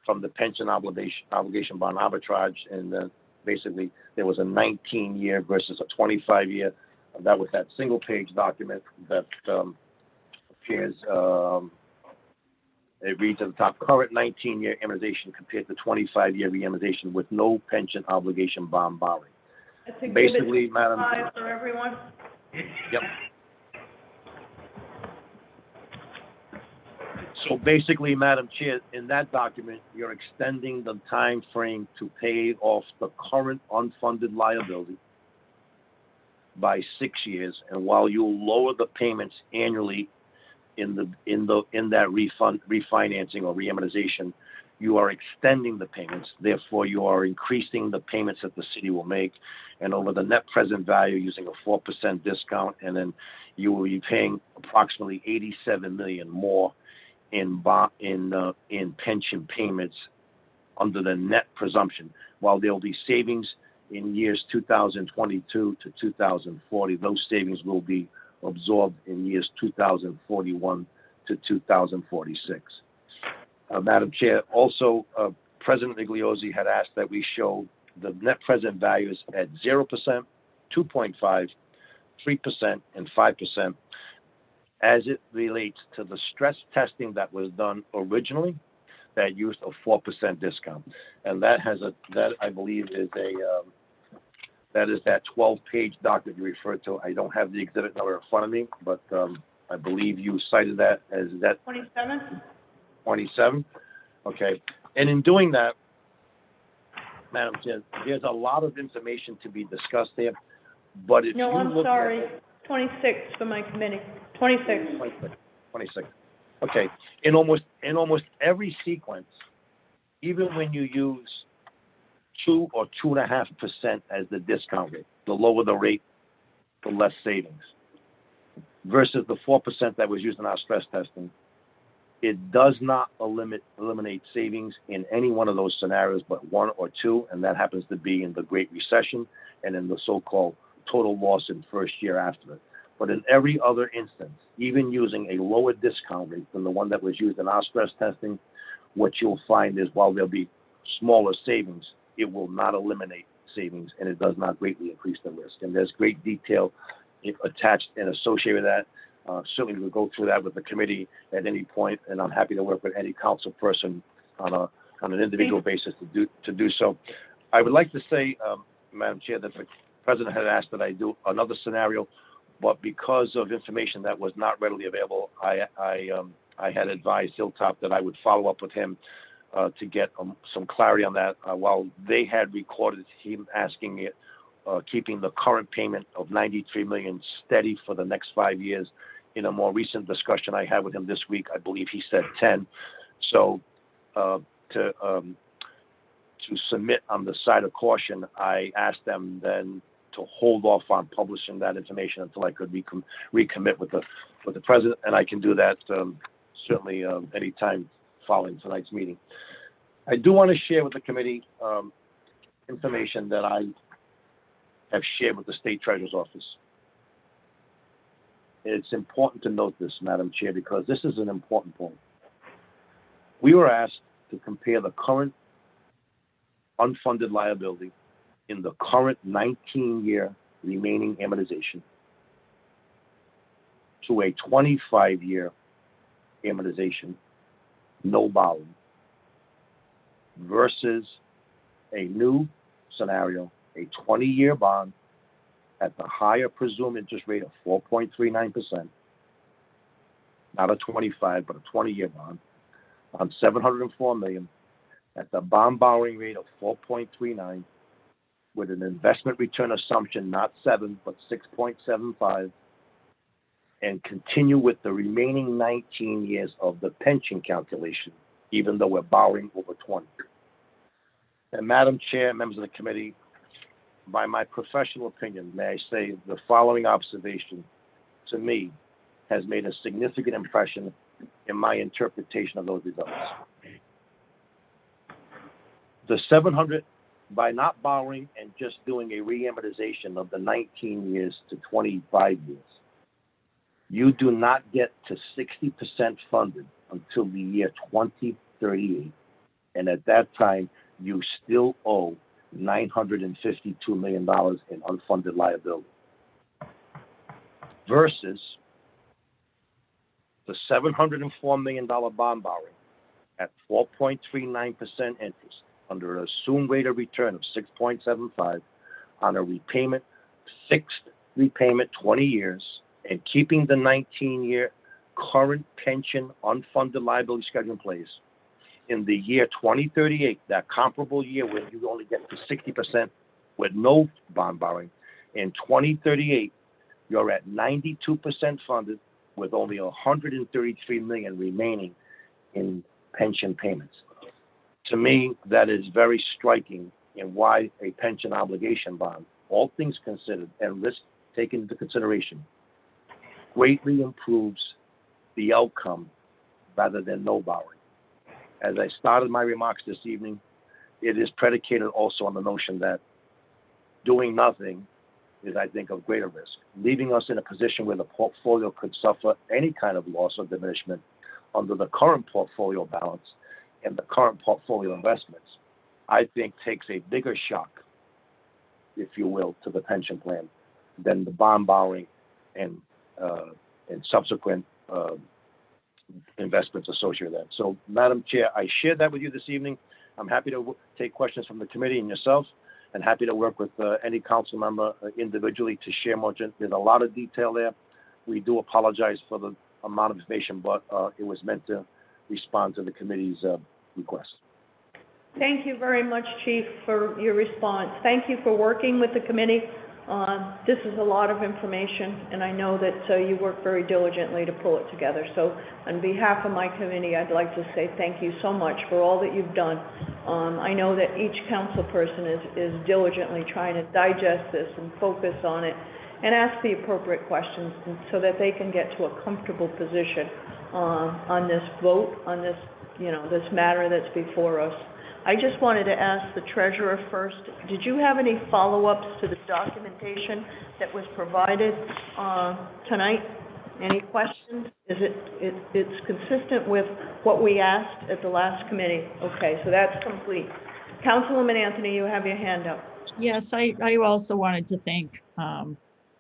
from the pension obligation bond arbitrage? And basically, there was a 19-year versus a 25-year. That was that single-page document that appears. It reads at the top, current 19-year immunization compared to 25-year reimmunization with no pension obligation bond borrowing. Basically, Madam. For everyone. Yep. So basically, Madam Chair, in that document, you're extending the time frame to pay off the current unfunded liability by 6 years, and while you lower the payments annually in that refinancing or reimmunization, you are extending the payments. Therefore, you are increasing the payments that the city will make, and over the net present value using a 4% discount, and then you will be paying approximately $87 million more in pension payments under the net presumption. While there will be savings in years 2022 to 2040, those savings will be absorbed in years 2041 to 2046. Madam Chair, also President Igliozzi had asked that we show the net present values at 0%, 2.5, 3%, and 5% as it relates to the stress testing that was done originally that used a 4% discount. And that I believe is that 12-page document you referred to. I don't have the exhibit number in front of me, but I believe you cited that as that 27? 27. Okay. And in doing that, Madam Chair, there's a lot of information to be discussed there. But if No, you I'm look sorry. at 26 for my committee. 26. 26. Okay. In almost every sequence, even when you use 2 or 2.5% as the discount rate, the lower the rate, the less savings, versus the 4% that was used in our stress testing, it does not eliminate savings in any one of those scenarios but one or two, and that happens to be in the Great Recession and in the so-called total loss in first year after it. But in every other instance, even using a lower discount rate than the one that was used in our stress testing, what you'll find is while there'll be smaller savings, it will not eliminate savings, and it does not greatly increase the risk. And there's great detail attached and associated with that. Certainly we'll go through that with the committee at any point, and I'm happy to work with any council person on an individual basis to do so. I would like to say, Madam Chair, that the President had asked that I do another scenario, but because of information that was not readily available, I had advised Hilltop that I would follow up with him to get some clarity on that. While they had recorded him asking it, keeping the current payment of $93 million steady for the next 5 years. In a more recent discussion I had with him this week, I believe he said 10. So to submit on the side of caution, I asked them then to hold off on publishing that information until I could recommit with the president, and I can do that certainly anytime following tonight's meeting. I do want to share with the committee information that I have shared with the State Treasurer's Office. It's important to note this, Madam Chair, because this is an important point. We were asked to compare the current unfunded liability in the current 19-year remaining amortization to a 25-year amortization, no borrowing, versus a new scenario, a 20-year bond at the higher presumed interest rate of 4.39%, not a 25, but a 20-year bond, on $704 million, at the bond borrowing rate of 4.39, with an investment return assumption not 7, but 6.75, and continue with the remaining 19 years of the pension calculation, even though we're borrowing over 20. And Madam Chair, members of the committee, by my professional opinion, may I say the following observation, to me, has made a significant impression in my interpretation of those results. The 700, by not borrowing and just doing a re-amortization of the 19 years to 25 years, you do not get to 60% funded until the year 2038. And at that time, you still owe $952 million in unfunded liability. Versus the $704 million bond borrowing at 4.39% interest under an assumed rate of return of 6.75 on a repayment, fixed repayment 20 years, and keeping the 19-year current pension unfunded liability schedule in place. In the year 2038, that comparable year where you only get to 60% with no bond borrowing, in 2038, you're at 92% funded with only $133 million remaining in pension payments. To me, that is very striking in why a pension obligation bond, all things considered and risk taken into consideration, greatly improves the outcome rather than no borrowing. As I started my remarks this evening, it is predicated also on the notion that doing nothing is, I think, of greater risk, leaving us in a position where the portfolio could suffer any kind of loss or diminishment under the current portfolio balance and the current portfolio investments, I think takes a bigger shock, if you will, to the pension plan than the bond borrowing and subsequent investments associated with that. So, Madam Chair, I shared that with you this evening. I'm happy to take questions from the committee and yourself, and happy to work with any council member individually to share more. There's a lot of detail there. We do apologize for the amount of information, but it was meant to respond to the committee's request. Thank you very much, Chief, for your response. Thank you for working with the committee. This is a lot of information, and I know that you work very diligently to pull it together. So on behalf of my committee, I'd like to say thank you so much for all that you've done. I know that each council person is diligently trying to digest this and focus on it and ask the appropriate questions so that they can get to a comfortable position on this vote, on this, this matter that's before us. I just wanted to ask the treasurer first, did you have any follow-ups to the documentation that was provided tonight? Any questions? It's consistent with what we asked at the last committee. Okay, so that's complete. Councilwoman Anthony, you have your hand up. Yes, I also wanted to thank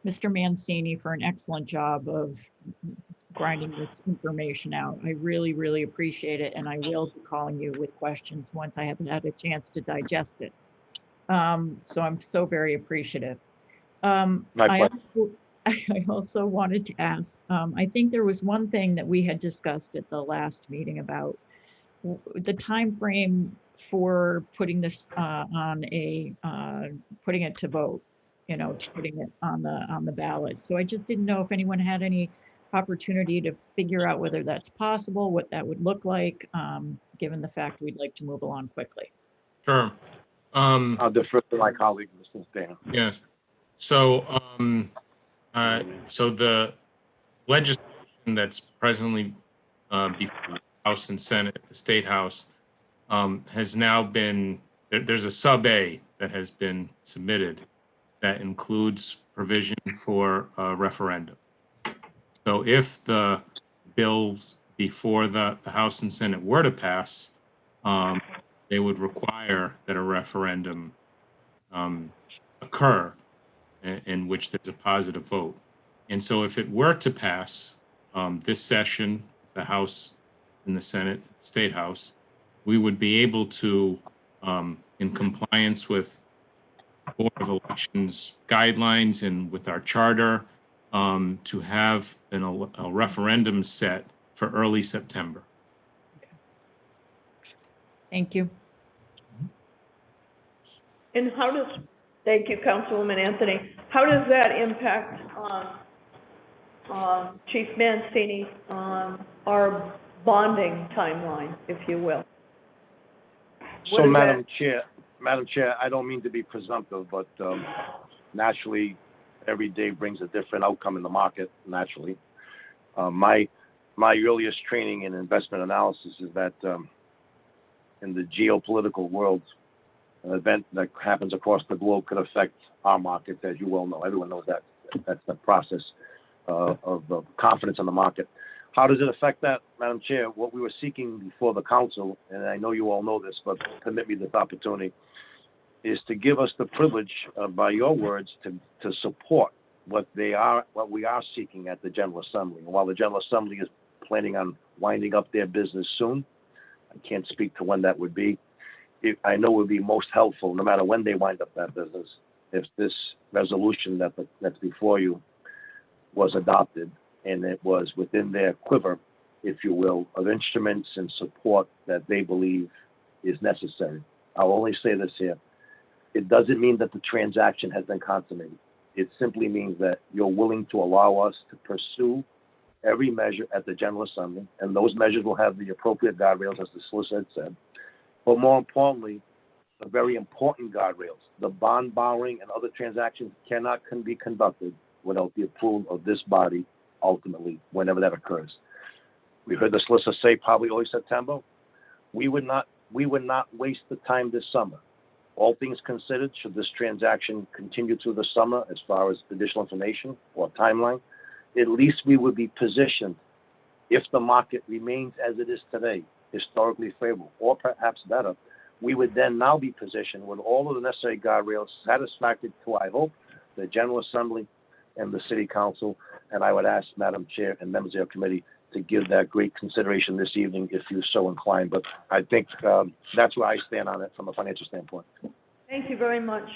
Mr. Mancini for an excellent job of grinding this information out. I really, really appreciate it, and I will be calling you with questions once I have had a chance to digest it. So I'm so very appreciative. I also wanted to ask, I think there was one thing that we had discussed at the last meeting about the time frame for putting this putting it to vote, to putting it on the ballot. So I just didn't know if anyone had any opportunity to figure out whether that's possible, what that would look like, given the fact we'd like to move along quickly. Sure. I'll defer to my colleague, Mr. Dana. Yes. So, so the legislation that's presently before the House and Senate, the State House, has now been, there's a sub-A that has been submitted that includes provision for a referendum. So if the bills before the House and Senate were to pass, they would require that a referendum occur in which there's a positive vote. And so if it were to pass this session, the House and the Senate, State House, we would be able to, in compliance with Board of Elections guidelines and with our charter, to have a referendum set for early September. Thank you. And how does, thank you, Councilwoman Anthony, how does that impact Chief Mancini, our bonding timeline, if you will? So, Madam Chair, I don't mean to be presumptive, but naturally, every day brings a different outcome in the market, naturally. My earliest training in investment analysis is that in the geopolitical world, an event that happens across the globe could affect our markets, as you well know. Everyone knows that. That's the process of confidence in the market. How does it affect that, Madam Chair? What we were seeking before the council, and I know you all know this, but permit me this opportunity, is to give us the privilege, by your words, to support what we are seeking at the General Assembly. And while the General Assembly is planning on winding up their business soon, I can't speak to when that would be. I know it would be most helpful, no matter when they wind up that business, if this resolution that's before you was adopted and it was within their quiver, if you will, of instruments and support that they believe is necessary. I'll only say this here. It doesn't mean that the transaction has been consummated. It simply means that you're willing to allow us to pursue every measure at the General Assembly, and those measures will have the appropriate guardrails, as the solicitor said. But more importantly, the very important guardrails, the bond borrowing and other transactions cannot be conducted without the approval of this body, ultimately, whenever that occurs. We heard the solicitor say probably early September. We would not waste the time this summer. All things considered, should this transaction continue through the summer as far as additional information or timeline, at least we would be positioned, if the market remains as it is today, historically favorable, or perhaps better, we would then now be positioned with all of the necessary guardrails satisfactory to, I hope, the General Assembly and the City Council. And I would ask Madam Chair and members of your committee to give that great consideration this evening if you're so inclined. But I think that's where I stand on it from a financial standpoint. Thank you very much.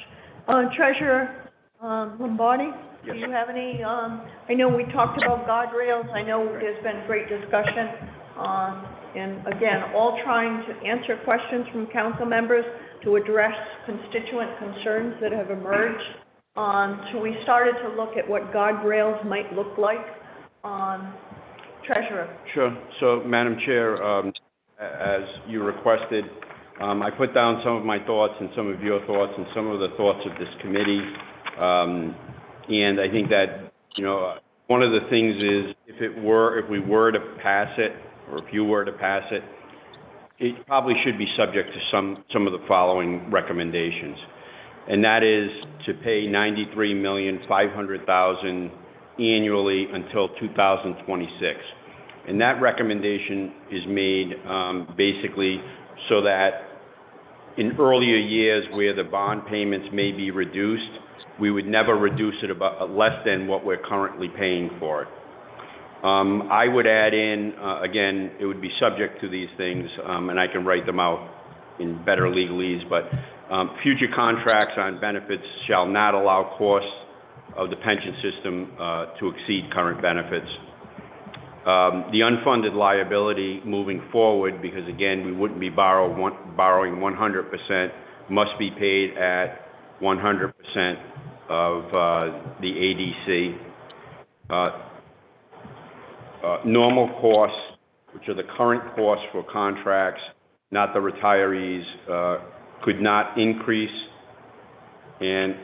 Treasurer Lombardi, do you have any, I know we talked about guardrails. I know there's been great discussion and again, all trying to answer questions from council members to address constituent concerns that have emerged. So we started to look at what guardrails might look like. Treasurer. Sure. So, Madam Chair, as you requested, I put down some of my thoughts and some of your thoughts and some of the thoughts of this committee. And I think that, one of the things is if we were to pass it, or if you were to pass it, it probably should be subject to some of the following recommendations. And that is to pay $93,500,000 annually until 2026. And that recommendation is made basically so that in earlier years where the bond payments may be reduced, we would never reduce it about less than what we're currently paying for it. I would add in, again, it would be subject to these things, and I can write them out in better legalese, but future contracts on benefits shall not allow costs of the pension system to exceed current benefits. The unfunded liability moving forward, because again, we wouldn't be borrowing 100%, must be paid at 100% of the ADC. Normal costs, which are the current costs for contracts, not the retirees, could not increase. And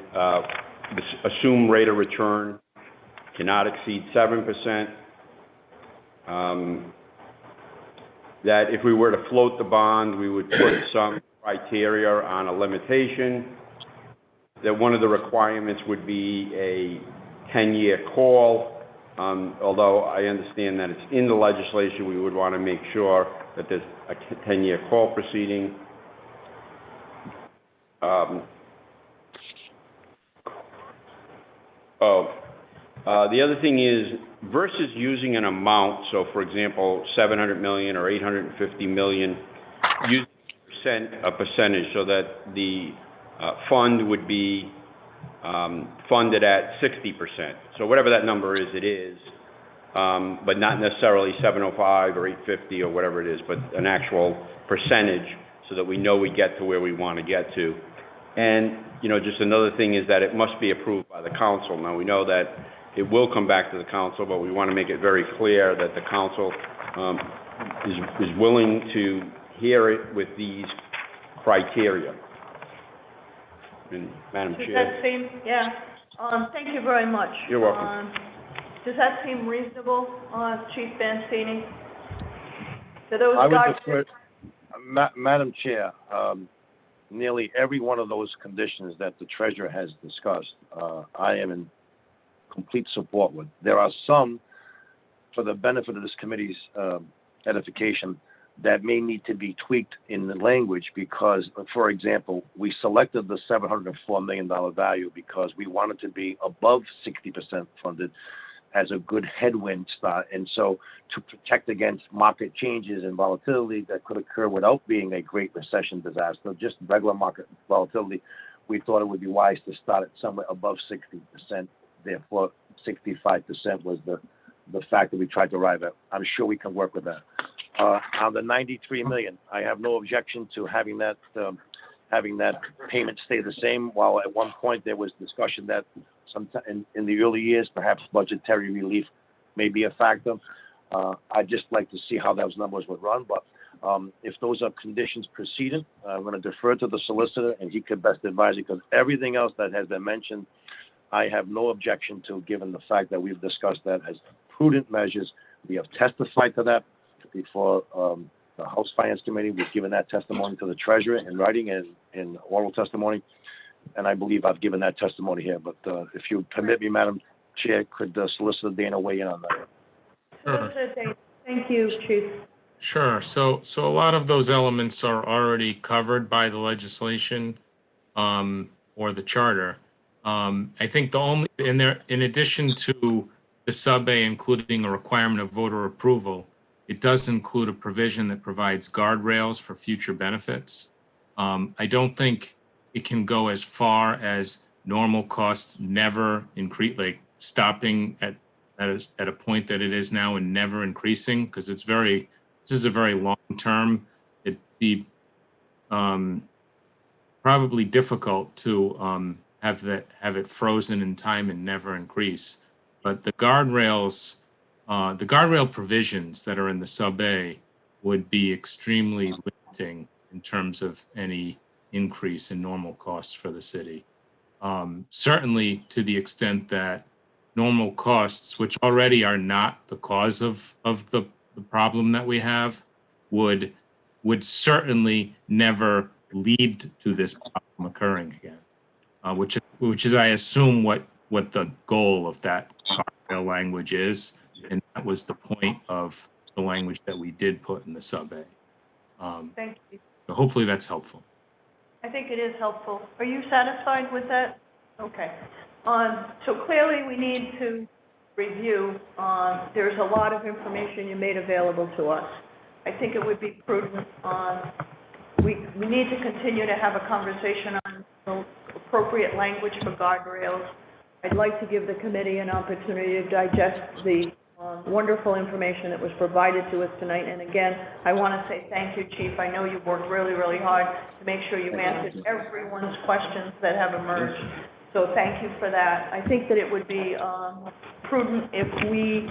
the assumed rate of return cannot exceed 7%. That if we were to float the bond, we would put some criteria on a limitation. That one of the requirements would be a 10-year call. Although I understand that it's in the legislation, we would want to make sure that there's a 10-year call proceeding. The other thing is, versus using an amount, so for example, 700 million or 850 million, use a percentage so that the fund would be funded at 60%. So whatever that number is, it is, but not necessarily 705 or 850 or whatever it is, but an actual percentage so that we know we get to where we want to get to. And, you know, just another thing is that it must be approved by the council. Now, we know that it will come back to the council, but we want to make it very clear that the council is willing to hear it with these criteria. And Madam Does Chair. that seem, yeah, thank you very much. You're welcome. Does that seem reasonable, Chief Bancini? To those I would guys? defer, Madam Chair, nearly every one of those conditions that the treasurer has discussed, I am in complete support with. There are some, for the benefit of this committee's edification, that may need to be tweaked in the language because, for example, we selected the $704 million value because we wanted to be above 60% funded as a good headwind start. And so to protect against market changes and volatility that could occur without being a great recession disaster, just regular market volatility, we thought it would be wise to start it somewhere above 60%. Therefore, 65% was the fact that we tried to arrive at. I'm sure we can work with that. On the 93 million, I have no objection to having that payment stay the same. While at one point there was discussion that sometime in the early years, perhaps budgetary relief may be a factor. I'd just like to see how those numbers would run. But if those are conditions precedent, I'm going to defer to the solicitor, and he could best advise you, because everything else that has been mentioned, I have no objection to, given the fact that we've discussed that as prudent measures. We have testified to that before the House Finance Committee. We've given that testimony to the treasurer in writing and in oral testimony, and I believe I've given that testimony here. But if you permit me, Madam Chair, could Solicitor Dana weigh in on that? Solicitor Dana, thank you, Chief. Sure. So a lot of those elements are already covered by the legislation or the charter. I think the only, in addition to the sub-A including a requirement of voter approval, it does include a provision that provides guardrails for future benefits. I don't think it can go as far as normal costs never increase, like stopping at a point that it is now and never increasing, because this is a very long term. It'd be probably difficult to have it frozen in time and never increase. But the guardrail provisions that are in the sub-A would be extremely limiting in terms of any increase in normal costs for the city. Certainly to the extent that normal costs, which already are not the cause of the problem that we have, would certainly never lead to this problem occurring again, which is, I assume, what the goal of that guardrail language is, and that was the point of the language that we did put in the sub-A. Thank you. So hopefully that's helpful. I think it is helpful. Are you satisfied with that? Okay. So clearly we need to review. There's a lot of information you made available to us. I think it would be prudent. We need to continue to have a conversation on the appropriate language for guardrails. I'd like to give the committee an opportunity to digest the wonderful information that was provided to us tonight. And again, I want to say thank you, Chief. I know you've worked really, really hard to make sure you answered everyone's questions that have emerged. So thank you for that. I think that it would be prudent if we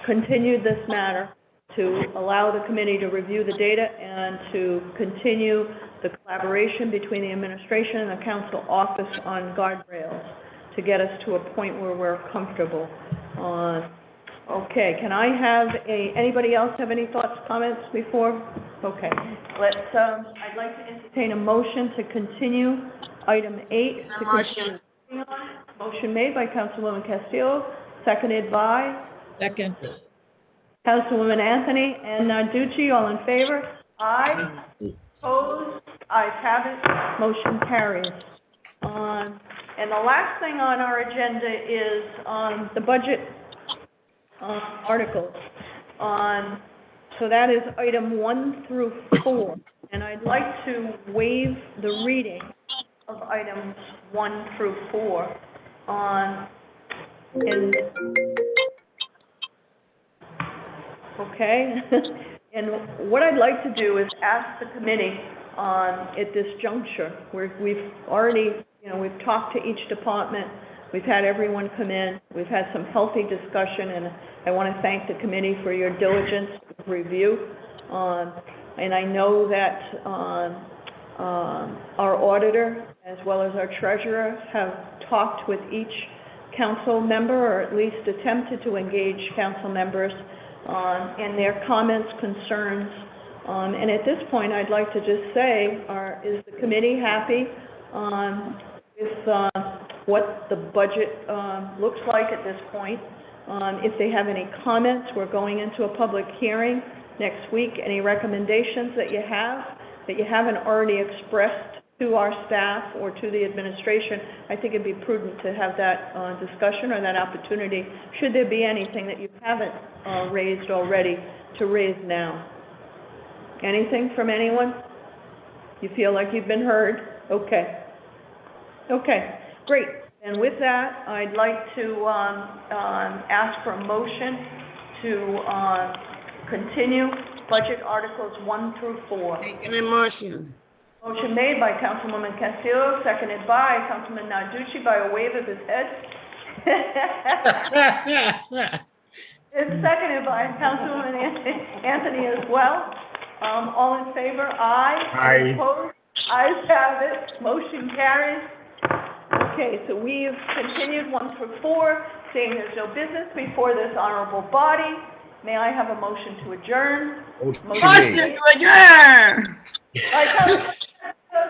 continued this matter to allow the committee to review the data and to continue the collaboration between the administration and the council office on guardrails to get us to a point where we're comfortable. Okay, can I have anybody else have any thoughts, comments before? Okay, I'd like to entertain a motion to continue item 8. Motion. Motion made by Councilwoman Castillo, seconded by Second. Councilwoman Anthony and Narducci. All in favor? Aye. Opposed? Ayes have it. Motion carries. And the last thing on our agenda is the budget articles. So that is item 1 through 4. And I'd like to waive the reading of items 1 through 4. Okay. And what I'd like to do is ask the committee at this juncture, where we've already, we've talked to each department, we've had everyone come in, we've had some healthy discussion, and I want to thank the committee for your diligence review. And I know that our auditor, as well as our treasurer, have talked with each council member, or at least attempted to engage council members in their comments, concerns. And at this point, I'd like to just say, is the committee happy with what the budget looks like at this point? If they have any comments, we're going into a public hearing next week. Any recommendations that you haven't already expressed to our staff or to the administration, I think it'd be prudent to have that discussion or that opportunity, should there be anything that you haven't raised already, to raise now. Anything from anyone? You feel like you've been heard? Okay. Okay, great. And with that, I'd like to ask for a motion to continue budget articles 1 through 4. Making a motion. Motion made by Councilwoman Castillo, seconded by Councilman Narducci by a wave of his head. It's seconded by Councilwoman Anthony as well. All in favor? Aye. Aye. Opposed? Ayes have it. Motion carries. Okay, so we've continued 1 through 4, seeing there's no business before this honorable body. May I have a motion to adjourn? Motion to adjourn.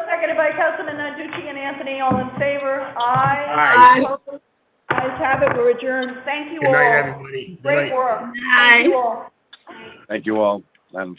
Seconded by Councilman Narducci and Anthony. All in favor? Aye. Aye. Opposed? Ayes have it. We're adjourned. Thank you all. Good night, everybody. Good Great night. work. Aye. Thank you all. Thank you all, Madam Chair.